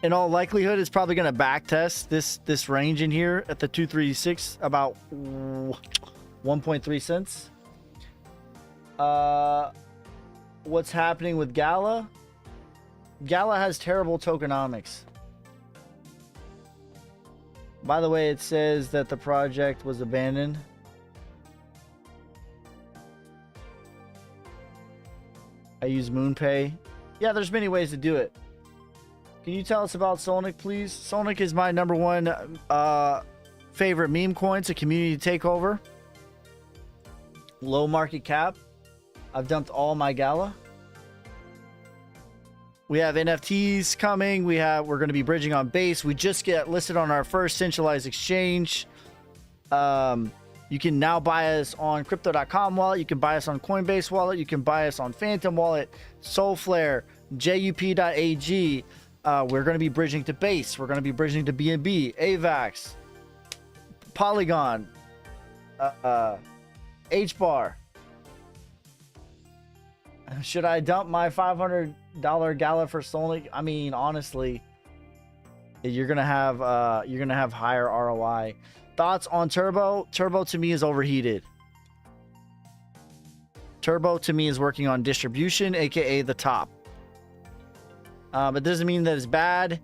In all likelihood, it's probably going to backtest this range in here at the 236, about 1.3 cents. What's happening with Gala? Gala has terrible tokenomics. By the way, it says that the project was abandoned. I use MoonPay. Yeah, there's many ways to do it. Can you tell us about Solnik, please? Solnik is my number one favorite meme coin. It's a community takeover. Low market cap. I've dumped all my Gala. We have NFTs coming. We're going to be bridging on Base. We just get listed on our first centralized exchange. You can now buy us on Crypto.com wallet. You can buy us on Coinbase wallet. You can buy us on Phantom wallet, Solflare, JUP.AG. We're going to be bridging to Base. We're going to be bridging to BNB, AVAX, Polygon, HBAR. Should I dump my $500 Gala for Solnik? I mean, honestly, you're gonna have higher ROI. Thoughts on Turbo? Turbo to me is overheated. Turbo to me is working on distribution, aka the top. It doesn't mean that it's bad.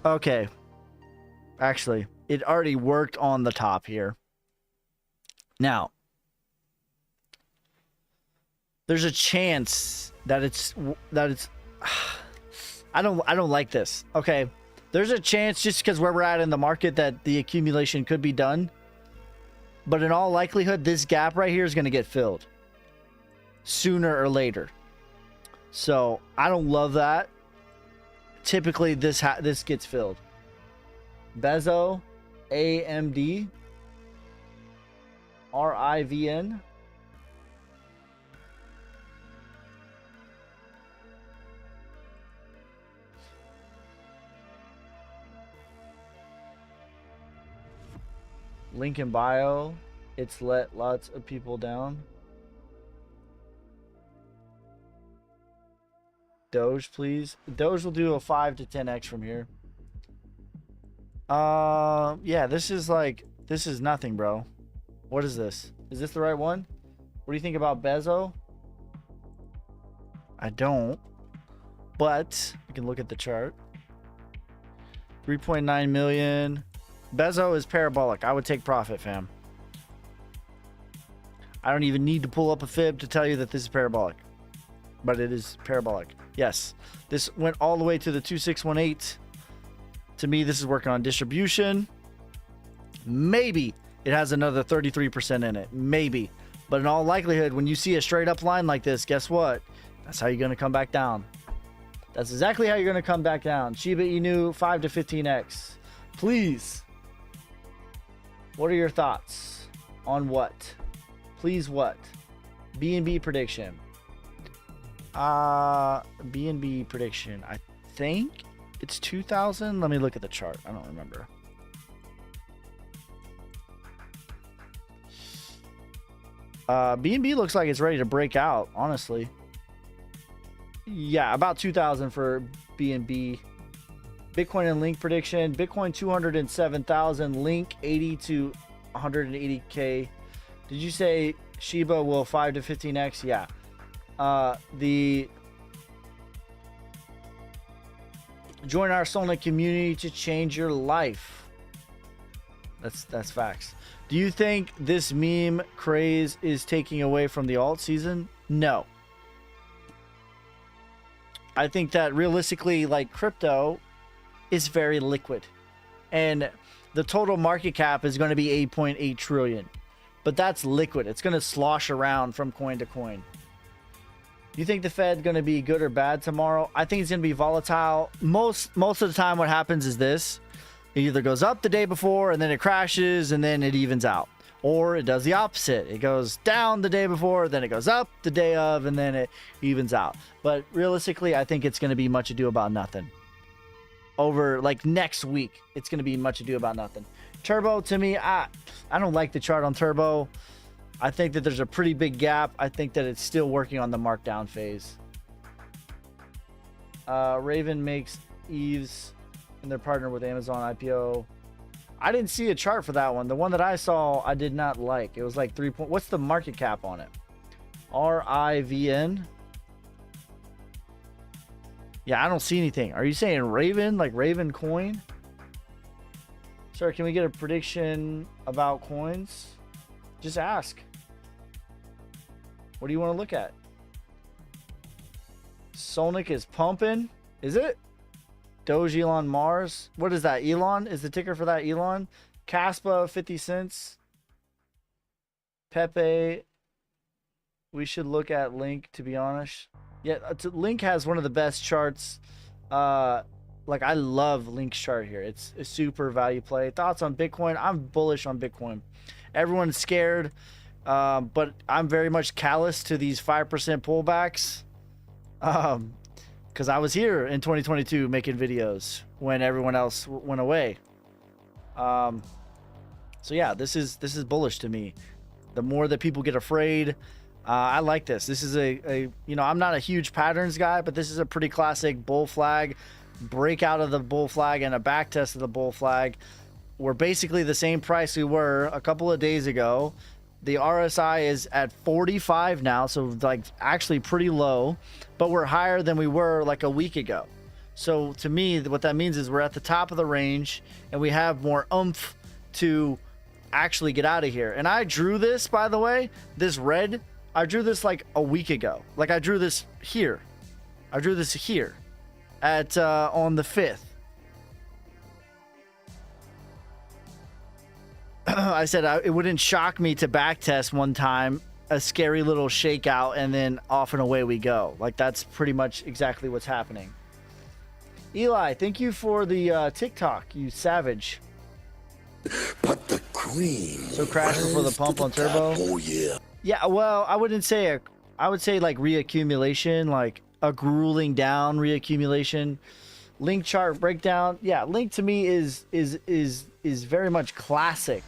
Okay. Actually, it already worked on the top here. Now, there's a chance that it's I don't like this. Okay. There's a chance, just because where we're at in the market, that the accumulation could be done. But in all likelihood, this gap right here is going to get filled sooner or later. So I don't love that. Typically, this gets filled. Bezo, AMD, RIVN. Link in bio. It's let lots of people down. Doge, please. Doge will do a 5 to 10x from here. Yeah, this is nothing, bro. What is this? Is this the right one? What do you think about Bezo? I don't. But you can look at the chart. 3.9 million. Bezo is parabolic. I would take profit, fam. I don't even need to pull up a fib to tell you that this is parabolic. But it is parabolic. Yes. This went all the way to the 2618. To me, this is working on distribution. Maybe it has another 33% in it. Maybe. But in all likelihood, when you see a straight up line like this, guess what? That's how you're going to come back down. That's exactly how you're going to come back down. Shiba Inu 5 to 15x. Please. What are your thoughts on what? Please what? BNB prediction. BNB prediction. I think it's 2,000. Let me look at the chart. I don't remember. BNB looks like it's ready to break out, honestly. Yeah, about 2,000 for BNB. Bitcoin and Link prediction. Bitcoin 207,000. Link 80 to 180K. Did you say Shiba will 5 to 15x? Yeah. The join our Solana community to change your life. That's facts. Do you think this meme craze is taking away from the alt season? No. I think that realistically, like, crypto is very liquid, and the total market cap is going to be 8.8 trillion, but that's liquid. It's going to slosh around from coin to coin. You think the Fed going to be good or bad tomorrow? I think it's going to be volatile. Most of the time what happens is this. It either goes up the day before and then it crashes and then it evens out. Or it does the opposite. It goes down the day before, then it goes up the day of, and then it evens out. But realistically, I think it's going to be much ado about nothing. Over like next week, it's going to be much ado about nothing. Turbo, to me, I don't like the chart on Turbo. I think that there's a pretty big gap. I think that it's still working on the markdown phase. Raven makes Eves and they're partnered with Amazon IPO. I didn't see a chart for that one. The one that I saw, I did not like. It was like 3 point. What's the market cap on it? RIVN. Yeah, I don't see anything. Are you saying Raven, like Raven coin? Sir, can we get a prediction about coins? Just ask. What do you want to look at? Solnic is pumping. Is it? Doge Elon Mars. What is that? Elon? Is the ticker for that Elon? Caspa 50 cents. Pepe. We should look at Link, to be honest. Yeah, Link has one of the best charts. Like, I love Link's chart here. It's a super value play. Thoughts on Bitcoin? I'm bullish on Bitcoin. Everyone's scared, but I'm very much callous to these 5% pullbacks. Because I was here in 2022 making videos when everyone else went away. So yeah, this is bullish to me. The more that people get afraid, I like this. This is a you know, I'm not a huge patterns guy, but this is a pretty classic bull flag, breakout of the bull flag and a back test of the bull flag. We're basically the same price we were a couple of days ago. The RSI is at 45 now, so like actually pretty low, but we're higher than we were like a week ago. So to me, what that means is we're at the top of the range and we have more oomph to actually get out of here. And I drew this, by the way, this red, I drew this like a week ago. Like I drew this here. I drew this here at on the 5th. I said it wouldn't shock me to backtest one time, a scary little shakeout, and then off and away we go. Like, that's pretty much exactly what's happening. Eli, thank you for the TikTok, you savage. But the cream. So crash before the pump on Turbo? Oh, yeah. Yeah, well, I wouldn't say I would say like reaccumulation, like a grueling down reaccumulation. Link chart breakdown. Yeah, Link to me is very much classic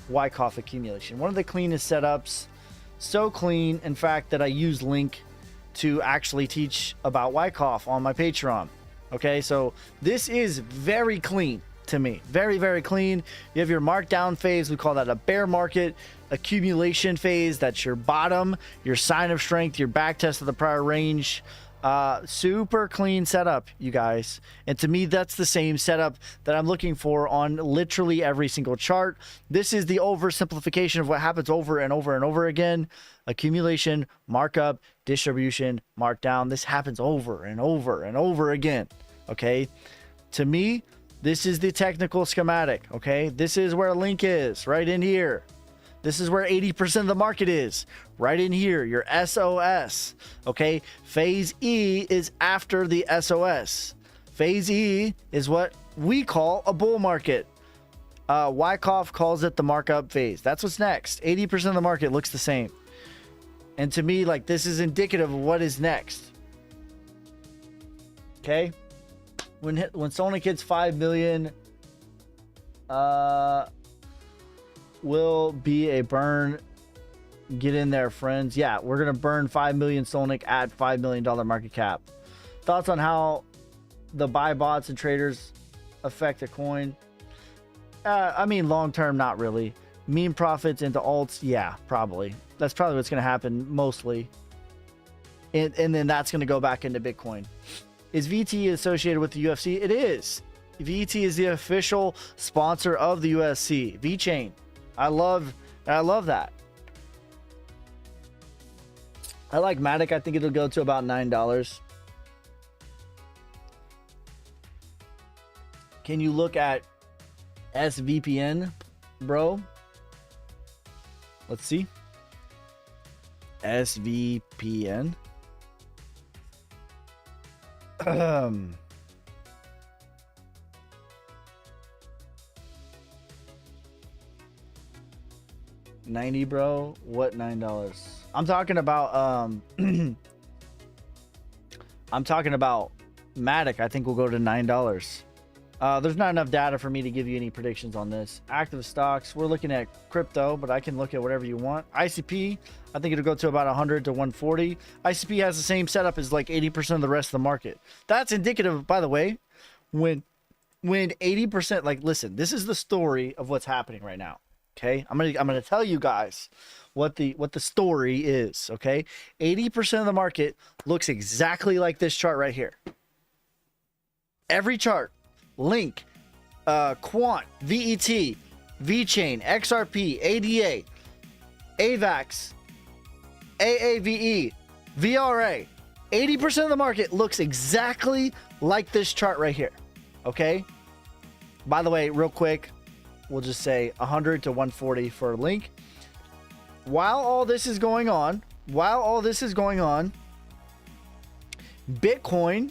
Wyckoff accumulation. One of the cleanest setups. So clean, in fact, that I use Link to actually teach about Wyckoff on my Patreon. Okay, so this is very clean to me. Very, very clean. You have your markdown phase. We call that a bear market. Accumulation phase. That's your bottom, your sign of strength, your back test of the prior range. Super clean setup, you guys. And to me, that's the same setup that I'm looking for on literally every single chart. This is the oversimplification of what happens over and over and over again. Accumulation, markup, distribution, markdown. This happens over and over and over again. Okay. To me, this is the technical schematic. Okay. This is where Link is, right in here. This is where 80% of the market is, right in here, your SOS, okay? Phase E is after the SOS. Phase E is what we call a bull market. Wyckoff calls it the markup phase. That's what's next. 80% of the market looks the same. And to me, like, this is indicative of what is next. Okay? When Sonic hits 5 million, will be a burn. Get in there, friends. Yeah, we're gonna burn 5 million Solnic at $5 million market cap. Thoughts on how the buy bots and traders affect a coin? I mean, long term, not really. Meme profits into alts, yeah, probably. That's probably what's gonna happen mostly. And then that's gonna go back into Bitcoin. Is VT associated with the UFC? It is. VT is the official sponsor of the UFC. VeChain. I love that. I like Matic. I think it'll go to about $9. Can you look at SVPN, bro? Let's see. SVPN. $90, bro. What $9? I'm talking about I'm talking about Matic. I think will go to $9. There's not enough data for me to give you any predictions on this. Active stocks, we're looking at crypto, but I can look at whatever you want. ICP, I think it'll go to about 100 to 140. ICP has the same setup as like 80% of the rest of the market. That's indicative, by the way, when 80%, like, listen, this is the story of what's happening right now. Okay, I'm gonna tell you guys what the story is. Okay, 80% of the market looks exactly like this chart right here. Every chart, Link, Quant, VET, VeChain, XRP, ADA, AVAX, AAVE, VRA. 80% of the market looks exactly like this chart right here. Okay. By the way, real quick, we'll just say 100 to 140 for Link. While all this is going on, Bitcoin.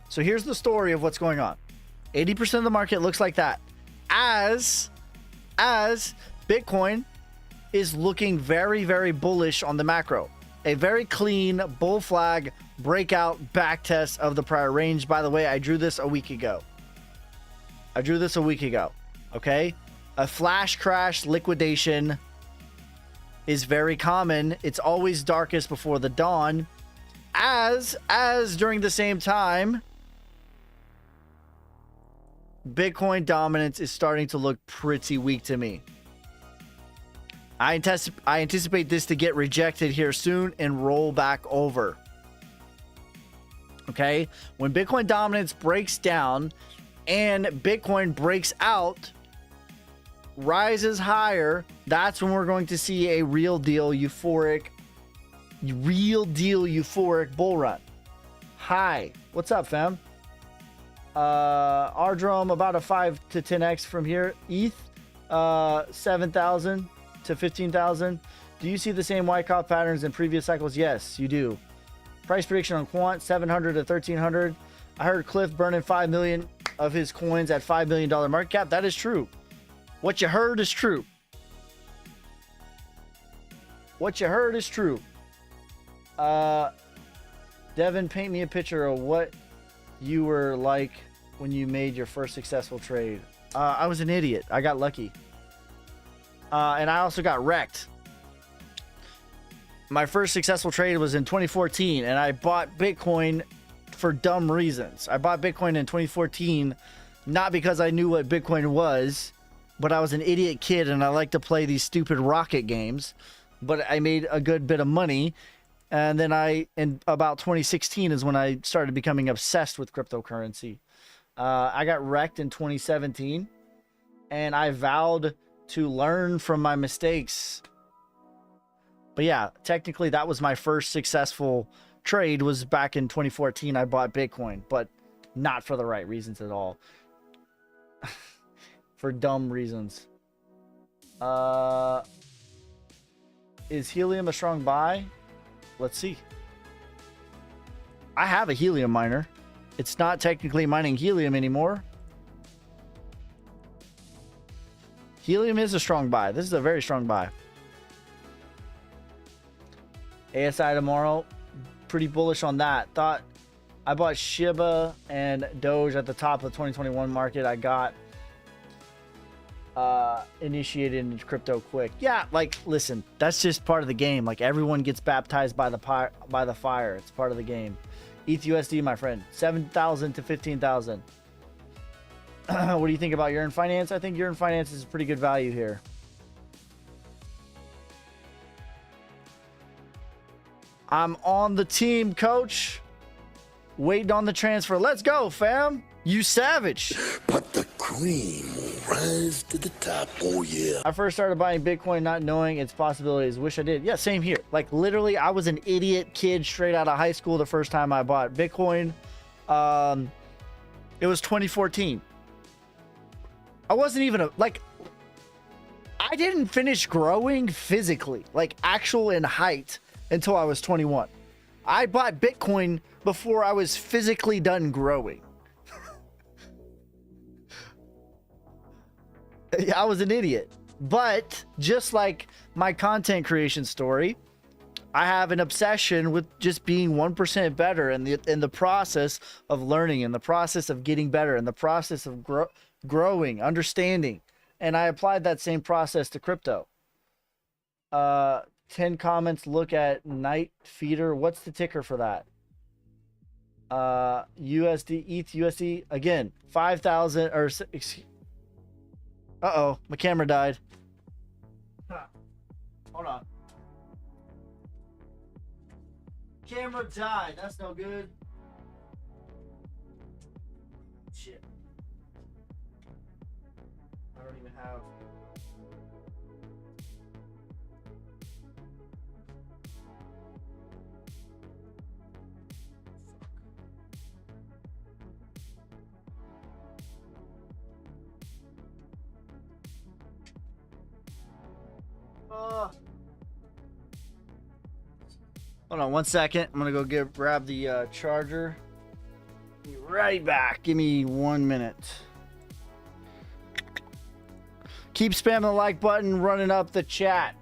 So here's the story of what's going on. 80% of the market looks like that. As Bitcoin is looking very, very bullish on the macro. A very clean bull flag breakout back test of the prior range. By the way, I drew this a week ago. Okay, a flash crash liquidation is very common. It's always darkest before the dawn. As during the same time, Bitcoin dominance is starting to look pretty weak to me. I anticipate this to get rejected here soon and roll back over. Okay, when Bitcoin dominance breaks down and Bitcoin breaks out, rises higher, that's when we're going to see a real deal euphoric bull run. Hi, what's up, fam? Ardrome about a 5 to 10x from here. ETH 7,000 to 15,000. Do you see the same Wyckoff patterns in previous cycles? Yes, you do. Price prediction on Quant 700 to 1300. I heard Cliff burning 5 million of his coins at $5 million market cap. That is true. What you heard is true. Devin, paint me a picture of what you were like when you made your first successful trade. I was an idiot. I got lucky. And I also got wrecked. My first successful trade was in 2014, and I bought Bitcoin for dumb reasons. I bought Bitcoin in 2014, not because I knew what Bitcoin was, but I was an idiot kid and I like to play these stupid rocket games. But I made a good bit of money, And then in about 2016 is when I started becoming obsessed with cryptocurrency. I got wrecked in 2017, and I vowed to learn from my mistakes. But yeah, technically that was my first successful trade, was back in 2014. I bought Bitcoin, but not for the right reasons at all. For dumb reasons. Is helium a strong buy? Let's see. I have a helium miner. It's not technically mining helium anymore. Helium is a strong buy. This is a very strong buy. ASI tomorrow. Pretty bullish on that. Thought I bought Shiba and Doge at the top of the 2021 market. I got initiated into crypto quick. Yeah, like, listen, that's just part of the game. Like, everyone gets baptized by the fire. It's part of the game. ETHUSD, my friend, 7,000 to 15,000. What do you think about Yearn Finance? I think Yearn Finance is a pretty good value here. I'm on the team, coach. Waiting on the transfer. Let's go, fam. You savage. But the cream will rise to the top. Oh, yeah. I first started buying Bitcoin not knowing its possibilities. Wish I did. Yeah, same here. Like, literally, I was an idiot kid straight out of high school the first time I bought Bitcoin. It was 2014. I wasn't even I didn't finish growing physically, like actual in height, until I was 21. I bought Bitcoin before I was physically done growing. I was an idiot. But just like my content creation story, I have an obsession with just being 1% better in the process of learning, in the process of getting better, in the process of growing, understanding. And I applied that same process to crypto. 10 comments, look at Night Feeder. What's the ticker for that? USD, ETH, USD. Again, 5,000 or... Uh-oh, my camera died. Hold on. Camera died. That's no good. Shit. I don't even have... Hold on 1 second. I'm gonna go grab the charger. Be right back. Give me 1 minute. Keep spamming the like button, running up the chat.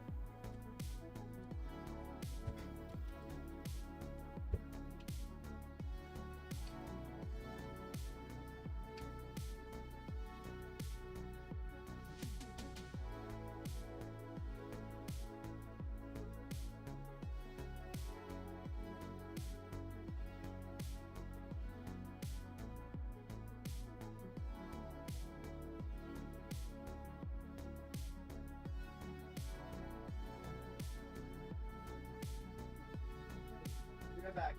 Back.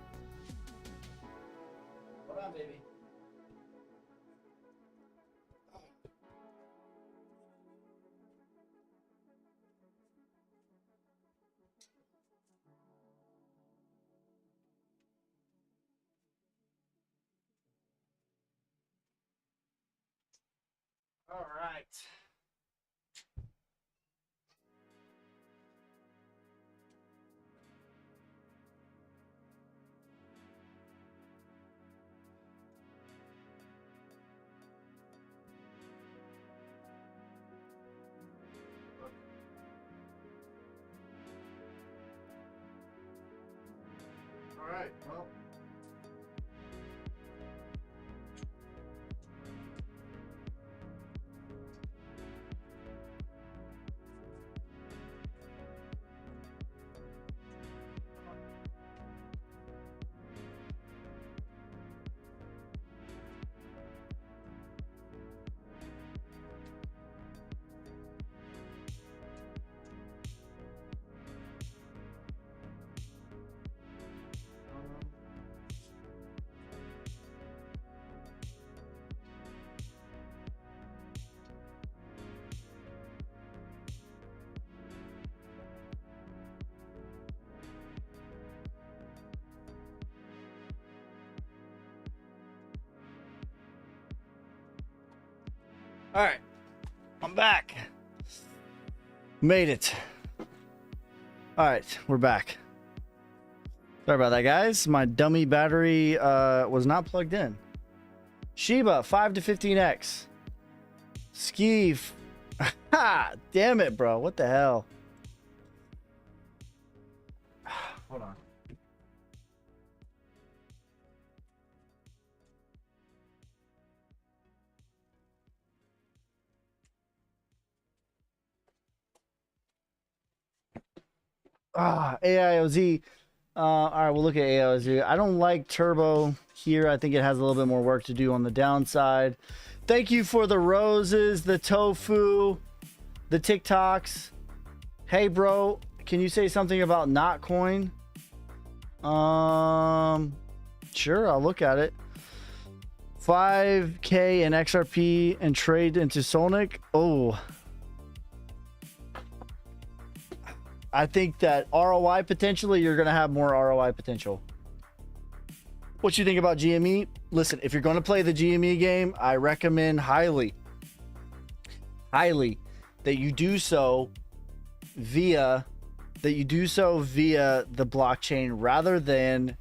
Hold on, baby. All right. All right, well. All right, I'm back. Made it. All right, we're back. Sorry about that, guys. My dummy battery was not plugged in. Shiba 5 to 15x. Skeeve. Ha! Damn it, bro. What the hell? Hold on. AIOZ. All right, we'll look at AIOZ. I don't like Turbo here. I think it has a little bit more work to do on the downside. Thank you for the roses, the tofu, the TikToks. Hey, bro, can you say something about Notcoin? Sure, I'll look at it. 5K in XRP and trade into Solnic. Oh, I think that ROI potentially, you're going to have more ROI potential. What you think about GME? Listen, if you're going to play the GME game, I recommend highly that you do so via the blockchain rather than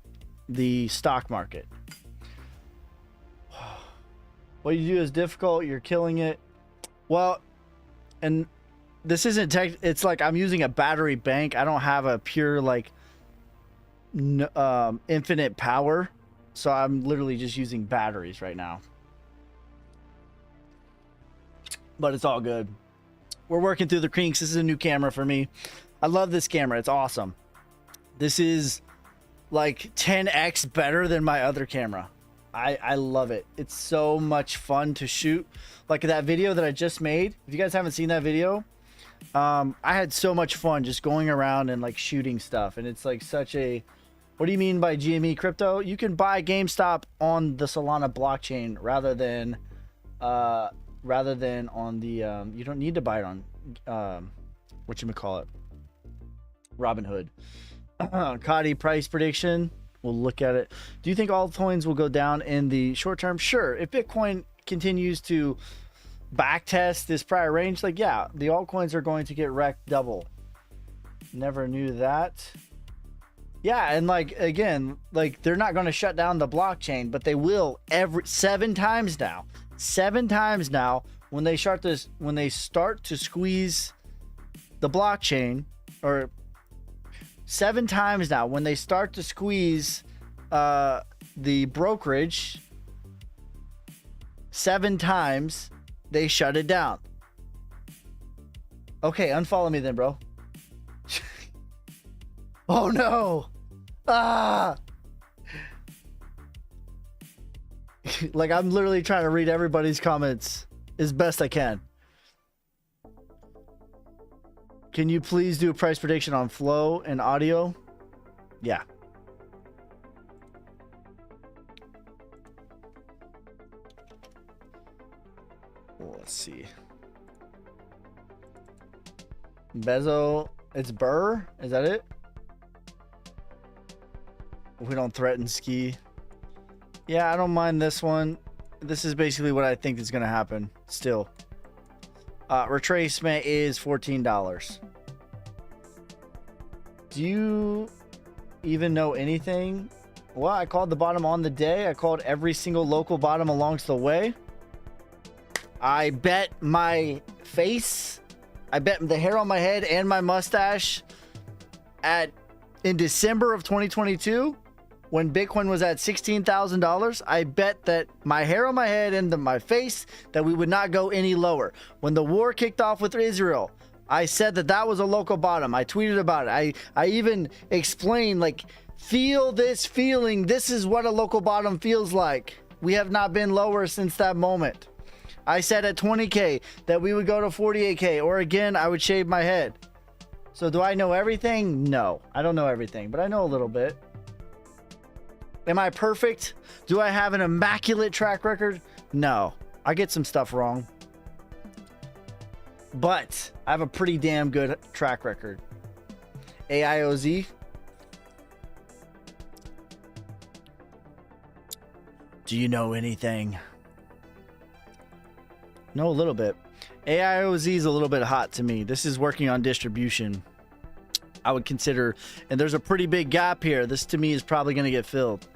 the stock market. What you do is difficult. You're killing it. Well, and this isn't tech. It's like I'm using a battery bank. I don't have a pure like infinite power. So I'm literally just using batteries right now. But it's all good. We're working through the kinks. This is a new camera for me. I love this camera. It's awesome. This is like 10x better than my other camera. I love it. It's so much fun to shoot. Like that video that I just made. If you guys haven't seen that video, I had so much fun just going around and like shooting stuff. And it's like such a... What do you mean by GME crypto? You can buy GameStop on the Solana blockchain rather than on the you don't need to buy it on whatchamacallit, Robinhood. Cody price prediction. We'll look at it. Do you think altcoins will go down in the short term? Sure. If Bitcoin continues to backtest this prior range, like yeah, the altcoins are going to get wrecked double. Never knew that. Yeah, and like again, like they're not going to shut down the blockchain, but they will every 7 times now. 7 times now when they start to squeeze the blockchain, or 7 times now when they start to squeeze the brokerage. 7 times they shut it down. Okay, unfollow me then, bro. Oh no. Like I'm literally trying to read everybody's comments as best I can. Can you please do a price prediction on Flow and audio? Yeah. Well, let's see. Bezo, it's Burr? Is that it? We don't threaten ski. Yeah, I don't mind this one. This is basically what I think is going to happen still. Retracement is $14. Do you even know anything? Well, I called the bottom on the day. I called every single local bottom along the way. I bet my face. I bet the hair on my head and my mustache in December of 2022. When Bitcoin was at $16,000, I bet that my hair on my head and my face that we would not go any lower. When the war kicked off with Israel, I said that was a local bottom. I tweeted about it. I even explained, like, feel this feeling. This is what a local bottom feels like. We have not been lower since that moment. I said at 20K that we would go to 48K, or again, I would shave my head. So do I know everything? No, I don't know everything, but I know a little bit. Am I perfect? Do I have an immaculate track record? No. I get some stuff wrong. But I have a pretty damn good track record. AIOZ. Do you know anything? No, a little bit. AIOZ is a little bit hot to me. This is working on distribution. I would consider, and there's a pretty big gap here. This to me is probably going to get filled.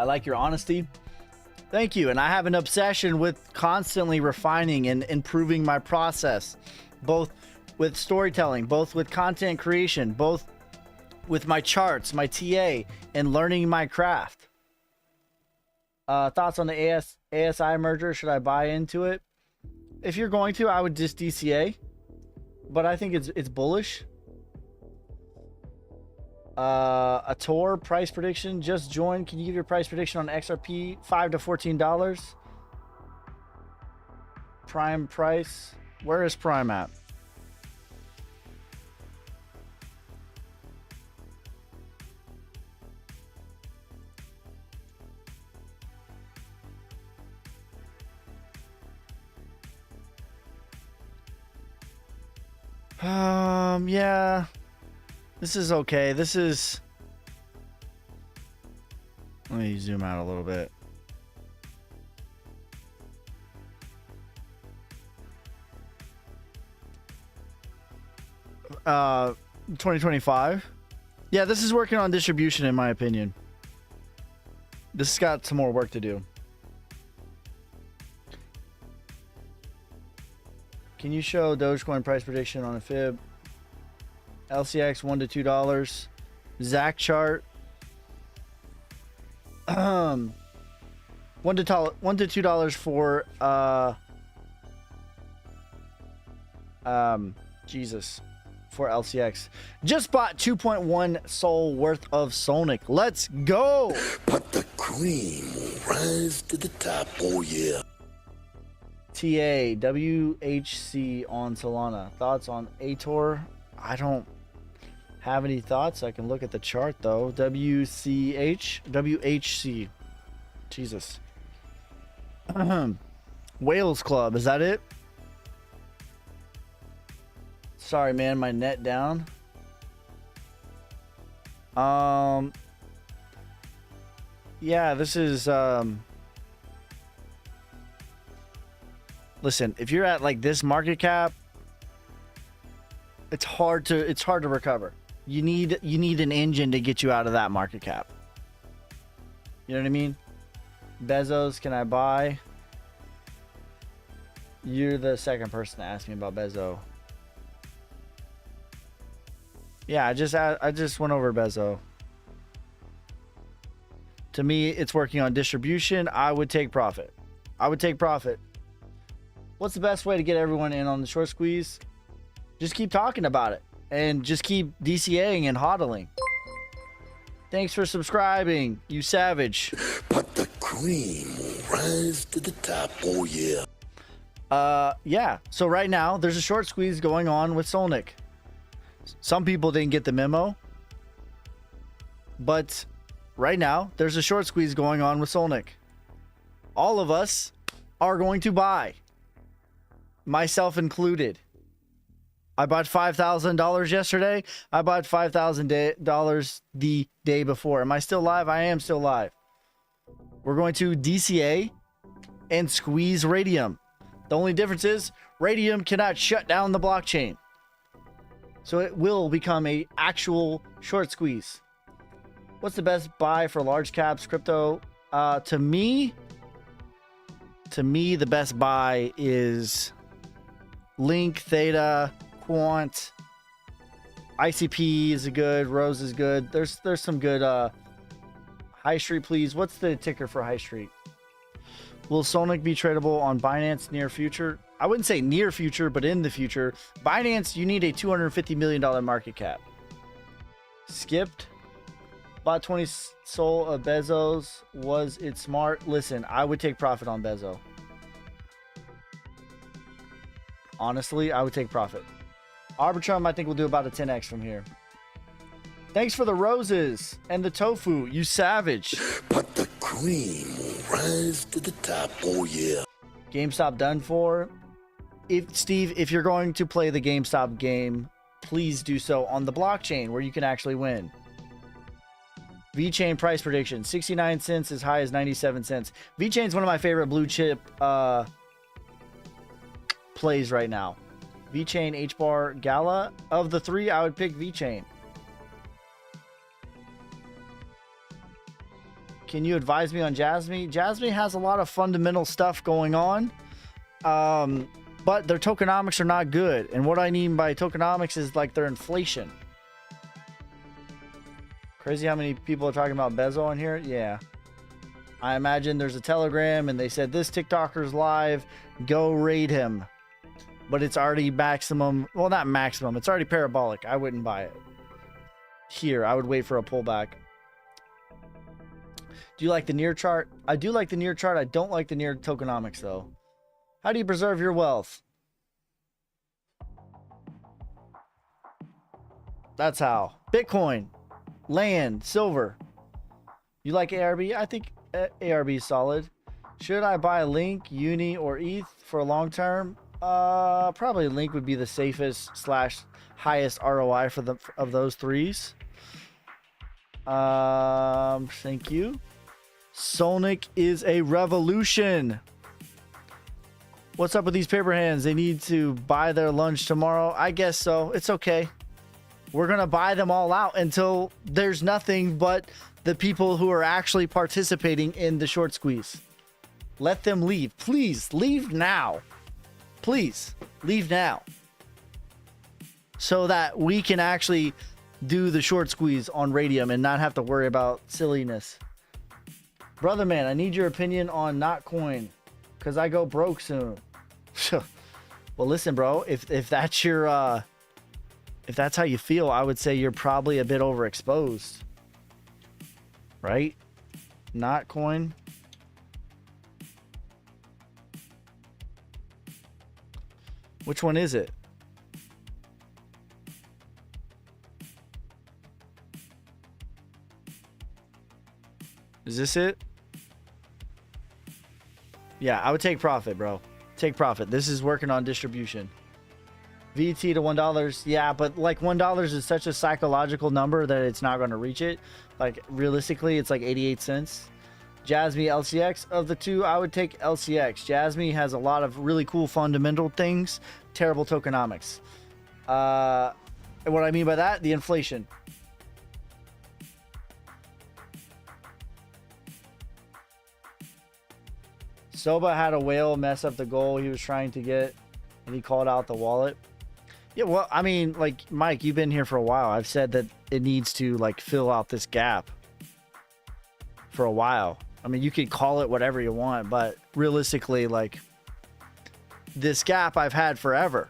I like your honesty. Thank you. And I have an obsession with constantly refining and improving my process, both with storytelling, both with content creation, both with my charts, my TA, and learning my craft. Thoughts on the ASI merger? Should I buy into it? If you're going to, I would just DCA, but I think it's bullish. A Tor price prediction just joined. Can you give your price prediction on XRP? $5 to $14. Prime price. Where is Prime at? Yeah. This is okay. This is... Let me zoom out a little bit. Uh, 2025. Yeah, this is working on distribution in my opinion. This has got some more work to do. Can you show Dogecoin price prediction on a fib? LCX $1 to $2. Zach chart. $1 to $2 for Jesus, for LCX. Just bought 2.1 SOL worth of Sonic. Let's go. But the cream will rise to the top, oh yeah. TA WHC on Solana. Thoughts on Ator? I don't have any thoughts. I can look at the chart though. WHC. Jesus. Whales Club. Is that it? Sorry, man. My net down. Yeah, this is listen, if you're at like this market cap, it's hard to recover. You need an engine to get you out of that market cap. You know what I mean? Bezos, can I buy? You're the second person to ask me about Bezo. Yeah, I just went over Bezo. To me, it's working on distribution. I would take profit. What's the best way to get everyone in on the short squeeze? Just keep talking about it and just keep DCAing and hodling. Thanks for subscribing, you savage. But the cream will rise to the top, oh yeah. Yeah. So right now there's a short squeeze going on with Solnic. Some people didn't get the memo, but right now there's a short squeeze going on with Solnic. All of us are going to buy, myself included. I bought $5,000 yesterday. I bought $5,000 the day before. Am I still live? I am still live. We're going to DCA and squeeze Radium. The only difference is Radium cannot shut down the blockchain. So it will become a actual short squeeze. What's the best buy for large caps crypto? To me, the best buy is Link, Theta, Quant, ICP is a good, Rose is good. There's some good. High Street, please. What's the ticker for High Street? Will Sonic be tradable on Binance near future? I wouldn't say near future, but in the future. Binance, you need a $250 million market cap. Skipped. Bought 20 SOL of Bezos. Was it smart? Listen, I would take profit on Bezo. Honestly, I would take profit. Arbitrum, I think we'll do about a 10x from here. Thanks for the roses and the tofu, you savage. But the cream will rise to the top, oh yeah. GameStop done for. Steve, if you're going to play the GameStop game, please do so on the blockchain where you can actually win. VeChain price prediction, 69 cents as high as 97 cents. VeChain is one of my favorite blue chip plays right now. VeChain, H-Bar, Gala. Of the three, I would pick VeChain. Can you advise me on Jasmy? Jasmy has a lot of fundamental stuff going on. But their tokenomics are not good. And what I mean by tokenomics is like their inflation. Crazy how many people are talking about Bezo on here. Yeah. I imagine there's a Telegram and they said this TikToker's live. Go raid him. But it's already maximum. Well, not maximum. It's already parabolic. I wouldn't buy it. Here, I would wait for a pullback. Do you like the near chart? I do like the near chart. I don't like the near tokenomics though. How do you preserve your wealth? That's how. Bitcoin, land, silver. You like ARB? I think ARB is solid. Should I buy Link, Uni, or ETH for a long term? Probably Link would be the safest / highest ROI for the of those threes. Thank you. Solnic is a revolution. What's up with these paper hands? They need to buy their lunch tomorrow. I guess so. It's okay. We're going to buy them all out until there's nothing but the people who are actually participating in the short squeeze. Let them leave. Please leave now. Please leave now. So that we can actually do the short squeeze on Radium and not have to worry about silliness. Brother man, I need your opinion on Notcoin because I go broke soon. Well, listen, bro, if that's your if that's how you feel, I would say you're probably a bit overexposed. Right? Notcoin. Which one is it? Is this it? Yeah, I would take profit, bro. Take profit. This is working on distribution. VT to $1. Yeah, but like $1 is such a psychological number that it's not going to reach it. Like realistically, it's like 88 cents. Jasmy, LCX. Of the two, I would take LCX. Jasmy has a lot of really cool fundamental things. Terrible tokenomics. And what I mean by that, the inflation. Soba had a whale mess up the goal he was trying to get, and he called out the wallet. Yeah, well, I mean, like, Mike, you've been here for a while. I've said that it needs to, like, fill out this gap for a while. I mean, you could call it whatever you want, but realistically, like, this gap I've had forever.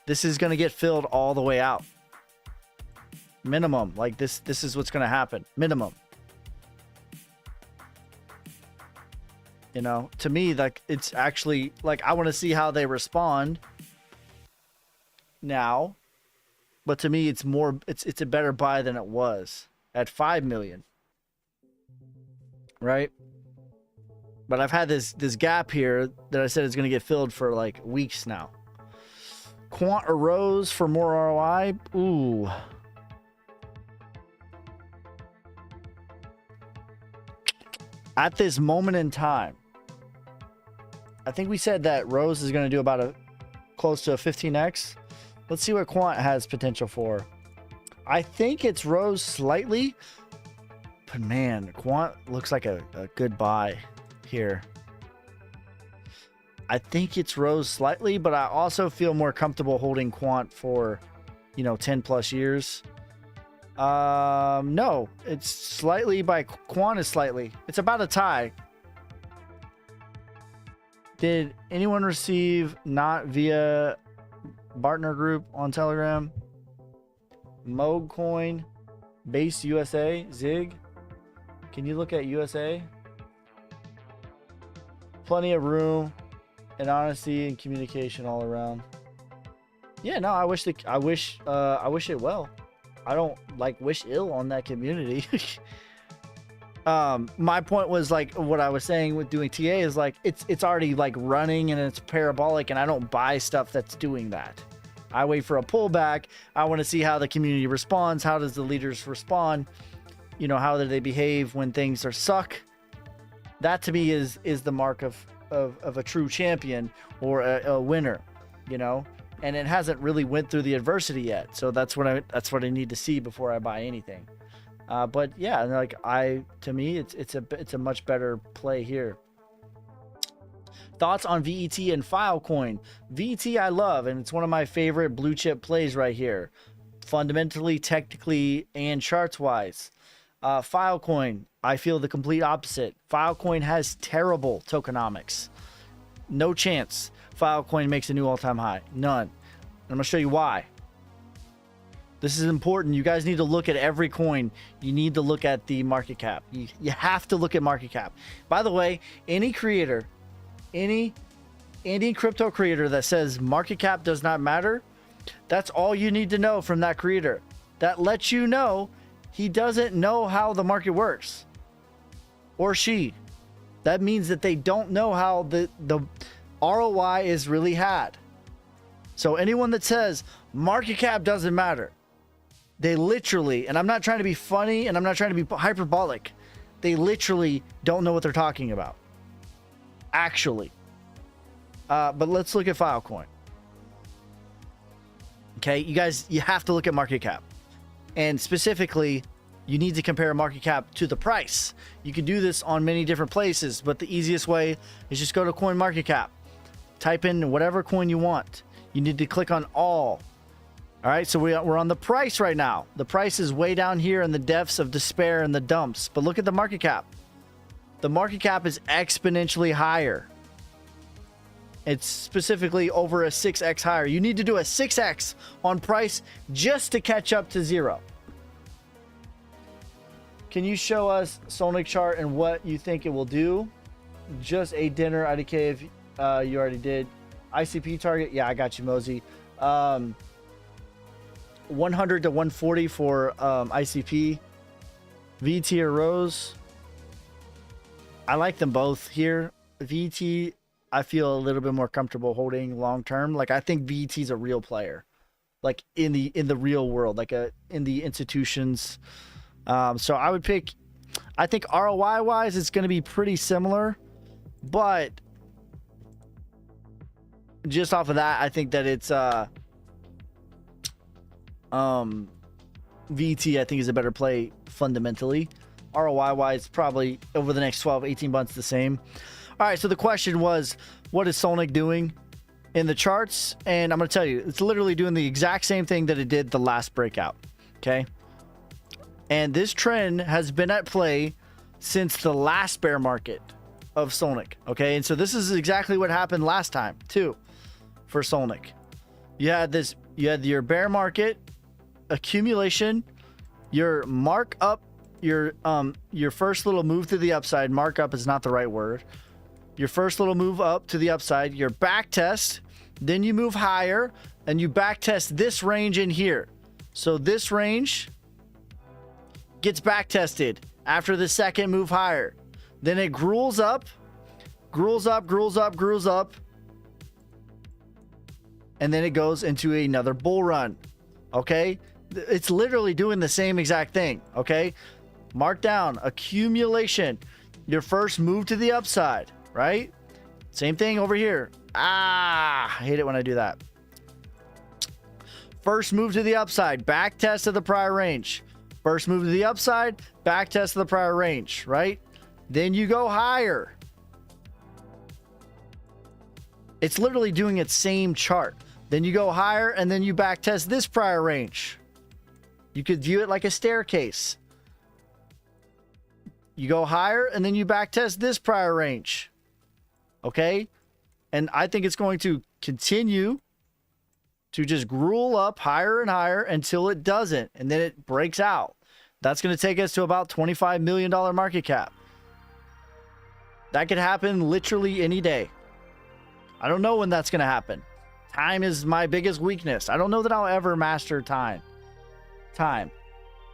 This is going to get filled all the way out. Minimum. Like, this is what's going to happen. Minimum. You know, to me, like, it's actually, like, I want to see how they respond now. But to me, it's more, it's a better buy than it was at 5 million. Right? But I've had this gap here that I said is going to get filled for, like, weeks now. Quant or Rose for more ROI? Ooh. At this moment in time, I think we said that Rose is going to do about close to a 15x. Let's see what Quant has potential for. I think it's Rose slightly, but man, Quant looks like a good buy here. I think it's Rose slightly, but I also feel more comfortable holding Quant for, 10 plus years. No, it's slightly by Quant is slightly. It's about a tie. Did anyone receive not via Bartner Group on Telegram? Moog Coin, Base USA, Zig. Can you look at USA? Plenty of room and honesty and communication all around. Yeah, no, I wish it well. I don't wish ill on that community. My point was like what I was saying with doing TA is like it's already like running and it's parabolic, and I don't buy stuff that's doing that. I wait for a pullback. I want to see how the community responds. How does the leaders respond? you know, how do they behave when things are suck. That to me is the mark of a true champion or a winner, you know. And it hasn't really went through the adversity yet, so that's what I need to see before I buy anything. But yeah, like to me, it's a much better play here. Thoughts on VET and Filecoin? VET I love, and it's one of my favorite blue chip plays right here, fundamentally, technically, and charts wise. Filecoin, I feel the complete opposite. Filecoin has terrible tokenomics. No chance Filecoin makes a new all-time high. None. And I'm gonna show you why. This is important. You guys need to look at every coin. You need to look at the market cap. You have to look at market cap. By the way, any creator, any crypto creator that says market cap does not matter, that's all you need to know from that creator. That lets you know he doesn't know how the market works, or she. That means that they don't know how the ROI is really had. So anyone that says market cap doesn't matter, they literally, and I'm not trying to be funny and I'm not trying to be hyperbolic, they literally don't know what they're talking about. Actually. But let's look at Filecoin. Okay, you guys, you have to look at market cap. And specifically, you need to compare market cap to the price. You can do this on many different places, but the easiest way is just go to Coin Market Cap. Type in whatever coin you want. You need to click on all. All right, so we're on the price right now. The price is way down here in the depths of despair and the dumps. But look at the market cap. The market cap is exponentially higher. It's specifically over a 6x higher. You need to do a 6x on price just to catch up to zero. Can you show us Solnic chart and what you think it will do? Just a dinner IDK if you already did. ICP target, yeah, I got you, Mosey. 100 to 140 for ICP. VT or Rose. I like them both here. VT, I feel a little bit more comfortable holding long term. Like I think VT is a real player, like in the real world, like in the institutions. So I would pick. I think ROI wise, it's going to be pretty similar, but just off of that, I think that it's VT. I think is a better play fundamentally. ROI wise, probably over the next 12-18 months the same. All right, so the question was, what is Solnic doing in the charts? And I'm going to tell you, it's literally doing the exact same thing that it did the last breakout, okay? And this trend has been at play since the last bear market of Solnic, okay? And so this is exactly what happened last time, too, for Solnic. You had your bear market accumulation, your markup, your first little move to the upside. Markup is not the right word. Your first little move up to the upside, your back test, then you move higher and you back test this range in here. So this range gets back tested after the second move higher. Then it gruels up, and then it goes into another bull run. Okay? It's literally doing the same exact thing. Okay? Mark down, accumulation, your first move to the upside. Right? Same thing over here. I hate it when I do that. First move to the upside, back test of the prior range. First move to the upside, back test of the prior range, right? Then you go higher. It's literally doing its same chart. Then you go higher and then you back test this prior range. You could view it like a staircase. You go higher and then you back test this prior range. Okay, and I think it's going to continue to just gruel up higher and higher until it doesn't, and then it breaks out. That's going to take us to about $25 million market cap. That could happen literally any day. I don't know when that's going to happen. Time is my biggest weakness. I don't know that I'll ever master time.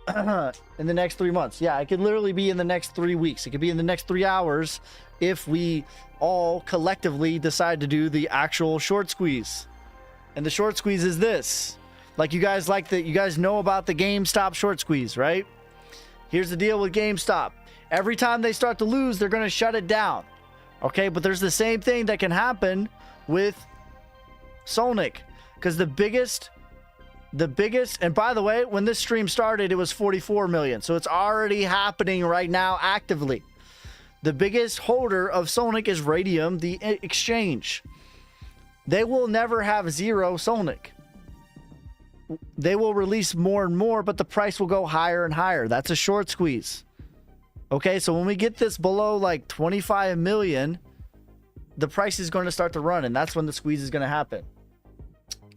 In the next 3 months. Yeah, it could literally be in the next 3 weeks. It could be in the next 3 hours if we all collectively decide to do the actual short squeeze. And the short squeeze is this. Like you guys know about the GameStop short squeeze, right? Here's the deal with GameStop. Every time they start to lose, they're going to shut it down. Okay, but there's the same thing that can happen with Solnic. Because the biggest, and by the way, when this stream started, it was 44 million. So it's already happening right now actively. The biggest holder of Solnic is Radium, the exchange. They will never have zero Solnic. They will release more and more, but the price will go higher and higher. That's a short squeeze. Okay, so when we get this below like 25 million, the price is going to start to run, and that's when the squeeze is going to happen.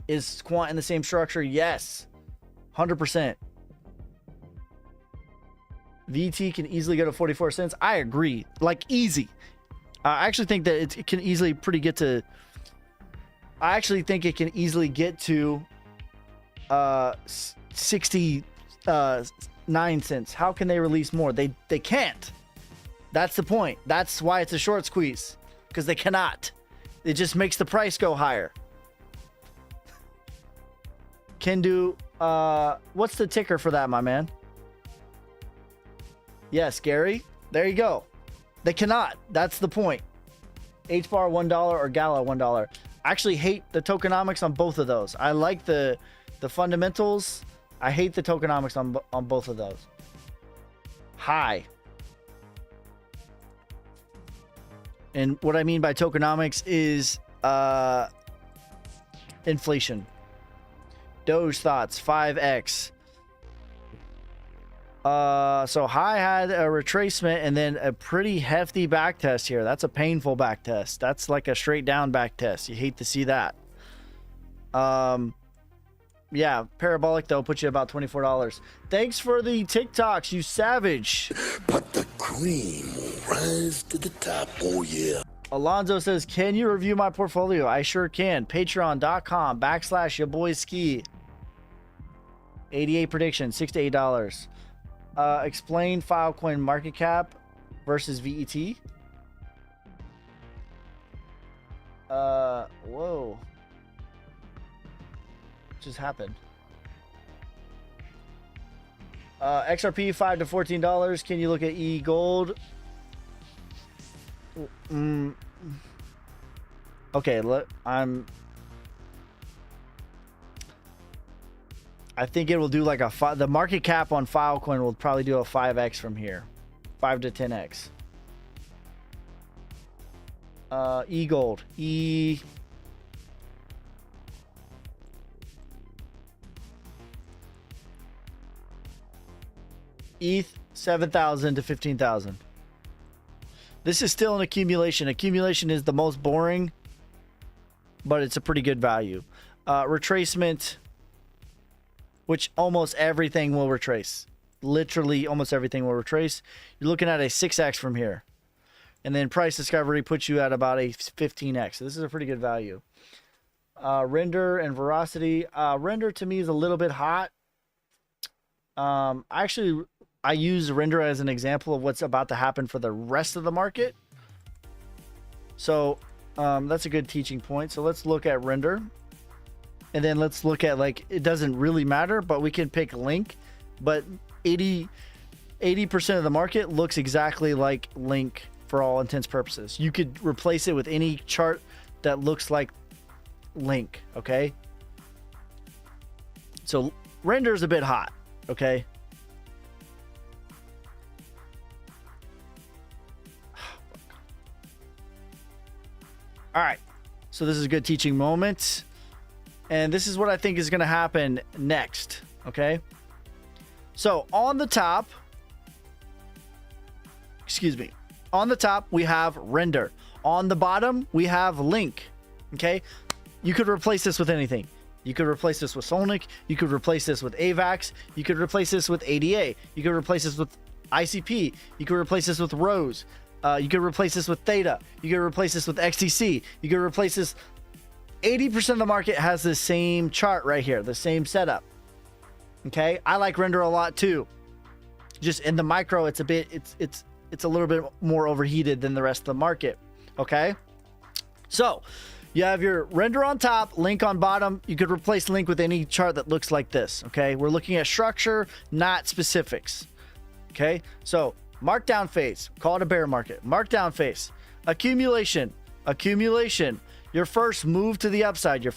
Is Quant in the same structure? Yes. 100%. VT can easily go to 44 cents. I agree. Like, easy. I actually think that it can easily get to 69 cents. How can they release more? They can't. That's the point. That's why it's a short squeeze, because they cannot. It just makes the price go higher. Can do what's the ticker for that, my man? Yes, Gary. There you go. They cannot. That's the point. H-bar $1 or Gala $1. I actually hate the tokenomics on both of those. I like the fundamentals. I hate the tokenomics on both of those. High. And what I mean by tokenomics is inflation. Doge thoughts 5x. So high had a retracement and then a pretty hefty back test here. That's a painful back test. That's like a straight down back test. You hate to see that. Yeah, parabolic though put you about $24. Thanks for the TikToks, you savage. But the cream will rise to the top, oh yeah. Alonzo says, can you review my portfolio? I sure can. Patreon.com/yaboyski. 88 prediction, $6 to $8. Explain Filecoin market cap versus VET. Whoa. What just happened? XRP $5 to $14. Can you look at E Gold? Okay, look, I think it will do like the market cap on Filecoin will probably do a 5x from here. 5 to 10x. E Gold. ETH 7,000 to 15,000. This is still an accumulation. Accumulation is the most boring, but it's a pretty good value. Retracement, which almost everything will retrace. Literally almost everything will retrace. You're looking at a 6x from here. And then price discovery puts you at about a 15x. So this is a pretty good value. Render and Veracity. Render to me is a little bit hot. I use Render as an example of what's about to happen for the rest of the market. So that's a good teaching point. So let's look at Render. And then let's look at, like, it doesn't really matter, but we can pick Link. But 80% of the market looks exactly like Link for all intents purposes. You could replace it with any chart that looks like Link, okay? So Render is a bit hot, okay? All right, so this is a good teaching moment. And this is what I think is going to happen next, okay? So on the top, on the top, we have Render. On the bottom, we have Link, okay? You could replace this with anything. You could replace this with Solnic. You could replace this with AVAX. You could replace this with ADA. You could replace this with ICP. You could replace this with Rose. You could replace this with Theta. You could replace this with XTC. You could replace this. 80% of the market has the same chart right here, the same setup. Okay, I like Render a lot too. Just in the micro, it's a little bit more overheated than the rest of the market. Okay, so you have your Render on top, Link on bottom. You could replace Link with any chart that looks like this. Okay, we're looking at structure, not specifics. Okay, so markdown phase, call it a bear market. Markdown phase, accumulation, your first move to the upside, your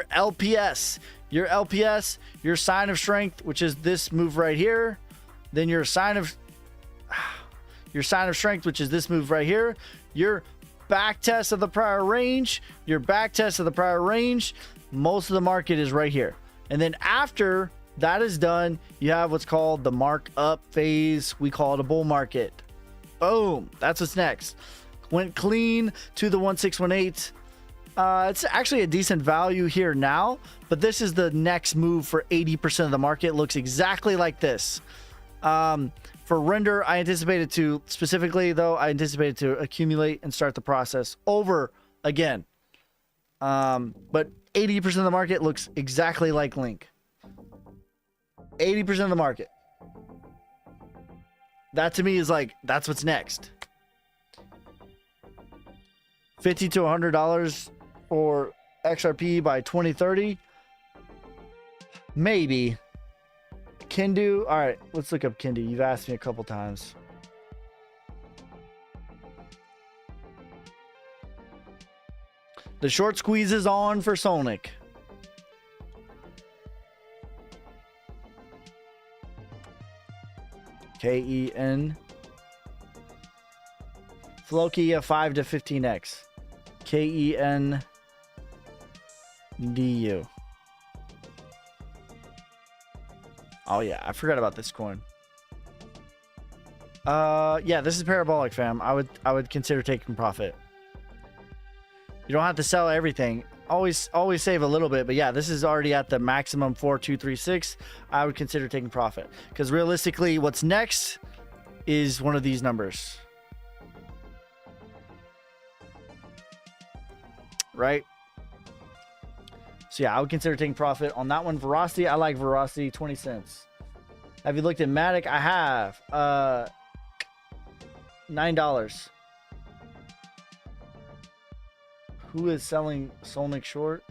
LPS, your sign of strength, which is this move right here. Then your sign of strength, which is this move right here. Your back test of the prior range, most of the market is right here. And then after that is done, you have what's called the mark-up phase. We call it a bull market. Boom. That's what's next. Went clean to the 1618. It's actually a decent value here now, but this is the next move for 80% of the market. It looks exactly like this. For render, I anticipated to accumulate and start the process over again. But 80% of the market looks exactly like Link. 80% of the market. That to me is like, that's what's next. $50 to $100 for XRP by 2030. Maybe. Kendu. All right, let's look up Kendu. You've asked me a couple times. The short squeeze is on for Sonic. KEN. Floki 5 to 15x. KEN DU. Oh yeah, I forgot about this coin. Yeah, this is parabolic, fam. I would consider taking profit. You don't have to sell everything. Always save a little bit, but yeah, this is already at the maximum 4236. I would consider taking profit because realistically, what's next is one of these numbers, right? So yeah, I would consider taking profit on that one. Veracity, I like Veracity, 20 cents. Have you looked at Matic? I have. $9. Who is selling Solnick short?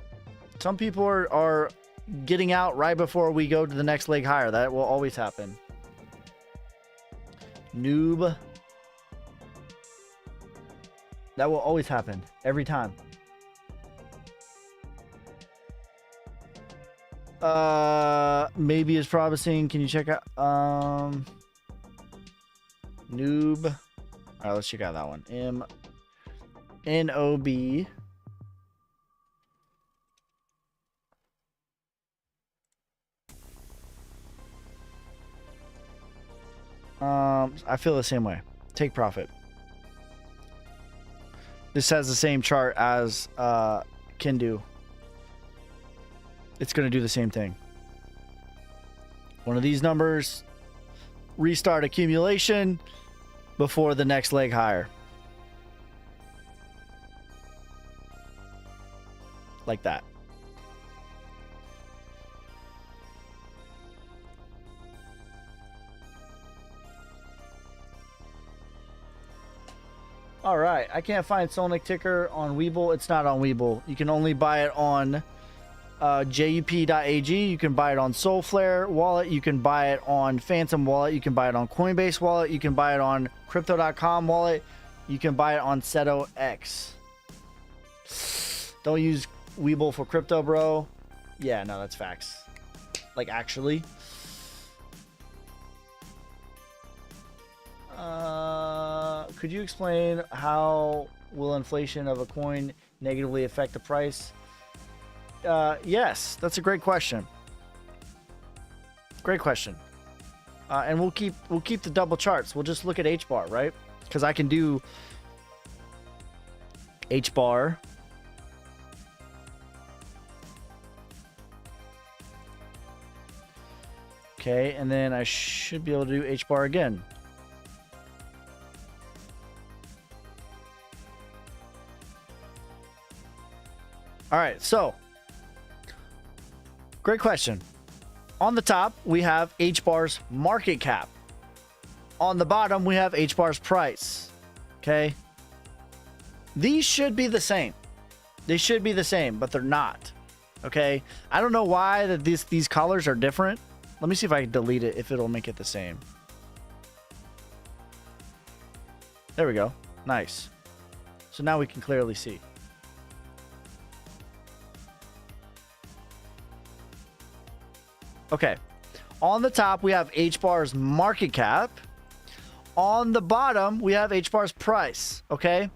Some people are getting out right before we go to the next leg higher. That will always happen. Noob. That will always happen. Every time. Maybe is promising. Can you check out Noob? All right, let's check out that one. MNOB. I feel the same way. Take profit. This has the same chart as Kendu. It's going to do the same thing. One of these numbers, restart accumulation before the next leg higher. Like that. All right, I can't find Sonic ticker on Webull. It's not on Webull. You can only buy it on JUP.ag. You can buy it on Solflare wallet. You can buy it on Phantom wallet. You can buy it on Coinbase wallet. You can buy it on Crypto.com wallet. You can buy it on Seto X. Don't use Webull for crypto, bro. Yeah, no, that's facts. Like, actually. Could you explain how will inflation of a coin negatively affect the price? Yes, that's a great question. Great question. And we'll keep the double charts. We'll just look at H bar, right? Because I can do H bar. Okay, and then I should be able to do H bar again. All right, so great question. On the top, we have H bar's market cap. On the bottom, we have H bar's price. Okay. These should be the same. They should be the same, but they're not. Okay. I don't know why that these colors are different. Let me see if I can delete it, if it'll make it the same. There we go. Nice. So now we can clearly see. Okay. On the top, we have HBAR's market cap. On the bottom, we have HBAR's price. Okay.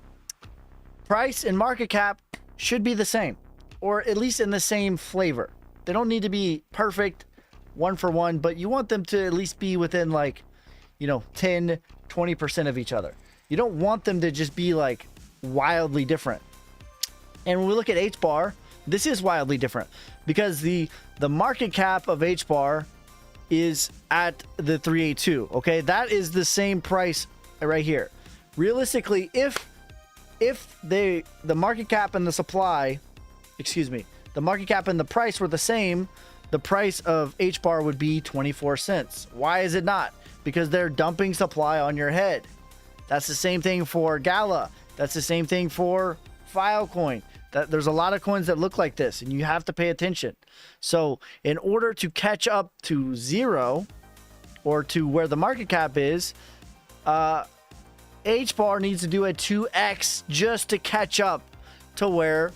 Price and market cap should be the same, or at least in the same flavor. They don't need to be perfect one for one, but you want them to at least be within, like, you know, 10, 20% of each other. You don't want them to just be like wildly different. And when we look at HBAR, this is wildly different because the market cap of HBAR is at the 382. Okay, that is the same price right here. Realistically, if the market cap and the supply, excuse me, the market cap and the price were the same, the price of HBAR would be 24 cents. Why is it not? Because they're dumping supply on your head. That's the same thing for Gala. That's the same thing for Filecoin. There's a lot of coins that look like this, and you have to pay attention. So in order to catch up to zero, or to where the market cap is, HBAR needs to do a 2x just to catch up to where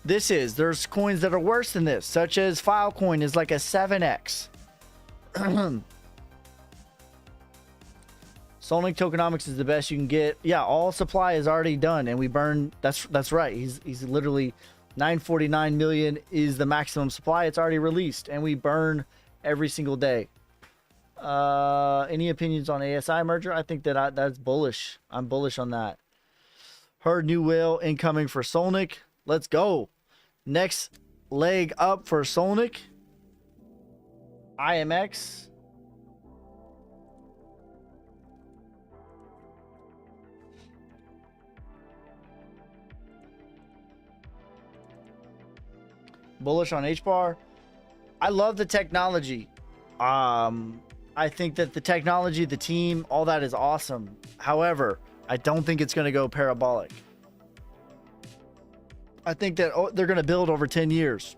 this is. There's coins that are worse than this, such as Filecoin is like a 7x. Solnik tokenomics is the best you can get. Yeah, all supply is already done, and we burn. That's right. He's literally 949 million is the maximum supply. It's already released, and we burn every single day. Any opinions on ASI merger? I think that's bullish. I'm bullish on that. Heard new whale incoming for Solnik. Let's go. Next leg up for Solnik. IMX. Bullish on HBAR. I love the technology. I think that the technology, the team, all that is awesome. However, I don't think it's going to go parabolic. I think that they're going to build over 10 years.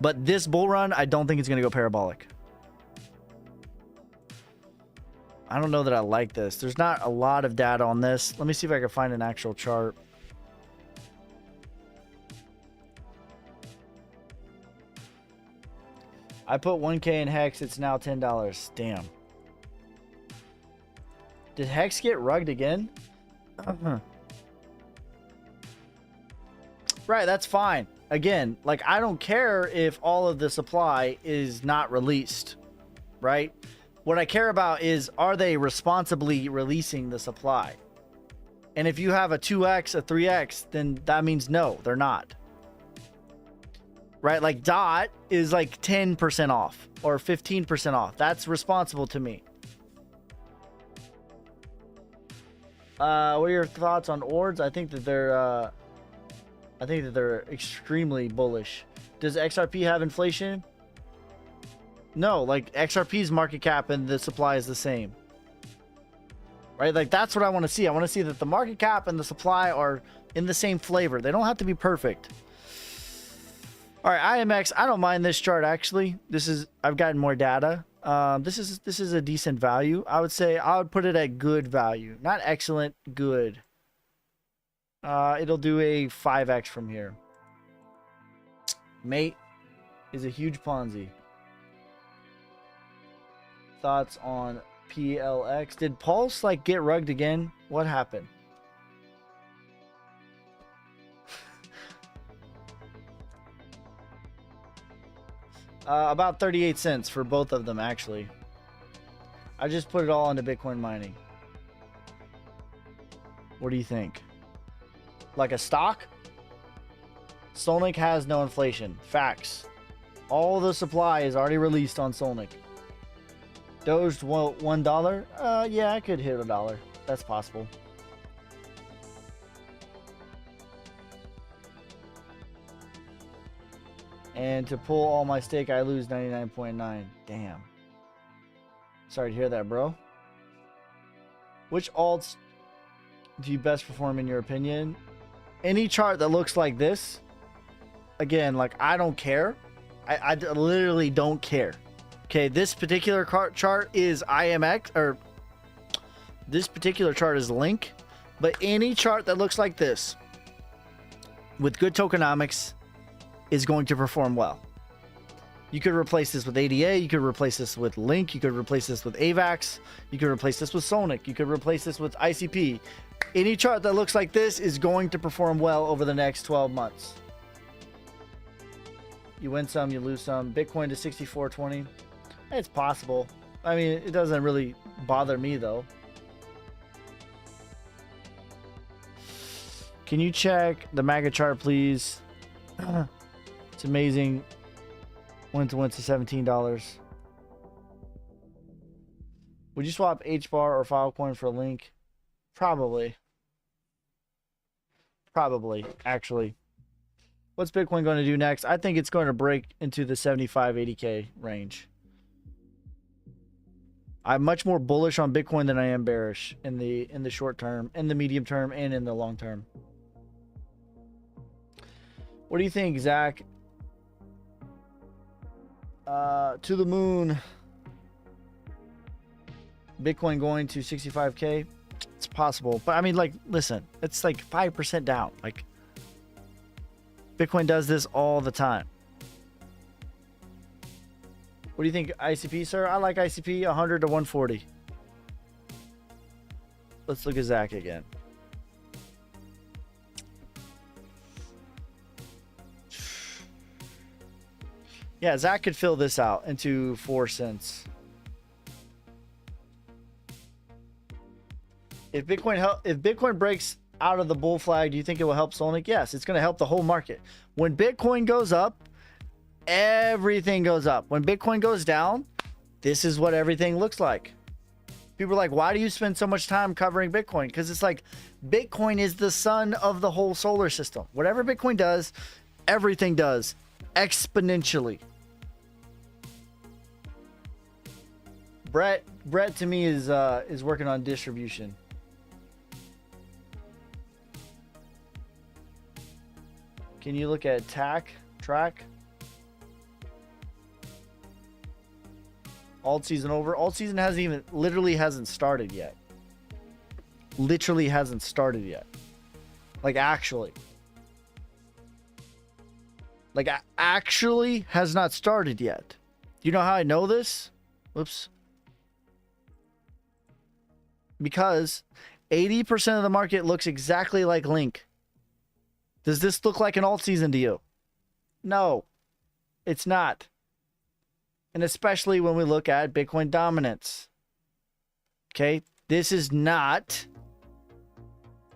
But this bull run, I don't think it's going to go parabolic. I don't know that I like this. There's not a lot of data on this. Let me see if I can find an actual chart. I put 1K in Hex. It's now $10. Damn. Did Hex get rugged again? Right, that's fine. Again, like, I don't care if all of the supply is not released, right? What I care about is, are they responsibly releasing the supply? And if you have a 2x, a 3x, then that means no, they're not. Right? Like, DOT is like 10% off or 15% off. That's responsible to me. What are your thoughts on ORDs? I think that they're extremely bullish. Does XRP have inflation? No, like, XRP's market cap and the supply is the same. Right? Like, that's what I want to see. I want to see that the market cap and the supply are in the same flavor. They don't have to be perfect. All right, IMX, I don't mind this chart, actually. I've gotten more data. This is a decent value. I would say I would put it at good value. Not excellent, good. It'll do a 5x from here. Mate is a huge Ponzi. Thoughts on PLX? Did Pulse, like, get rugged again? What happened? About 38 cents for both of them, actually. I just put it all into Bitcoin mining. What do you think? Like a stock? Solnik has no inflation. Facts. All the supply is already released on Solnik. Doge $1? Yeah, I could hit $1. That's possible. And to pull all my stake, I lose 99.9. Damn. Sorry to hear that, bro. Which alts do you best perform in your opinion? Any chart that looks like this. Again, like, I don't care. I literally don't care. Okay, this particular chart is IMX, or this particular chart is Link, but any chart that looks like this with good tokenomics is going to perform well. You could replace this with ADA, you could replace this with Link, you could replace this with AVAX, you could replace this with Sonic, you could replace this with ICP. Any chart that looks like this is going to perform well over the next 12 months. You win some, you lose some. Bitcoin to 64.20. It's possible. I mean, it doesn't really bother me though. Can you check the MAGA chart, please? It's amazing. Went to $17. Would you swap HBAR or Filecoin for a Link? Probably. Probably, actually. What's Bitcoin going to do next? I think it's going to break into the 75, 80K range. I'm much more bullish on Bitcoin than I am bearish in the short term, in the medium term, and in the long term. What do you think, Zach? To the moon. Bitcoin going to 65K? It's possible. But I mean, like, listen, it's like 5% down. Like, Bitcoin does this all the time. What do you think, ICP, sir? I like ICP 100 to 140. Let's look at Zach again. Yeah, Zach could fill this out into 4 cents. If Bitcoin breaks out of the bull flag, do you think it will help Solnic? Yes, it's going to help the whole market. When Bitcoin goes up, everything goes up. When Bitcoin goes down, this is what everything looks like. People are like, why do you spend so much time covering Bitcoin? Because it's like, Bitcoin is the sun of the whole solar system. Whatever Bitcoin does, everything does exponentially. Brett to me is working on distribution. Can you look at track? Alt season over. Alt season literally hasn't started yet. Literally hasn't started yet. Like actually has not started yet. You know how I know this? Whoops. Because 80% of the market looks exactly like Link. Does this look like an alt season to you? No, it's not. And especially when we look at Bitcoin dominance. Okay, this is not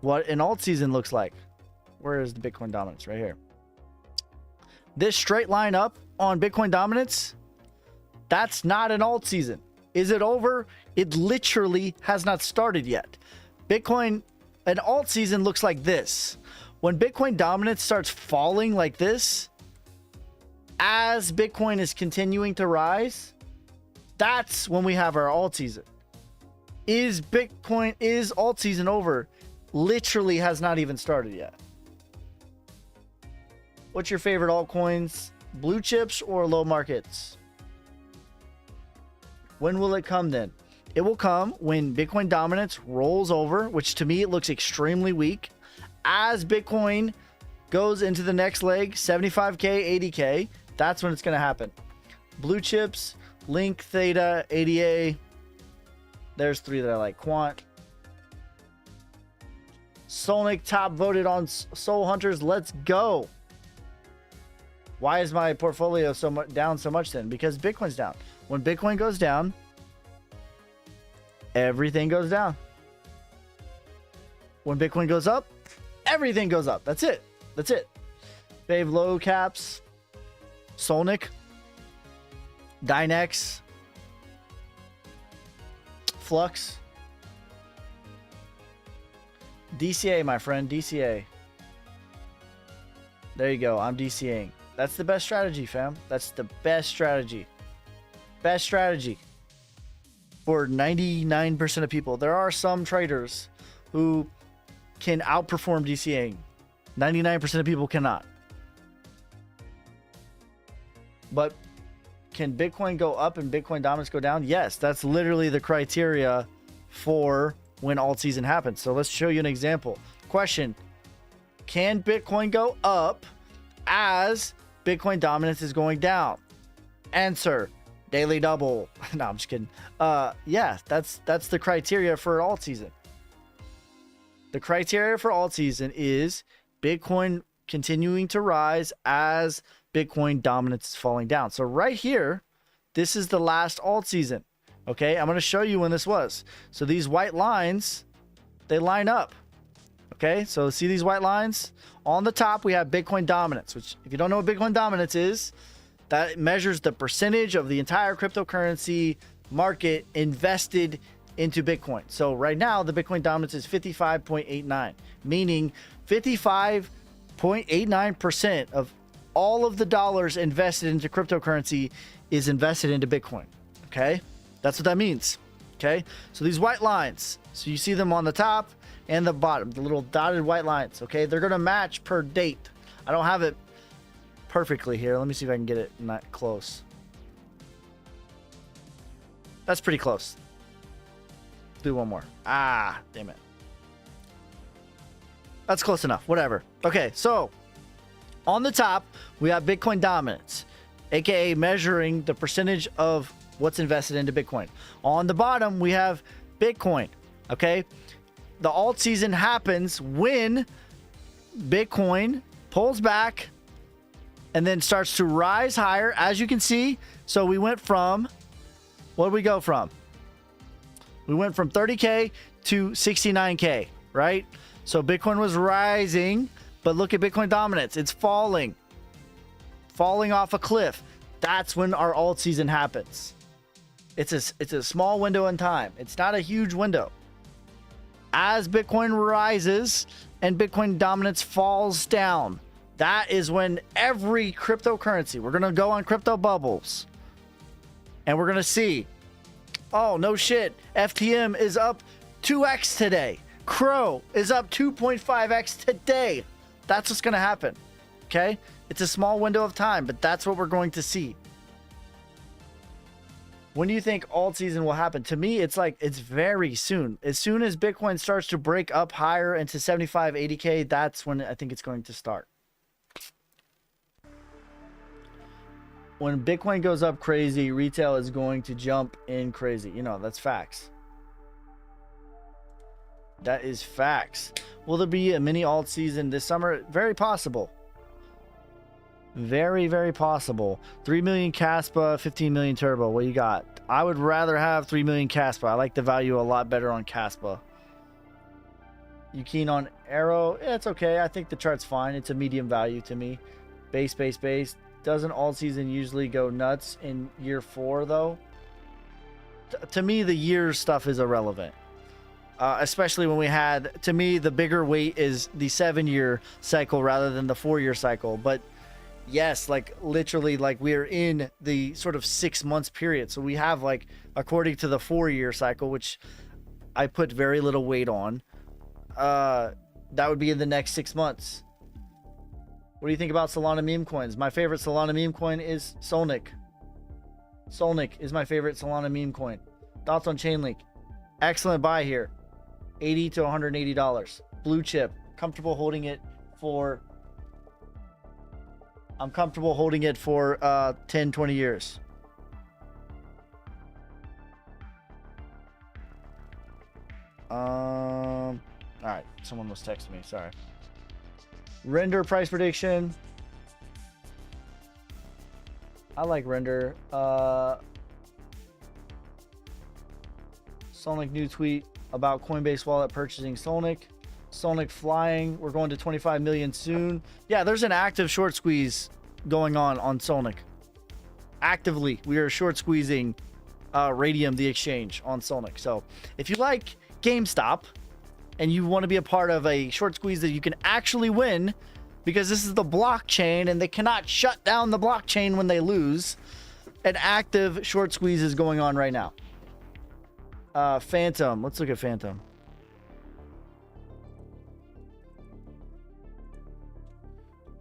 what an alt season looks like. Where is the Bitcoin dominance? Right here. This straight line up on Bitcoin dominance, that's not an alt season. Is it over? It literally has not started yet. Bitcoin, an alt season looks like this. When Bitcoin dominance starts falling like this, as Bitcoin is continuing to rise, that's when we have our alt season. Is alt season over? Literally has not even started yet. What's your favorite altcoins? Blue chips or low markets? When will it come then? It will come when Bitcoin dominance rolls over, which to me it looks extremely weak. As Bitcoin goes into the next leg, 75K, 80K, that's when it's going to happen. Blue chips, Link, Theta, ADA. There's 3 that I like. Quant. Solnic top voted on Soul Hunters. Let's go. Why is my portfolio down so much then? Because Bitcoin's down. When Bitcoin goes down, everything goes down. When Bitcoin goes up, everything goes up. That's it. That's it. Fave low caps. Solnic. Dynex. Flux. DCA, my friend. DCA. There you go. I'm DCAing. That's the best strategy, fam. That's the best strategy. Best strategy for 99% of people. There are some traders who can outperform DCAing. 99% of people cannot. But can Bitcoin go up and Bitcoin dominance go down? Yes, that's literally the criteria for when alt season happens. So let's show you an example. Question: can Bitcoin go up as Bitcoin dominance is going down? Answer: daily double. No, I'm just kidding. Yeah, that's the criteria for alt season. The criteria for alt season is Bitcoin continuing to rise as Bitcoin dominance is falling down. So right here, this is the last alt season. Okay, I'm going to show you when this was. So these white lines, they line up. Okay, so see these white lines? On the top, we have Bitcoin dominance, which if you don't know what Bitcoin dominance is, that measures the percentage of the entire cryptocurrency market invested into Bitcoin. So right now, the Bitcoin dominance is 55.89, meaning 55.89% of all of the dollars invested into cryptocurrency is invested into Bitcoin. Okay, that's what that means. Okay, so these white lines, so you see them on the top and the bottom, the little dotted white lines. Okay, they're gonna match per date. I don't have it perfectly here. Let me see if I can get it not close. That's pretty close. Do one more. Ah, damn it. That's close enough. Whatever. Okay, so on the top, we have Bitcoin dominance, aka measuring the percentage of what's invested into Bitcoin. On the bottom, we have Bitcoin. Okay, the alt season happens when Bitcoin pulls back and then starts to rise higher, as you can see. So we went from, what did we go from? We went from 30K to 69K, right? So Bitcoin was rising, but look at Bitcoin dominance. It's falling off a cliff. That's when our alt season happens. It's a small window in time. It's not a huge window. As Bitcoin rises and Bitcoin dominance falls down, that is when every cryptocurrency, we're going to go on crypto bubbles and we're going to see, oh, no shit, FTM is up 2x today. Crow is up 2.5x today. That's what's going to happen. Okay? It's a small window of time, but that's what we're going to see. When do you think alt season will happen? To me, it's like it's very soon. As soon as Bitcoin starts to break up higher into 75, 80K, that's when I think it's going to start. When Bitcoin goes up crazy, retail is going to jump in crazy. You know, that's facts. That is facts. Will there be a mini alt season this summer? Very possible. Very, very possible. 3 million Caspa, 15 million Turbo. What you got? I would rather have 3 million Caspa. I like the value a lot better on Caspa. You keen on Arrow? Yeah, it's okay. I think the chart's fine. It's a medium value to me. Base. Doesn't alt season usually go nuts in year 4 though? To me, the year stuff is irrelevant. Especially when we had, to me, the bigger weight is the 7-year cycle rather than the 4-year cycle. But yes, like literally, like we're in the sort of 6 months period. So we have, like, according to the 4-year cycle, which I put very little weight on, that would be in the next 6 months. What do you think about Solana meme coins? My favorite Solana meme coin is Solnik. Solnik is my favorite Solana meme coin. Thoughts on Chainlink? Excellent buy here. $80 to $180. Blue chip. Comfortable holding it for... I'm comfortable holding it for 10, 20 years. All right. Someone was texting me. Sorry. Render price prediction. I like Render. Solnik new tweet about Coinbase wallet purchasing Solnik. Solnik flying. We're going to 25 million soon. Yeah, there's an active short squeeze going on Solnik. Actively, we are short squeezing Radium, the exchange, on Solnik. So if you like GameStop and you want to be a part of a short squeeze that you can actually win, because this is the blockchain and they cannot shut down the blockchain when they lose, an active short squeeze is going on right now. Phantom. Let's look at Phantom.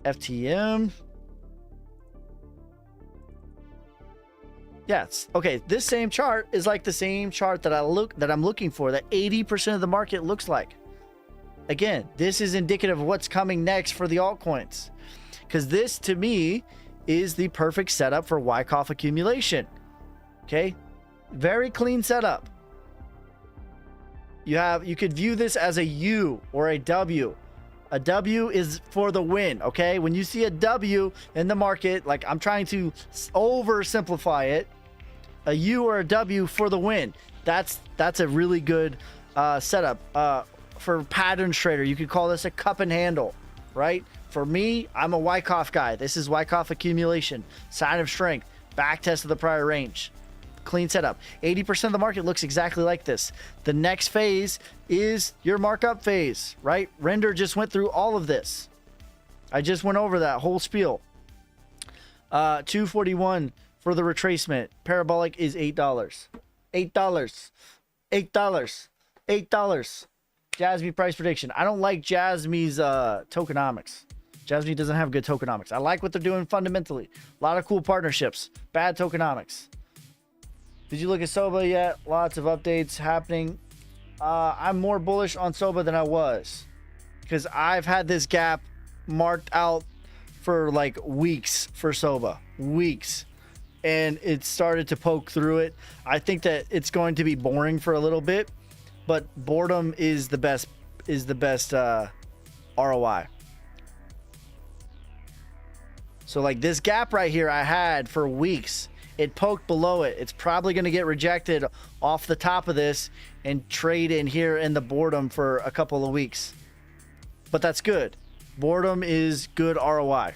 FTM. Yes. Okay. This same chart is like the same chart that I'm looking for, that 80% of the market looks like. Again, this is indicative of what's coming next for the altcoins, because this to me is the perfect setup for Wyckoff accumulation. Okay. Very clean setup. You could view this as a U or a W. A W is for the win, okay? When you see a W in the market, like I'm trying to oversimplify it, a U or a W for the win. That's a really good setup. For pattern trader, you could call this a cup and handle, right? For me, I'm a Wyckoff guy. This is Wyckoff accumulation, sign of strength, back test of the prior range. Clean setup. 80% of the market looks exactly like this. The next phase is your markup phase, right? Render just went through all of this. I just went over that whole spiel. 241 for the retracement. Parabolic is $8. $8. $8. $8. Jasmy price prediction. I don't like Jasmy's tokenomics. Jasmy doesn't have good tokenomics. I like what they're doing fundamentally. A lot of cool partnerships. Bad tokenomics. Did you look at SOBA yet? Lots of updates happening. I'm more bullish on SOBA than I was, because I've had this gap marked out for like weeks for SOBA. Weeks. And it started to poke through it. I think that it's going to be boring for a little bit, but boredom is the best ROI. So like this gap right here I had for weeks. It poked below it. It's probably going to get rejected off the top of this and trade in here in the boredom for a couple of weeks. But that's good. Boredom is good ROI.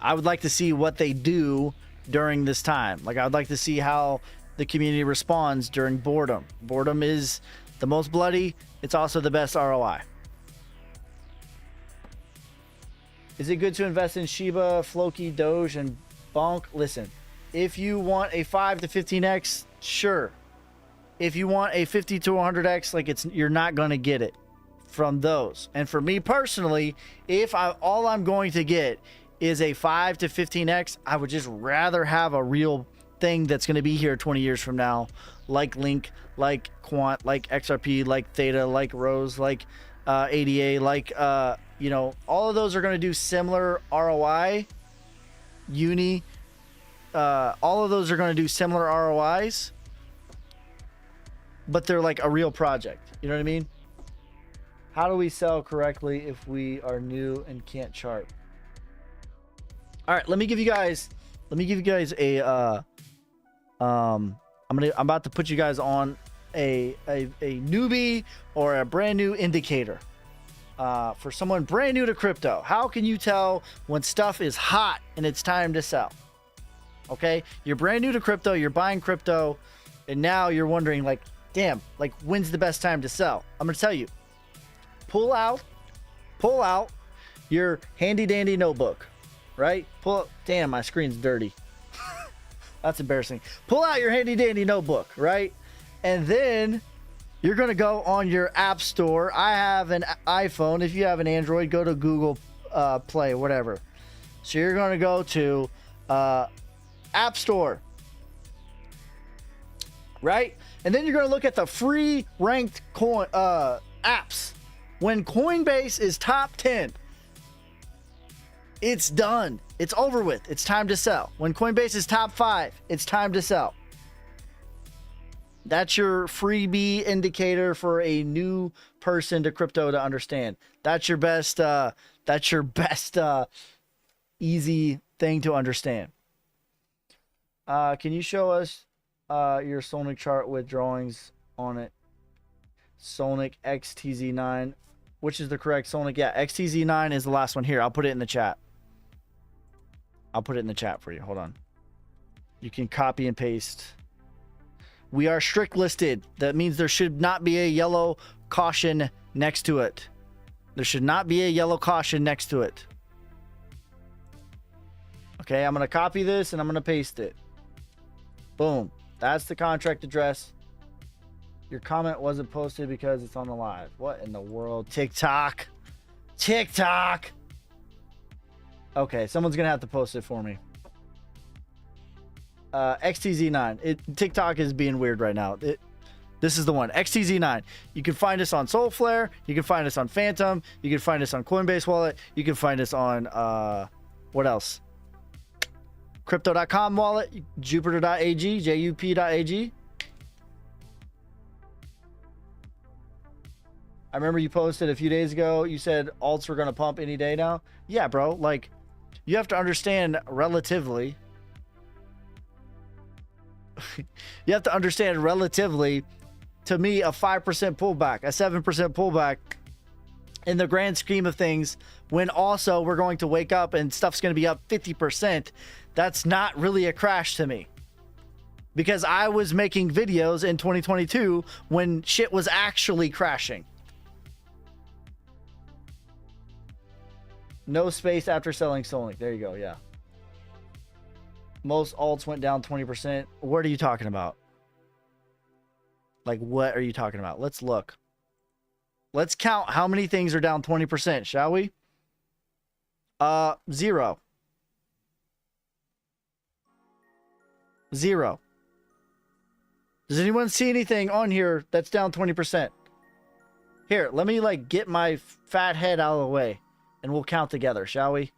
I would like to see what they do during this time. Like I would like to see how the community responds during boredom. Boredom is the most bloody. It's also the best ROI. Is it good to invest in Shiba, Floki, Doge, and Bonk? Listen, if you want a 5 to 15x, sure. If you want a 50 to 100x, like you're not going to get it from those. And for me personally, if all I'm going to get is a 5 to 15x, I would just rather have a real thing that's going to be here 20 years from now, like Link, like Quant, like XRP, like Theta, like Rose, like ADA, like all of those are going to do similar ROI. Uni, all of those are going to do similar ROIs, but they're like a real project. You know what I mean? How do we sell correctly if we are new and can't chart? All right, let me give you guys a I'm about to put you guys on a newbie or a brand new indicator. For someone brand new to crypto, how can you tell when stuff is hot and it's time to sell? Okay, you're brand new to crypto, you're buying crypto, and now you're wondering like, damn, like when's the best time to sell? I'm gonna tell you, pull out your handy dandy notebook, right? Damn, my screen's dirty. That's embarrassing. Pull out your handy dandy notebook, right? And then you're going to go on your app store. I have an iPhone. If you have an Android, go to Google Play, whatever. So you're going to go to App Store, right? And then you're going to look at the free ranked apps. When Coinbase is top 10, it's done. It's over with. It's time to sell. When Coinbase is top 5, it's time to sell. That's your freebie indicator for a new person to crypto to understand. That's your best easy thing to understand. Can you show us your Solnic chart with drawings on it? Solnic XTZ9. Which is the correct Solnic? Yeah, XTZ9 is the last one here. I'll put it in the chat. I'll put it in the chat for you. Hold on. You can copy and paste. We are strict listed. That means there should not be a yellow caution next to it. There should not be a yellow caution next to it. Okay, I'm going to copy this and I'm going to paste it. Boom. That's the contract address. Your comment wasn't posted because it's on the live. What in the world? TikTok. TikTok. Okay, someone's going to have to post it for me. XTZ9. TikTok is being weird right now. This is the one. XTZ9. You can find us on Soulflare. You can find us on Phantom. You can find us on Coinbase Wallet. You can find us on what else? Crypto.com wallet, Jupiter.ag, JUP.ag. I remember you posted a few days ago, you said alts were going to pump any day now. Yeah, bro. Like, you have to understand relatively. You have to understand relatively, to me, a 5% pullback, a 7% pullback in the grand scheme of things, when also we're going to wake up and stuff's going to be up 50%. That's not really a crash to me. Because I was making videos in 2022 when shit was actually crashing. No space after selling Solnic. There you go. Yeah. Most alts went down 20%. What are you talking about? Like, what are you talking about? Let's look. Let's count how many things are down 20%, shall we? 0. 0. Does anyone see anything on here that's down 20%? Here, let me like get my fat head out of the way and we'll count together, shall we?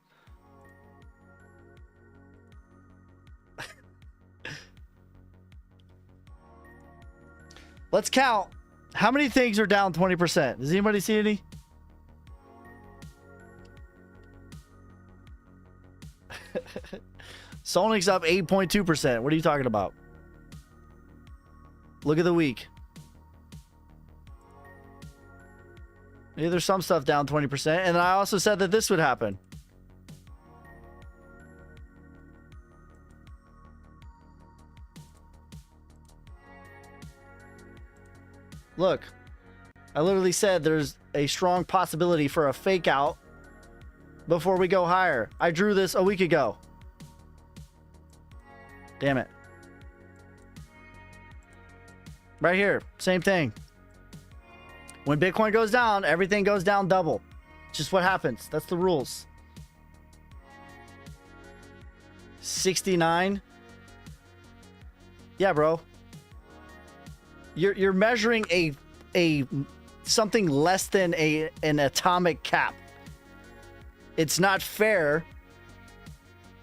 Let's count how many things are down 20%. Does anybody see any? Sonic's up 8.2%. What are you talking about? Look at the week. Yeah, there's some stuff down 20%. And I also said that this would happen. Look, I literally said there's a strong possibility for a fake out before we go higher. I drew this a week ago. Damn it. Right here, same thing. When Bitcoin goes down, everything goes down double. It's just what happens. That's the rules. 69. Yeah, bro. You're measuring a something less than an atomic cap. It's not fair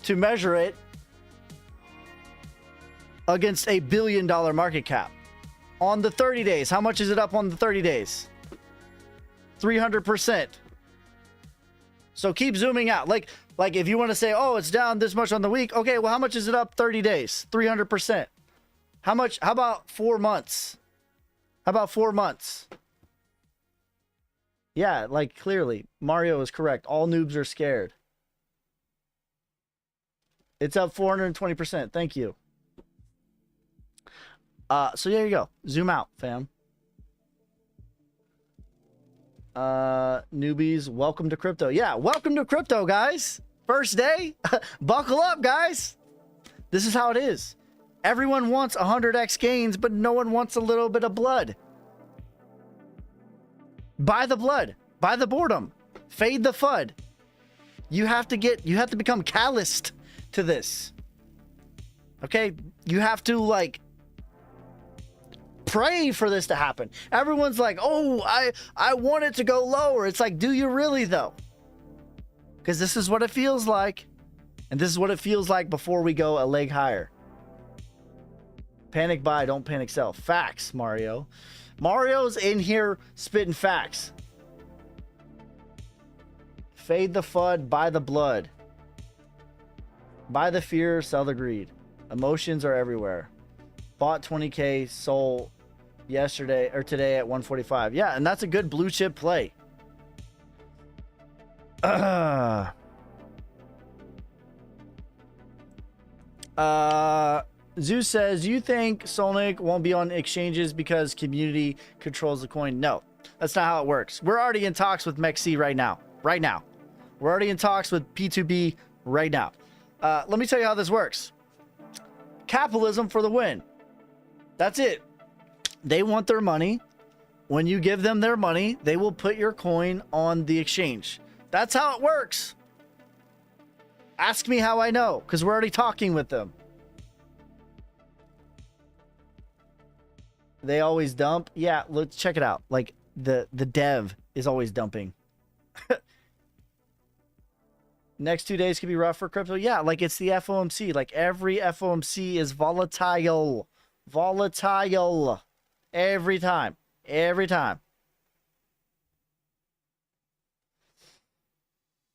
to measure it against a $1 billion market cap. On the 30 days, how much is it up on the 30 days? 300%. So keep zooming out. Like if you want to say, oh, it's down this much on the week. Okay, well, how much is it up 30 days? 300%. How much? How about 4 months? How about 4 months? Yeah, like clearly, Mario is correct. All noobs are scared. It's up 420%. Thank you. So there you go. Zoom out, fam. Newbies, welcome to crypto. Yeah, welcome to crypto, guys. First day. Buckle up, guys. This is how it is. Everyone wants 100x gains, but no one wants a little bit of blood. Buy the blood. Buy the boredom. Fade the FUD. You have to become calloused to this. Okay? You have to like pray for this to happen. Everyone's like, oh, I want it to go lower. It's like, do you really though? Because this is what it feels like. And this is what it feels like before we go a leg higher. Panic buy, don't panic sell. Facts, Mario. Mario's in here spitting facts. Fade the FUD, buy the blood. Buy the fear, sell the greed. Emotions are everywhere. Bought 20K, sold yesterday or today at 145. Yeah, and that's a good blue chip play. Zeus says, you think Solnic won't be on exchanges because community controls the coin? No, that's not how it works. We're already in talks with MEXC right now. We're already in talks with P2B right now. Let me tell you how this works. Capitalism for the win. That's it. They want their money. When you give them their money, they will put your coin on the exchange. That's how it works. Ask me how I know, because we're already talking with them. They always dump. Yeah, let's check it out. Like the dev is always dumping. Next 2 days could be rough for crypto. Yeah, like it's the FOMC. Like every FOMC is volatile. Volatile. Every time. Every time.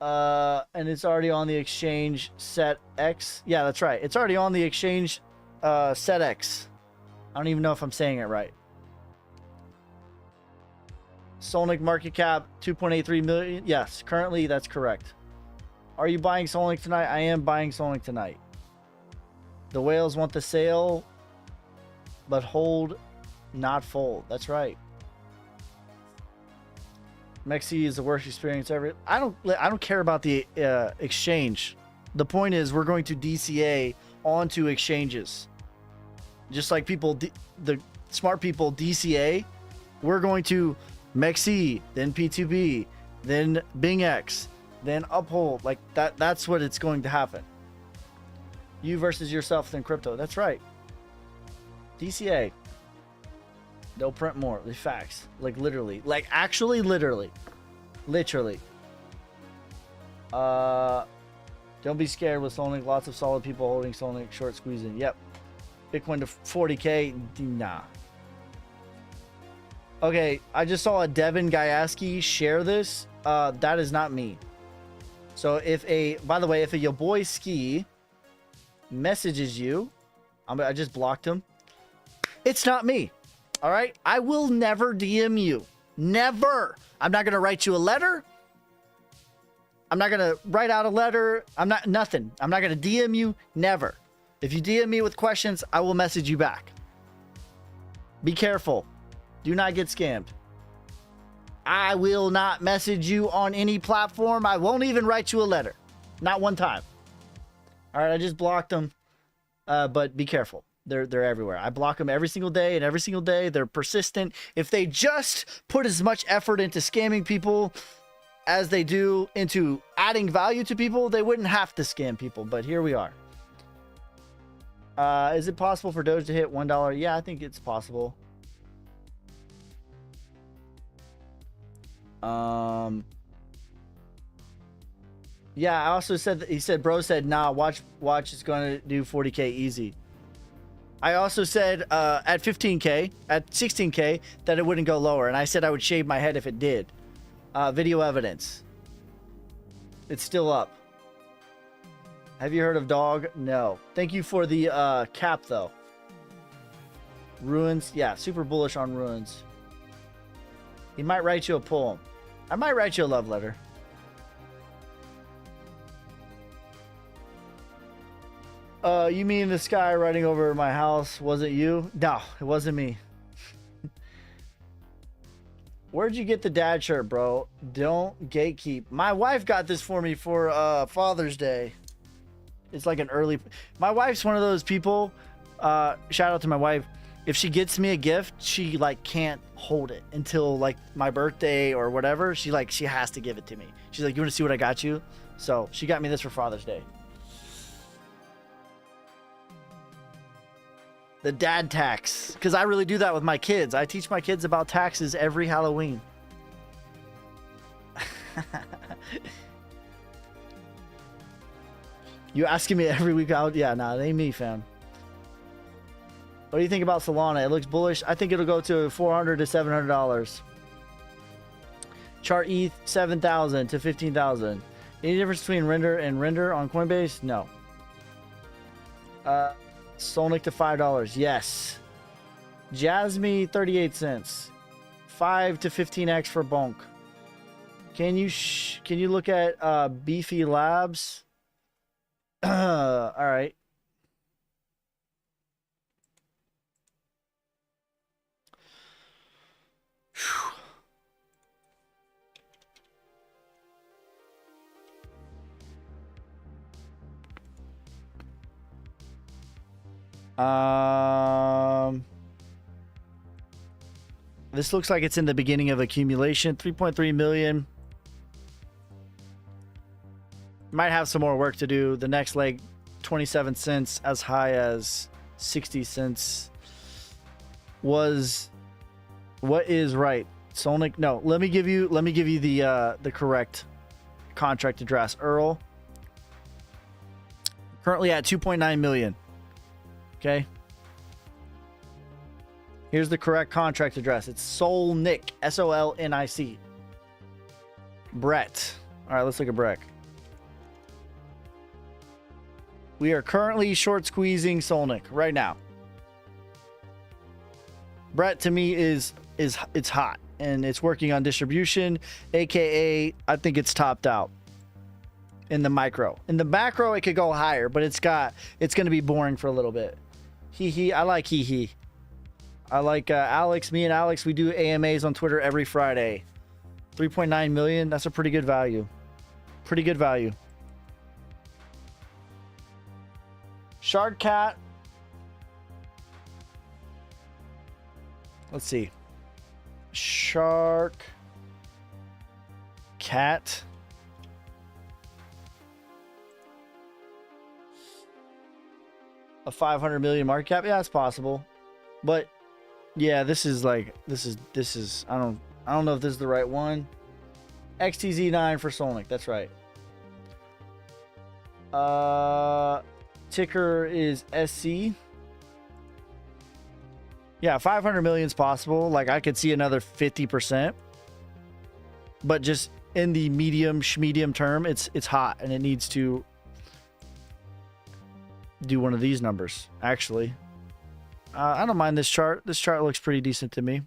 And it's already on the exchange set X. Yeah, that's right. It's already on the exchange set X. I don't even know if I'm saying it right. Solnic market cap 2.83 million. Yes, currently that's correct. Are you buying Solnic tonight? I am buying Solnic tonight. The whales want the sale, but hold, not fold. That's right. Mexi is the worst experience ever. I don't care about the exchange. The point is we're going to DCA onto exchanges. Just like people, the smart people DCA, we're going to Mexi, then P2P, then BingX, then Uphold. Like that's what it's going to happen. You versus yourself, then crypto. That's right. DCA. They'll print more. The facts. Like literally. Like actually literally. Literally. Don't be scared with Solnic. Lots of solid people holding Solnic, short squeezing. Yep. Bitcoin to 40K. Nah. Okay, I just saw a Devin Gajewski share this. That is not me. So by the way, if a your boy Ski messages you, I just blocked him. It's not me. All right. I will never DM you. Never. I'm not going to write you a letter. I'm not going to write out a letter. Nothing. I'm not going to DM you. Never. If you DM me with questions, I will message you back. Be careful. Do not get scammed. I will not message you on any platform. I won't even write you a letter. Not one time. All right. I just blocked them. But be careful. They're everywhere. I block them every single day, and every single day they're persistent. If they just put as much effort into scamming people as they do into adding value to people, they wouldn't have to scam people. But here we are. Is it possible for Doge to hit $1? Yeah, I think it's possible. Yeah, I also said he said bro said nah, watch is going to do 40K easy. I also said at 15K, at 16K, that it wouldn't go lower. And I said I would shave my head if it did. Video evidence. It's still up. Have you heard of Dog? No. Thank you for the cap, though. Ruins. Yeah, super bullish on Ruins. He might write you a poem. I might write you a love letter. You mean the sky riding over my house wasn't you? No, it wasn't me. Where'd you get the dad shirt, bro? Don't gatekeep. My wife got this for me for Father's Day. It's like an early... My wife's one of those people, shout out to my wife, if she gets me a gift, she like can't hold it until like my birthday or whatever. She has to give it to me. She's like, you want to see what I got you? So she got me this for Father's Day. The dad tax. Because I really do that with my kids. I teach my kids about taxes every Halloween. You asking me every week out? Yeah, nah, it ain't me, fam. What do you think about Solana? It looks bullish. I think it'll go to $400 to $700. Chart ETH 7,000 to 15,000. Any difference between render and render on Coinbase? No. Solnic to $5. Yes. Jasmy 38 cents. 5 to 15x for Bonk. Can you look at Beefy Labs? All right. This looks like it's in the beginning of accumulation. 3.3 million. Might have some more work to do. The next leg, 27 cents, as high as 60 cents. was what is right? Solnick. No, let me give you the correct contract address. Earl. Currently at 2.9 million. Okay. Here's the correct contract address. It's Solnick. Solnic. Brett. All right, let's look at Brett. We are currently short squeezing Solnick right now. Brett to me is it's hot and it's working on distribution, aka I think it's topped out in the micro. In the macro, it could go higher, but it's going to be boring for a little bit. I like I like Alex. Me and Alex, we do AMAs on Twitter every Friday. 3.9 million. That's a pretty good value. Pretty good value. Shard Cat. Let's see. Shark Cat. A 500 million market cap. Yeah, it's possible. But yeah, this is I don't know if this is the right one. XTZ9 for Solnick. That's right. Ticker is SC. Yeah, 500 million is possible. Like I could see another 50%. But just in the medium term, it's hot and it needs to do one of these numbers. Actually, I don't mind this chart. This chart looks pretty decent to me.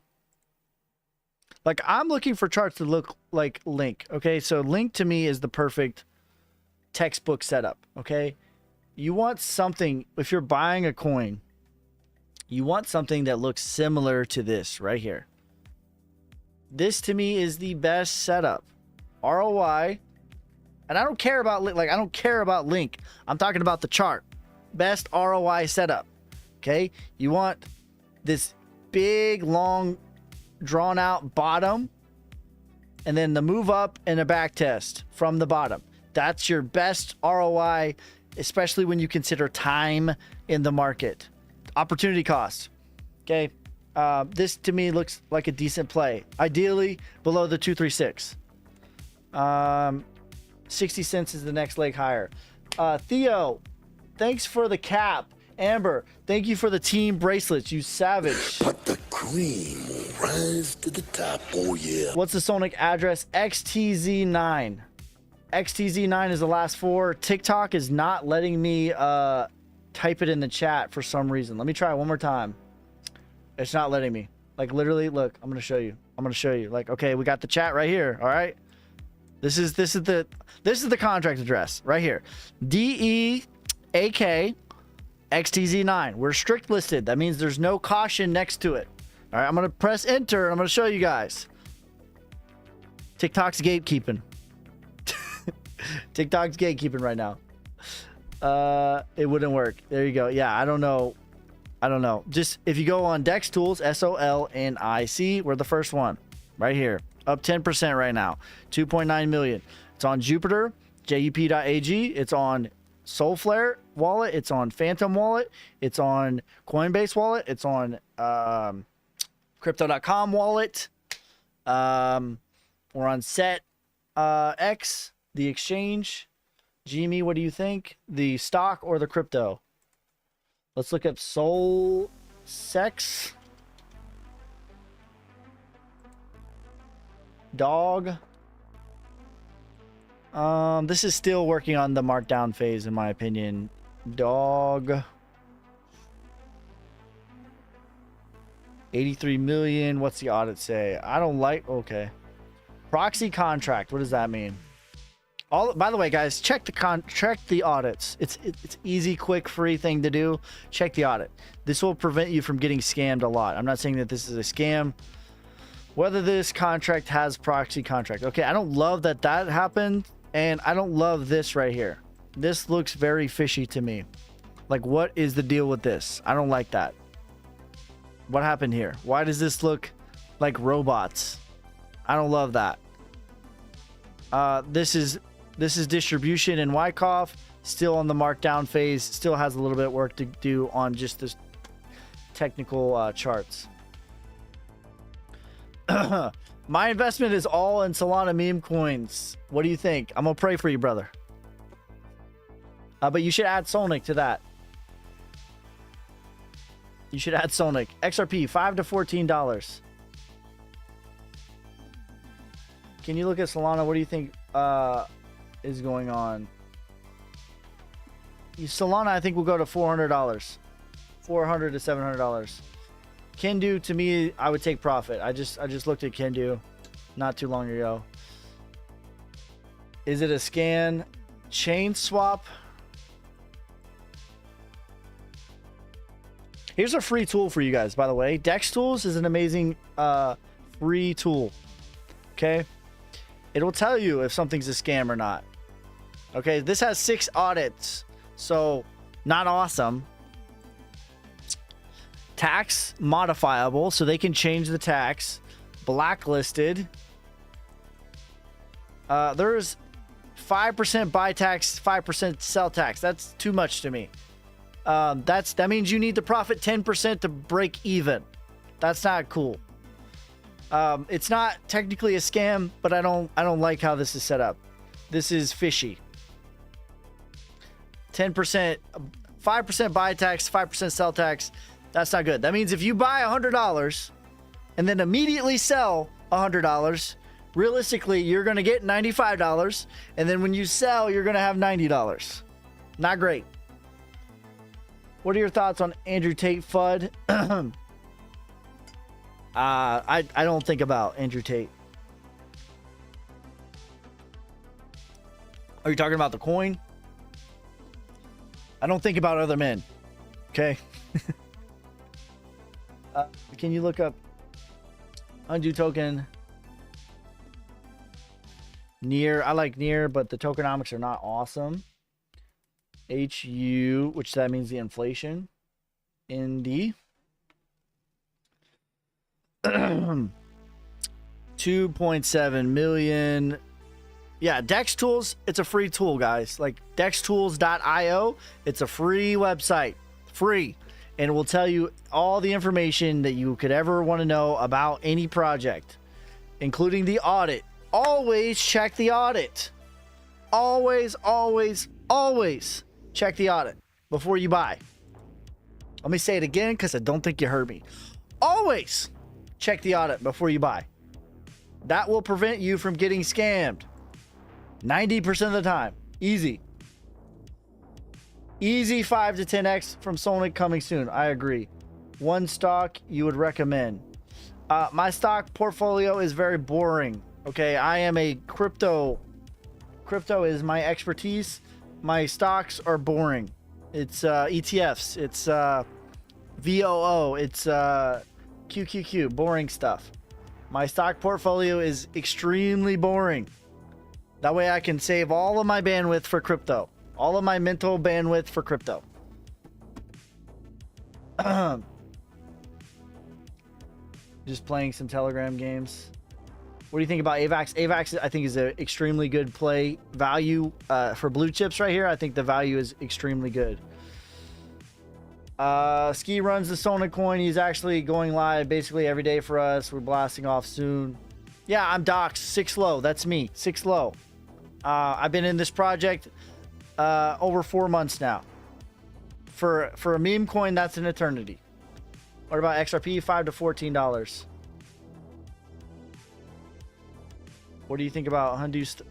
Like I'm looking for charts that look like Link. Okay, so Link to me is the perfect textbook setup. Okay, you want something, if you're buying a coin, you want something that looks similar to this right here. This to me is the best setup. ROI. And I don't care about Link. I'm talking about the chart. Best ROI setup. Okay? You want this big, long, drawn out bottom. And then the move up and a back test from the bottom. That's your best ROI, especially when you consider time in the market. Opportunity cost. Okay. This to me looks like a decent play. Ideally below the 236. 60 cents is the next leg higher. Theo, thanks for the cap. Amber, thank you for the team bracelets, you savage. But the cream will rise to the top, oh yeah. What's the Solnick address? XTZ9. XTZ9 is the last four. TikTok is not letting me type it in the chat for some reason. Let me try it one more time. It's not letting me. Like literally, look, I'm gonna show you. Like, okay, we got the chat right here. All right. This is the contract address right here. DEAK XTZ9. We're strict listed. That means there's no caution next to it. All right, I'm gonna press enter and I'm gonna show you guys. TikTok's gatekeeping. TikTok's gatekeeping right now. It wouldn't work. There you go. Yeah, I don't know. Just if you go on Dex Tools, SOLNIC, we're the first one right here. Up 10% right now. 2.9 million. It's on Jupiter, JUP.AG. It's on Solflare wallet. It's on Phantom wallet. It's on Coinbase wallet. It's on Crypto.com wallet. We're on Set X, the exchange. Jimmy, what do you think? The stock or the crypto? Let's look up Soul Sex. Dog. This is still working on the markdown phase in my opinion. Dog. 83 million. What's the audit say? I don't like. Okay. Proxy contract. What does that mean? By the way, guys, check the audits. It's easy, quick, free thing to do. Check the audit. This will prevent you from getting scammed a lot. I'm not saying that this is a scam. Whether this contract has proxy contract. Okay, I don't love that happened, and I don't love this right here. This looks very fishy to me. Like, what is the deal with this? I don't like that. What happened here? Why does this look like robots? I don't love that. This is distribution in Wyckoff, still on the markdown phase, still has a little bit of work to do on just this technical charts. My investment is all in Solana meme coins. What do you think? I'm gonna pray for you, brother. But you should add Solnic to that. You should add Solnic. XRP, $5 to $14. Can you look at Solana? What do you think is going on? Solana, I think, will go to $400. $400 to $700. Kendu, to me, I would take profit. I just looked at Kendu not too long ago. Is it a scan? Chain swap? Here's a free tool for you guys, by the way. Dex Tools is an amazing free tool. Okay? It will tell you if something's a scam or not. Okay, this has 6 audits. So, not awesome. Tax modifiable, so they can change the tax. Blacklisted. There's 5% buy tax, 5% sell tax. That's too much to me. That means you need to profit 10% to break even. That's not cool. It's not technically a scam, but I don't like how this is set up. This is fishy. 10%, 5% buy tax, 5% sell tax. That's not good. That means if you buy $100 and then immediately sell $100, realistically, you're going to get $95. And then when you sell, you're going to have $90. Not great. What are your thoughts on Andrew Tate FUD? I don't think about Andrew Tate. Are you talking about the coin? I don't think about other men. Okay. Can you look up undo token? Near, I like Near, but the tokenomics are not awesome. HU, which that means the inflation. ND. 2.7 million. Yeah, Dex Tools, it's a free tool, guys. Like dextools.io, it's a free website. Free. And it will tell you all the information that you could ever want to know about any project, including the audit. Always check the audit. Always, always, always check the audit before you buy. Let me say it again because I don't think you heard me. Always check the audit before you buy. That will prevent you from getting scammed. 90% of the time. Easy. Easy 5 to 10x from Solnic coming soon. I agree. One stock you would recommend. My stock portfolio is very boring. Okay, I am a crypto. Crypto is my expertise. My stocks are boring. It's ETFs. It's VOO. It's QQQ. Boring stuff. My stock portfolio is extremely boring. That way I can save all of my bandwidth for crypto. All of my mental bandwidth for crypto. Just playing some Telegram games. What do you think about AVAX? AVAX, I think, is an extremely good play. Value for blue chips right here. I think the value is extremely good. Ski runs the Solana coin. He's actually going live basically every day for us. We're blasting off soon. Yeah, I'm Docs. 6 low. That's me. 6 low. I've been in this project over 4 months now. For a meme coin, that's an eternity. What about XRP? $5 to $14. What do you think about Hundu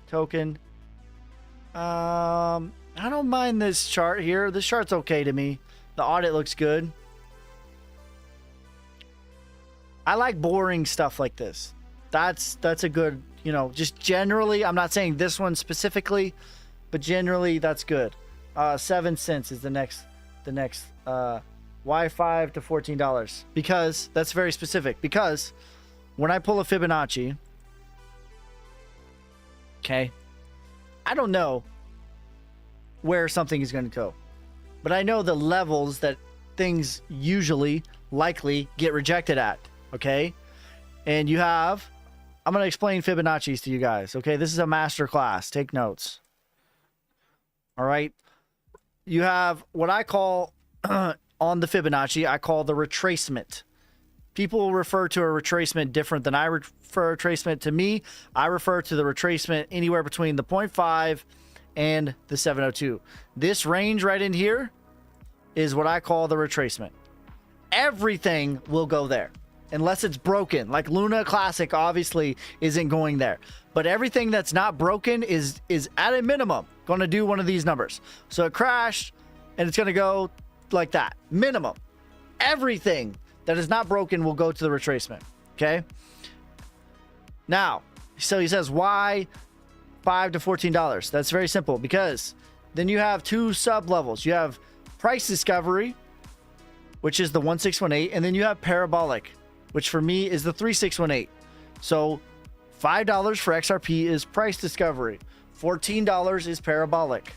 token? I don't mind this chart here. This chart's okay to me. The audit looks good. I like boring stuff like this. That's a good, just generally, I'm not saying this one specifically, but generally that's good. 7 cents is the next why $5 to $14? Because that's very specific. Because when I pull a Fibonacci, okay, I don't know where something is going to go, but I know the levels that things usually likely get rejected at. Okay, and you have, I'm going to explain Fibonacci's to you guys. Okay, this is a master class. Take notes. All right, you have what I call on the Fibonacci, I call the retracement. People refer to a retracement different than I refer to retracement. To me, I refer to the retracement anywhere between the 0.5 and the 702. This range right in here is what I call the retracement. Everything will go there unless it's broken. Like Luna Classic obviously isn't going there, but everything that's not broken is at a minimum going to do one of these numbers. So it crashed and it's going to go like that. Minimum. Everything that is not broken will go to the retracement. Okay. Now, so he says, why $5 to $14? That's very simple, because then you have two sub levels. You have price discovery, which is the 1618, and then you have parabolic, which for me is the 3618. So $5 for XRP is price discovery. $14 is parabolic.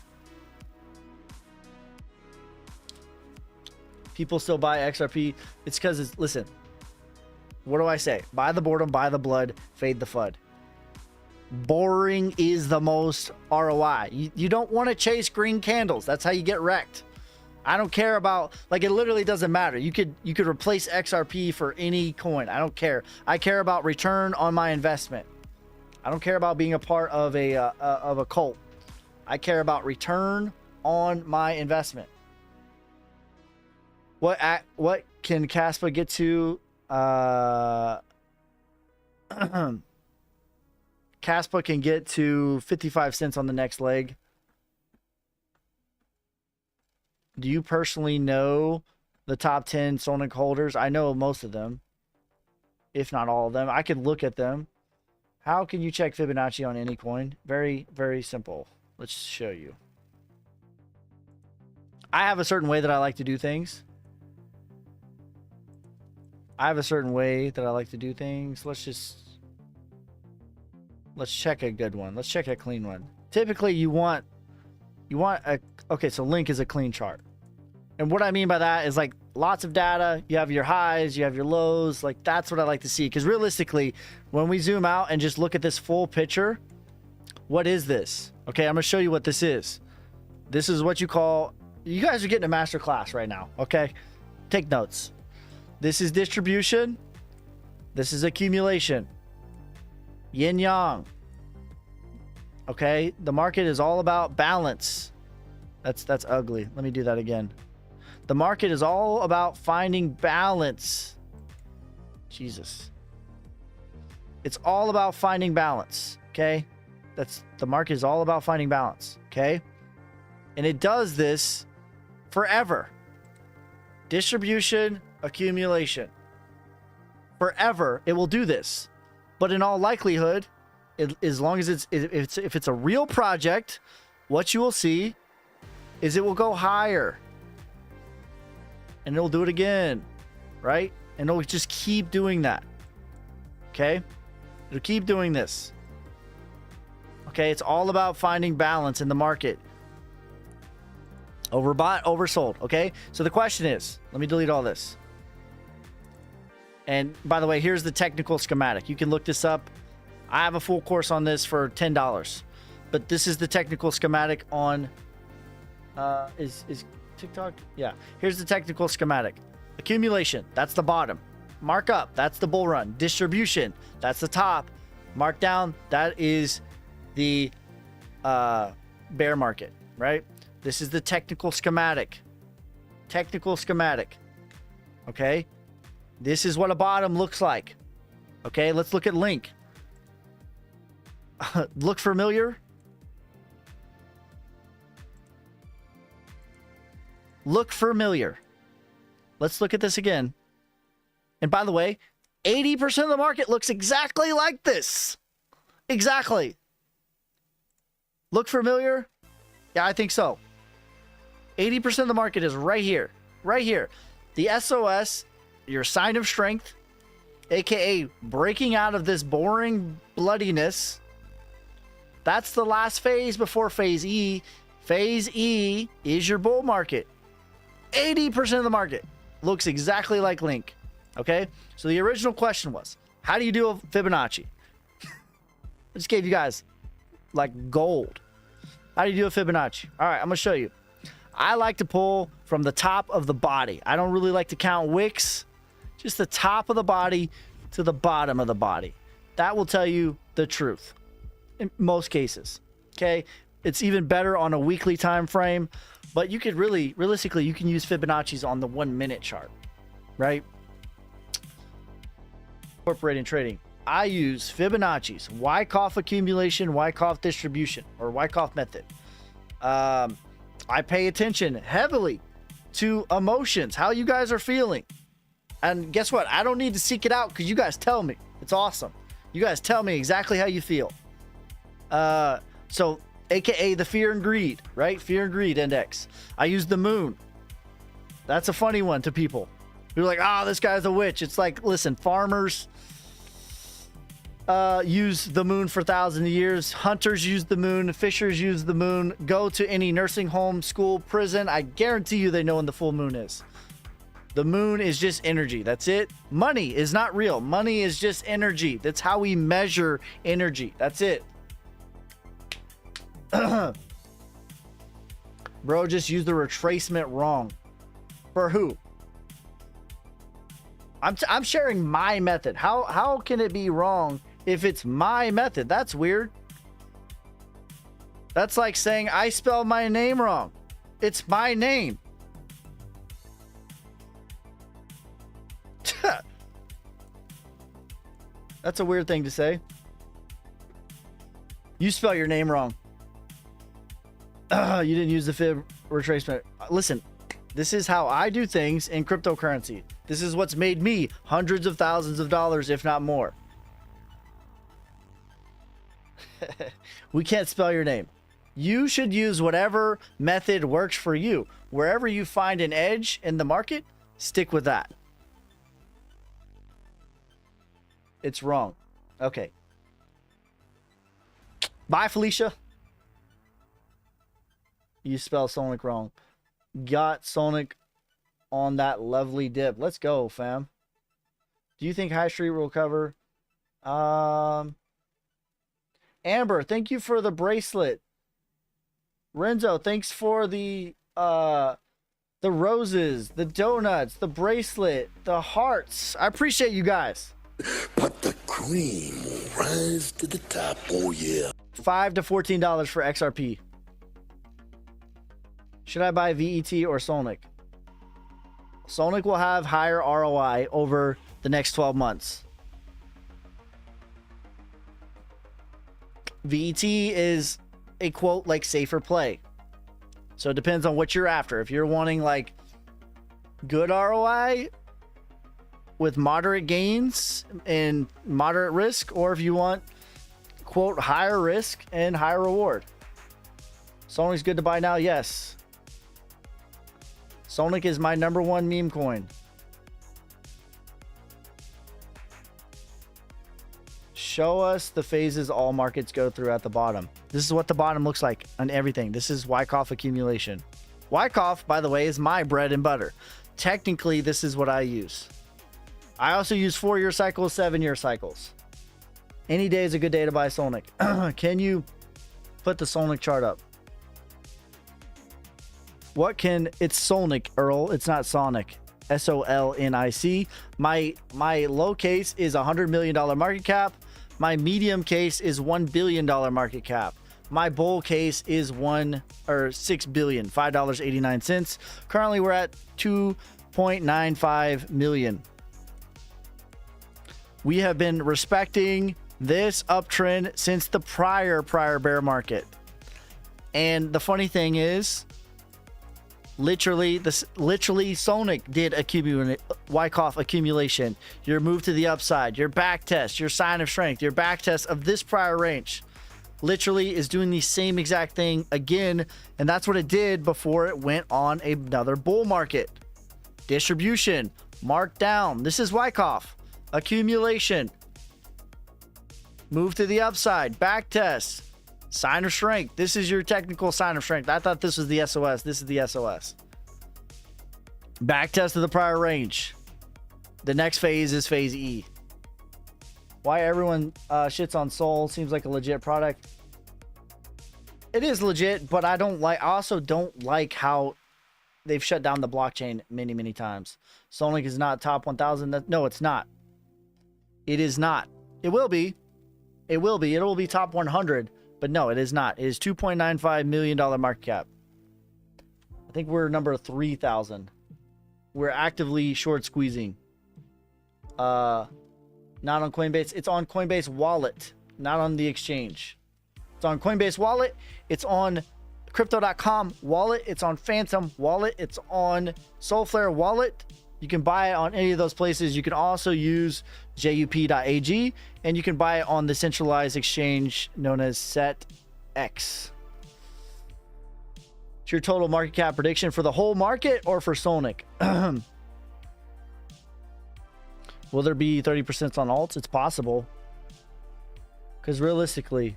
People still buy XRP. It's because listen, what do I say? Buy the boredom, buy the blood, fade the FUD. Boring is the most ROI. You don't want to chase green candles. That's how you get wrecked. I don't care about, like, it literally doesn't matter. You could replace XRP for any coin. I don't care. I care about return on my investment. I don't care about being a part of a cult. I care about return on my investment. What can Kaspa get to? Kaspa can get to 55 cents on the next leg. Do you personally know the top 10 Solnic holders? I know most of them, if not all of them. I could look at them. How can you check Fibonacci on any coin? Very, very simple. Let's show you. I have a certain way that I like to do things. Let's check a good one. Let's check a clean one. Typically you want a, okay, so Link is a clean chart. And what I mean by that is like lots of data. You have your highs, you have your lows. Like that's what I like to see. Because realistically, when we zoom out and just look at this full picture, what is this? Okay, I'm going to show you what this is. This is what you call, you guys are getting a master class right now. Okay, take notes. This is distribution. This is accumulation. Yin yang. Okay, the market is all about balance. That's ugly. Let me do that again. The market is all about finding balance. Jesus. It's all about finding balance. Okay, the market is all about finding balance. Okay, and it does this forever. Distribution, accumulation. Forever, it will do this. But in all likelihood, as long as if it's a real project, what you will see is it will go higher. And it'll do it again, right? And it'll just keep doing that. Okay? It'll keep doing this. Okay, it's all about finding balance in the market. Overbought, oversold, okay? So the question is, let me delete all this. And by the way, here's the technical schematic. You can look this up. I have a full course on this for $10. But this is the technical schematic on is TikTok? Yeah. Here's the technical schematic. Accumulation, that's the bottom. Markup, that's the bull run. Distribution, that's the top. Markdown, that is the bear market, right? This is the technical schematic. Technical schematic. Okay? This is what a bottom looks like. Okay, let's look at Link. Look familiar? Look familiar. Let's look at this again. And by the way, 80% of the market looks exactly like this. Exactly. Look familiar? Yeah, I think so. 80% of the market is right here. Right here. The SOS, your sign of strength, aka breaking out of this boring bloodiness. That's the last phase before phase E. Phase E is your bull market. 80% of the market looks exactly like Link. Okay? So the original question was, how do you do a Fibonacci? I just gave you guys like gold. How do you do a Fibonacci? All right, I'm going to show you. I like to pull from the top of the body. I don't really like to count wicks Just the top of the body to the bottom of the body. That will tell you the truth in most cases. Okay? It's even better on a weekly time frame, but you could realistically, you can use Fibonacci's on the 1 minute chart, right? Incorporating trading. I use Fibonacci's Wyckoff accumulation, Wyckoff distribution, or Wyckoff method. I pay attention heavily to emotions, how you guys are feeling. And guess what? I don't need to seek it out because you guys tell me. It's awesome. You guys tell me exactly how you feel. So, AKA the fear and greed, right? Fear and greed index. I use the moon. That's a funny one to people. You're like, oh, this guy's a witch. It's like, listen, farmers use the moon for thousands of years. Hunters use the moon. Fishers use the moon. Go to any nursing home, school, prison. I guarantee you they know when the full moon is. The moon is just energy. That's it. Money is not real. Money is just energy. That's how we measure energy. That's it. Bro, just use the retracement wrong. For who? I'm sharing my method. How can it be wrong if it's my method? That's weird. That's like saying I spelled my name wrong. It's my name. That's a weird thing to say. You spell your name wrong. You didn't use the fib retracement. Listen, this is how I do things in cryptocurrency. This is what's made me hundreds of thousands of dollars, if not more. We can't spell your name. You should use whatever method works for you. Wherever you find an edge in the market, stick with that. It's wrong. Okay. Bye, Felicia. You spell Sonic wrong. Got Sonic on that lovely dip. Let's go, fam. Do you think High Street will cover? Amber, thank you for the bracelet. Renzo, thanks for the roses, the donuts, the bracelet, the hearts. I appreciate you guys. But the cream will rise to the top, oh yeah. $5 to $14 for XRP. Should I buy VET or Solnic? Solnic will have higher ROI over the next 12 months. VET is a quote like safer play. So it depends on what you're after. If you're wanting like good ROI with moderate gains and moderate risk, or if you want quote higher risk and higher reward. Sonic's good to buy now, yes. Sonic is my #1 meme coin. Show us the phases all markets go through at the bottom. This is what the bottom looks like on everything. This is Wyckoff accumulation. Wyckoff, by the way, is my bread and butter. Technically, this is what I use. I also use 4-year cycles, 7-year cycles. Any day is a good day to buy Sonic. Can you put the Sonic chart up? It's Sonic, Earl. It's not Sonic. SOLNIC. My low case is $100 million market cap. My medium case is $1 billion market cap. My bull case is $6 billion, $5.89. Currently, we're at 2.95 million. We have been respecting this uptrend since the prior bear market. And the funny thing is, literally Sonic did accumulate Wyckoff accumulation. Your move to the upside, your back test, your sign of strength, your back test of this prior range. Literally is doing the same exact thing again, and that's what it did before it went on another bull market. Distribution, marked down. This is Wyckoff. Accumulation. Move to the upside, back test. Sign of strength. This is your technical sign of strength. I thought this was the SOS. This is the SOS. Back test of the prior range. The next phase is phase E. Why everyone shits on Sol seems like a legit product. It is legit, but I also don't like how they've shut down the blockchain many times. Sonic is not top 1,000. No, it's not. It is not. It will be. It will be. It will be top 100. But no, it is not. It is $2.95 million market cap. I think we're number 3,000. We're actively short squeezing. Not on Coinbase. It's on Coinbase Wallet, not on the exchange. It's on Coinbase Wallet. It's on Crypto.com Wallet. It's on Phantom Wallet. It's on Solflare Wallet. You can buy it on any of those places. You can also use JUP.ag, and you can buy it on the centralized exchange known as SetX. It's your total market cap prediction for the whole market or for Sonic. Will there be 30% on alts? It's possible. Because realistically,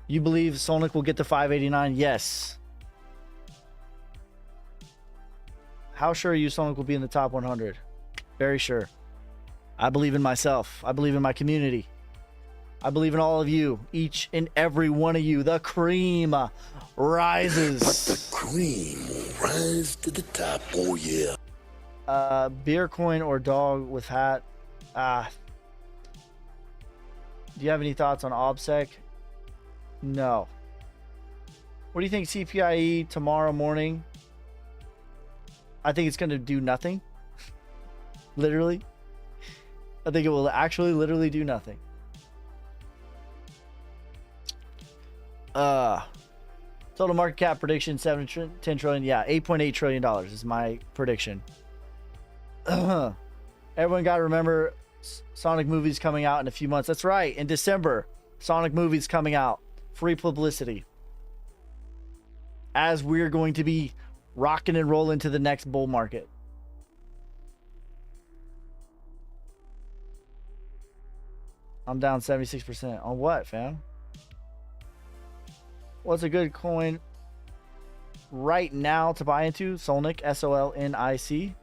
you believe Sonic will get to 589? Yes. How sure are you Sonic will be in the top 100? Very sure. I believe in myself. I believe in my community. I believe in all of you. Each and every one of you. The cream rises. The cream will rise to the top. Oh, yeah. Beer coin or dog with hat. Do you have any thoughts on OBSEC? No. What do you think CPIE tomorrow morning? I think it's going to do nothing. Literally. I think it will actually literally do nothing. Total market cap prediction 10 trillion. Yeah, $8.8 trillion is my prediction. Everyone got to remember Sonic movies coming out in a few months. That's right. In December, Sonic movies coming out. Free publicity. As we're going to be rocking and rolling to the next bull market. I'm down 76%. On what, fam? What's a good coin right now to buy into? Solnic, SOLNIC.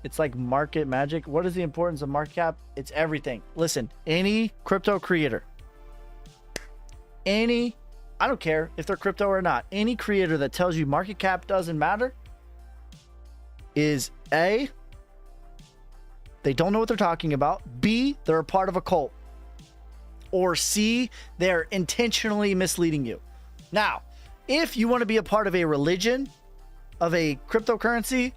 It's like market magic. What is the importance of market cap? It's everything. Listen, any crypto creator, I don't care if they're crypto or not, any creator that tells you market cap doesn't matter is A, they don't know what they're talking about. B, they're a part of a cult. Or C, they're intentionally misleading you. Now, if you want to be a part of a religion, of a cryptocurrency,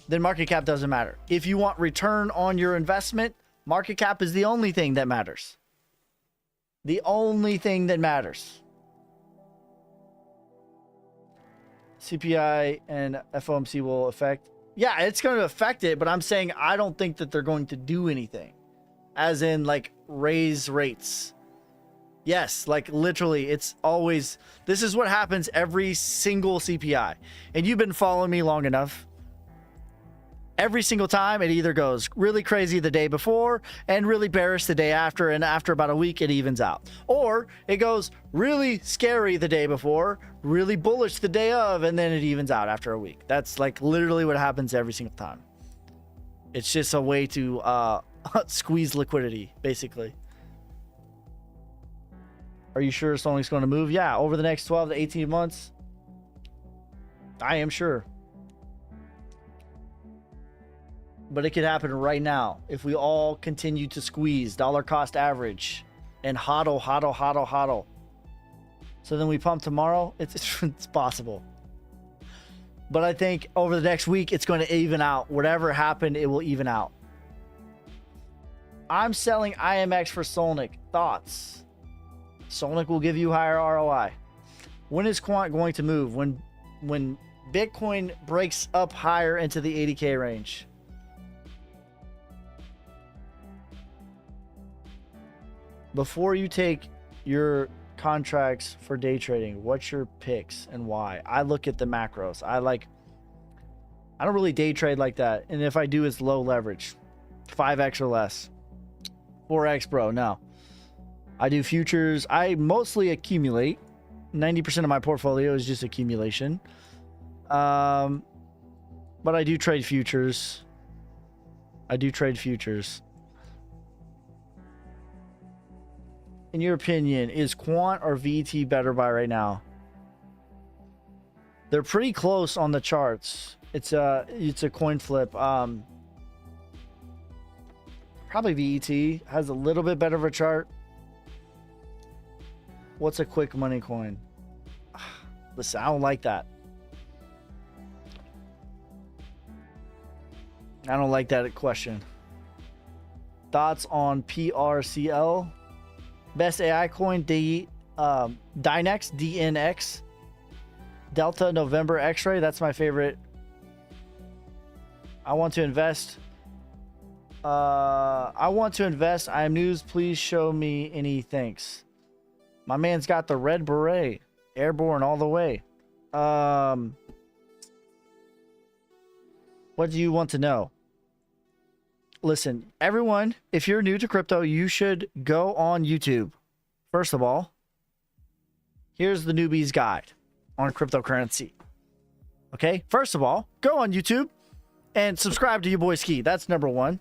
then market cap doesn't matter. If you want return on your investment, market cap is the only thing that matters. The only thing that matters. CPI and FOMC will affect. Yeah, it's going to affect it, but I'm saying I don't think that they're going to do anything. As in, like, raise rates. Yes, like literally, it's always, this is what happens every single CPI. And you've been following me long enough. Every single time it either goes really crazy the day before and really bearish the day after, and after about a week it evens out. Or it goes really scary the day before, really bullish the day of, and then it evens out after a week. That's like literally what happens every single time. It's just a way to squeeze liquidity, basically. Are you sure Sonic's going to move? Yeah, over the next 12 to 18 months, I am sure. But it could happen right now if we all continue to squeeze dollar cost average and hodl. So then we pump tomorrow. It's possible. But I think over the next week, it's going to even out. Whatever happened, it will even out. I'm selling IMX for Solnic. Thoughts? Solnic will give you higher ROI. When is Quant going to move? When Bitcoin breaks up higher into the 80K range. Before you take your contracts for day trading, what's your picks and why? I look at the macros. I don't really day trade like that. And if I do, it's low leverage. 5x or less. 4x, bro. No. I do futures. I mostly accumulate. 90% of my portfolio is just accumulation. But I do trade futures. in your opinion, is Quant or VT better by right now? They're pretty close on the charts. It's a coin flip. Probably VET has a little bit better of a chart. What's a quick money coin? Listen, I don't like that. I don't like that question. Thoughts on PRCL? Best AI coin, Dynex, DNX. Delta November X-ray. That's my favorite. I want to invest. I am news. Please show me any. Thanks. My man's got the red beret. Airborne all the way. What do you want to know? Listen, everyone, if you're new to crypto, you should go on YouTube. First of all, here's the newbie's guide on cryptocurrency. Okay? First of all, go on YouTube and subscribe to your boy Ski. That's number one.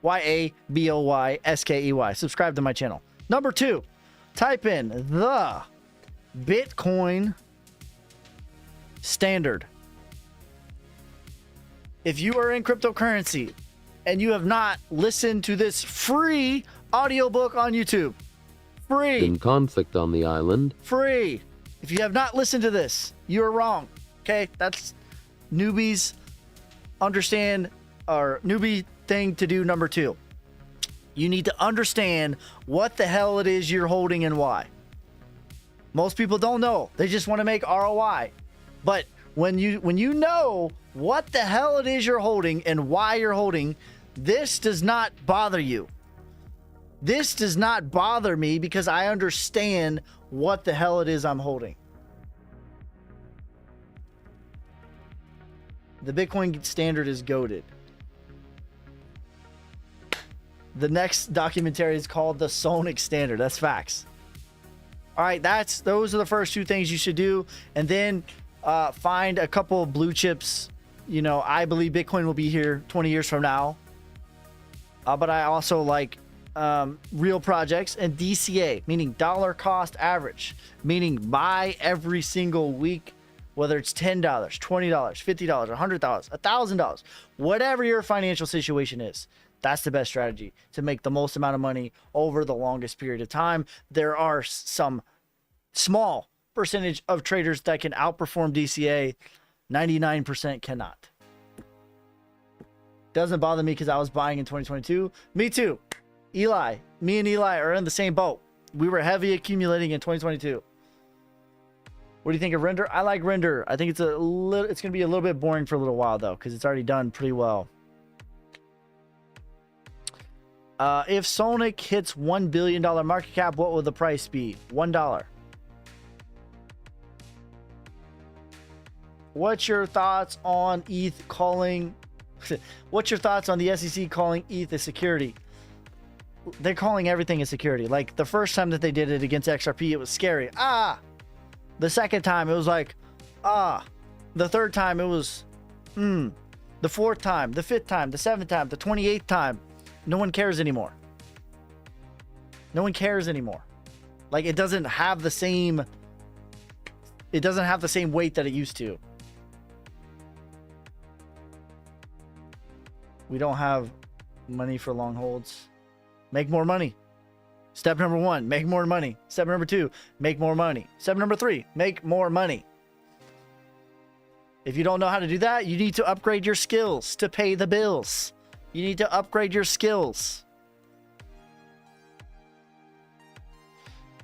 YABOYSKEY. Subscribe to my channel. Number two, type in the Bitcoin standard. If you are in cryptocurrency and you have not listened to this free audiobook on YouTube, free. In conflict on the island. Free. If you have not listened to this, you are wrong. Okay? That's newbies understand, or newbie thing to do number two. You need to understand what the hell it is you're holding and why. Most people don't know. They just want to make ROI. But when you know what the hell it is you're holding and why you're holding, this does not bother you. This does not bother me because I understand what the hell it is I'm holding. The Bitcoin standard is goated. The next documentary is called the Sonic Standard. That's facts. All right, those are the first two things you should do, and then find a couple of blue chips. You know, I believe Bitcoin will be here 20 years from now, but I also like real projects and DCA, meaning dollar cost average, meaning buy every single week, whether it's $10, $20, $50, $100, $1,000, whatever your financial situation is. That's the best strategy to make the most amount of money over the longest period of time. There are some small percentage of traders that can outperform DCA. 99% cannot. Doesn't bother me because I was buying in 2022. Me too. Me and Eli are in the same boat. We were heavy accumulating in 2022. What do you think of Render? I like Render. I think it's going to be a little bit boring for a little while though, because it's already done pretty well. If Sonic hits $1 billion market cap, what will the price be? $1. What's your thoughts on ETH calling? What's your thoughts on the SEC calling ETH a security? They're calling everything a security. Like the first time that they did it against XRP, it was scary. The second time it was like, the third time it was, the fourth time, the fifth time, the seventh time, the 28th time. No one cares anymore. No one cares anymore. Like it doesn't have the same weight that it used to. We don't have money for long holds. Make more money. Step number 1, make more money. Step number 2, make more money. Step number 3, make more money. If you don't know how to do that, you need to upgrade your skills to pay the bills. You need to upgrade your skills.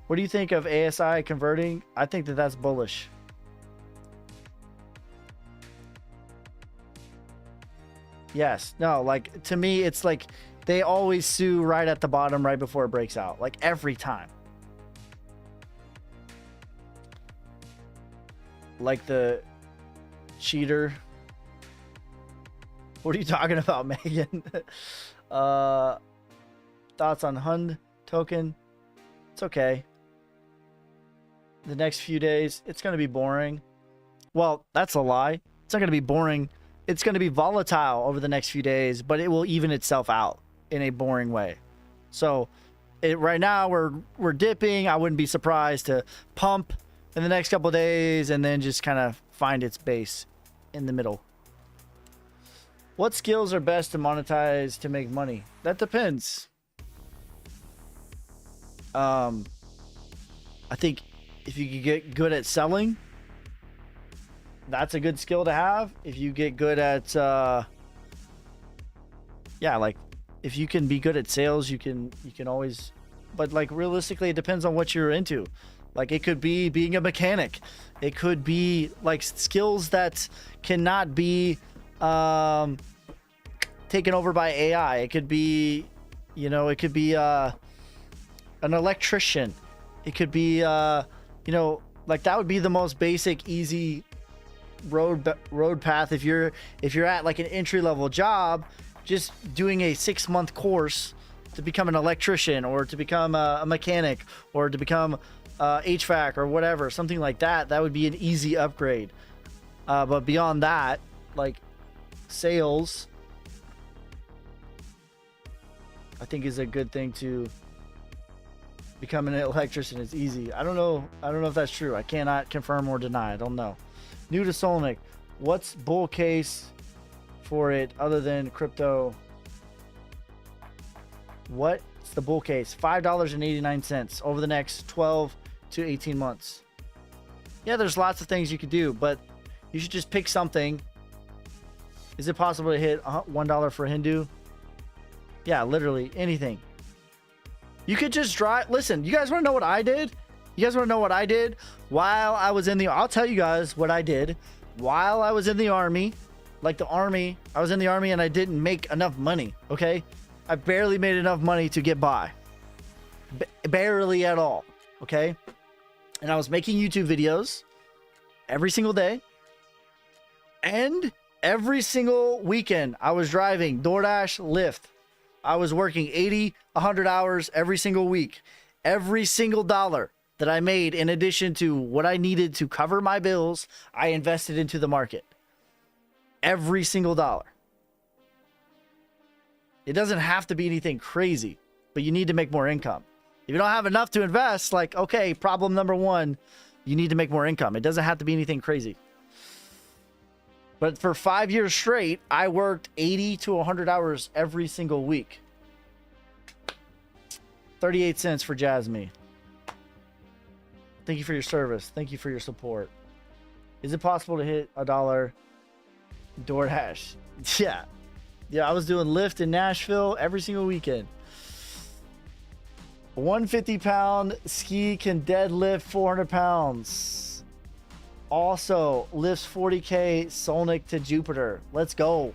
What do you think of ASI converting? I think that that's bullish. Yes. No, like to me, it's like they always sue right at the bottom, right before it breaks out. Like every time. Like the cheater. What are you talking about, Megan? Thoughts on HUND token? It's okay. The next few days, it's going to be boring. Well, that's a lie. It's not going to be boring. It's going to be volatile over the next few days, but it will even itself out in a boring way. So right now we're dipping. I wouldn't be surprised to pump in the next couple of days and then just kind of find its base in the middle. What skills are best to monetize to make money? That depends. I think if you could get good at selling, that's a good skill to have. If you get good at yeah, like if you can be good at sales, you can always, but like realistically it depends on what you're into. Like it could be being a mechanic. It could be like skills that cannot be taken over by AI. It could be, you know, it could be an electrician. It could be you know, like that would be the most basic, easy road path if you're at like an entry-level job, just doing a 6-month course to become an electrician or to become a mechanic or to become HVAC or whatever, something like that. That would be an easy upgrade. But beyond that, like sales, I think is a good thing to become an electrician. It's easy. I don't know if that's true. I cannot confirm or deny. I don't know. New to Solnic, what's bull case for it other than crypto? What's the bull case? $5.89 over the next 12 to 18 months. Yeah, there's lots of things you could do, but you should just pick something. Is it possible to hit $1 for Hindu? Yeah, literally anything. You could just drive. Listen, you guys want to know what I did? You guys want to know what I did while I was in the... I'll tell you guys what I did while I was in the army. Like the army, I was in the army and I didn't make enough money, okay? I barely made enough money to get by. Barely at all, okay? And I was making YouTube videos every single day. And every single weekend, I was driving DoorDash, Lyft. I was working 80, 100 hours every single week. Every single dollar that I made, in addition to what I needed to cover my bills, I invested into the market. Every single dollar. It doesn't have to be anything crazy, but you need to make more income. If you don't have enough to invest, like, okay, problem number one, you need to make more income. It doesn't have to be anything crazy. But for 5 years straight, I worked 80 to 100 hours every single week. 38 cents for Jasmine. Thank you for your service. Thank you for your support. Is it possible to hit $1 DoorDash? Yeah. Yeah, I was doing Lyft in Nashville every single weekend. A 150-pound ski can deadlift 400 pounds. Also, lifts 40K Solnic to Jupiter. Let's go.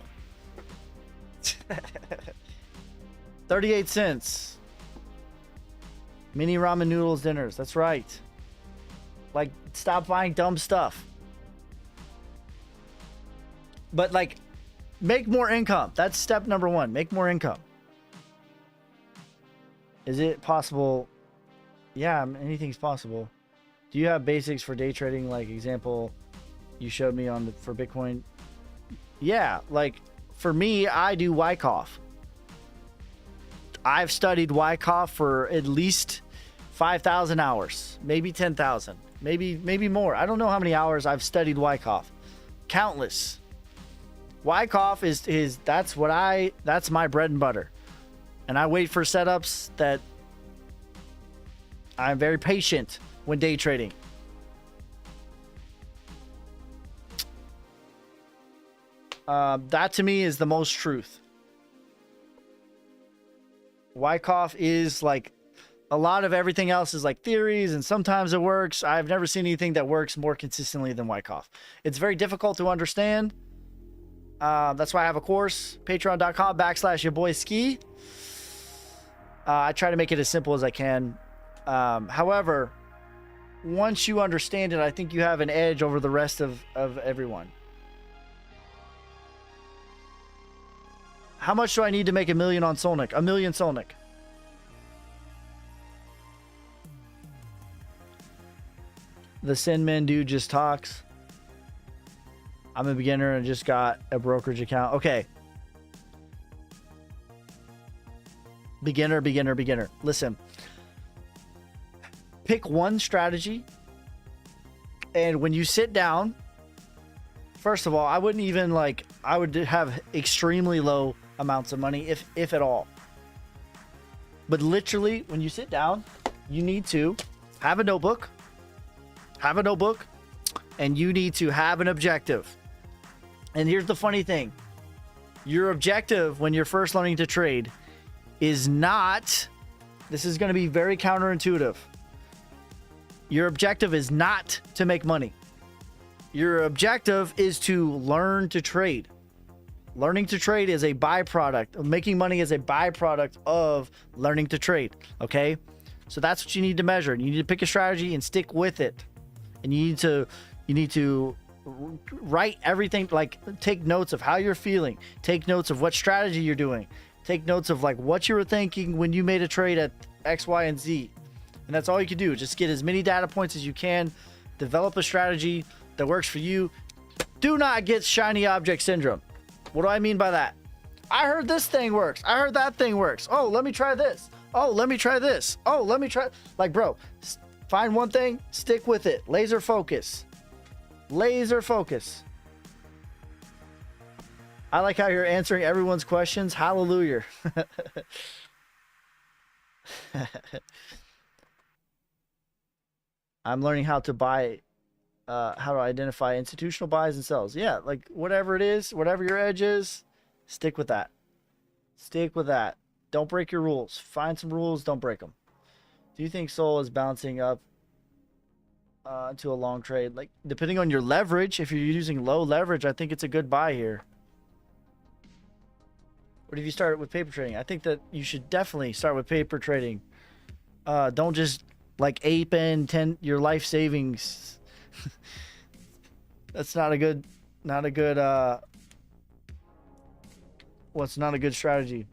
38 cents. Mini ramen noodles dinners. That's right. Like, stop buying dumb stuff. But, like, make more income. That's step number one. Make more income. Is it possible? Yeah, anything's possible. Do you have basics for day trading? Like example you showed me on for Bitcoin. Yeah, like for me, I do Wyckoff. I've studied Wyckoff for at least 5,000 hours, maybe 10,000, maybe more. I don't know how many hours I've studied Wyckoff. Countless. Wyckoff is that's my bread and butter. And I wait for setups that I'm very patient when day trading. That to me is the most truth. Wyckoff is like a lot of everything else is like theories, and sometimes it works. I've never seen anything that works more consistently than Wyckoff. It's very difficult to understand. That's why I have a course, patreon.com/yourboyski. I try to make it as simple as I can. However, once you understand it, I think you have an edge over the rest of everyone. How much do I need to make $1 million on Solnic? $1 million Solnic. The Sinman dude just talks. I'm a beginner and just got a brokerage account. Okay. Beginner. Listen, pick one strategy, and when you sit down, first of all, I wouldn't even like, I would have extremely low amounts of money, if at all. But literally, when you sit down, you need to have a notebook, and you need to have an objective. And here's the funny thing. Your objective when you're first learning to trade is not, this is going to be very counterintuitive. Your objective is not to make money. Your objective is to learn to trade. Learning to trade is a byproduct. Making money is a byproduct of learning to trade. Okay? So that's what you need to measure. You need to pick a strategy and stick with it. And you need to write everything, like take notes of how you're feeling. Take notes of what strategy you're doing. Take notes of like what you were thinking when you made a trade at X, Y, and Z. And that's all you can do. Just get as many data points as you can. Develop a strategy that works for you. Do not get shiny object syndrome. What do I mean by that? I heard this thing works. I heard that thing works. Oh, let me try this. Oh, let me try this. Oh, let me try. Like, bro, find one thing, stick with it. Laser focus. Laser focus. I like how you're answering everyone's questions. Hallelujah. I'm learning how to buy, how to identify institutional buys and sells. Yeah, like whatever it is, whatever your edge is, stick with that. Stick with that. Don't break your rules. Find some rules, don't break them. Do you think Sol is bouncing up to a long trade? Like, depending on your leverage, if you're using low leverage, I think it's a good buy here. What if you start with paper trading? I think that you should definitely start with paper trading. Don't just like ape in your life savings. That's not a good what's not a good strategy.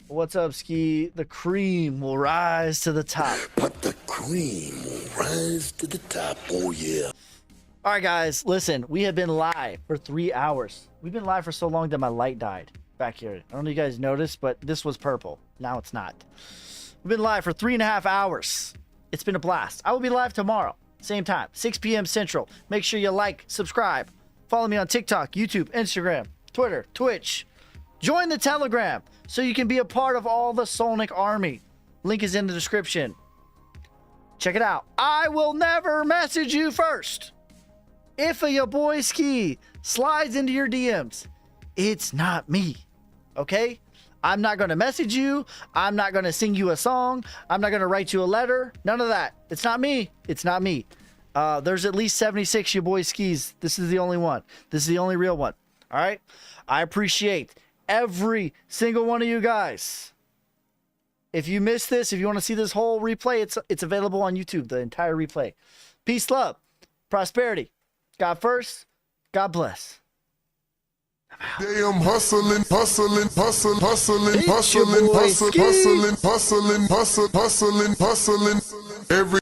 What's up, Ski? The cream will rise to the top. But the cream will rise to the top, oh yeah. All right, guys, listen, we have been live for 3 hours. We've been live for so long that my light died back here. I don't know if you guys noticed, but this was purple. Now it's not. We've been live for 3.5 hours. It's been a blast. I will be live tomorrow, same time, 6 p.m. Central. Make sure you like, subscribe, follow me on TikTok, YouTube, Instagram, Twitter, Twitch. Join the Telegram so you can be a part of all the Solnic army. Link is in the description. Check it out. I will never message you first. If your boy Ski slides into your DMs, it's not me. Okay? I'm not going to message you. I'm not going to sing you a song. I'm not going to write you a letter. None of that. It's not me. It's not me. There's at least 76 your boy Skis. This is the only one. This is the only real one. All right? I appreciate every single one of you guys. If you missed this, if you want to see this whole replay, it's available on YouTube, the entire replay. Peace, love, prosperity. God first. God bless. Damn, hustling, hustling, hustling, hustling, It's your hustling, boy hustling, Ski. hustling, hustling, hustling, hustling, hustling. Every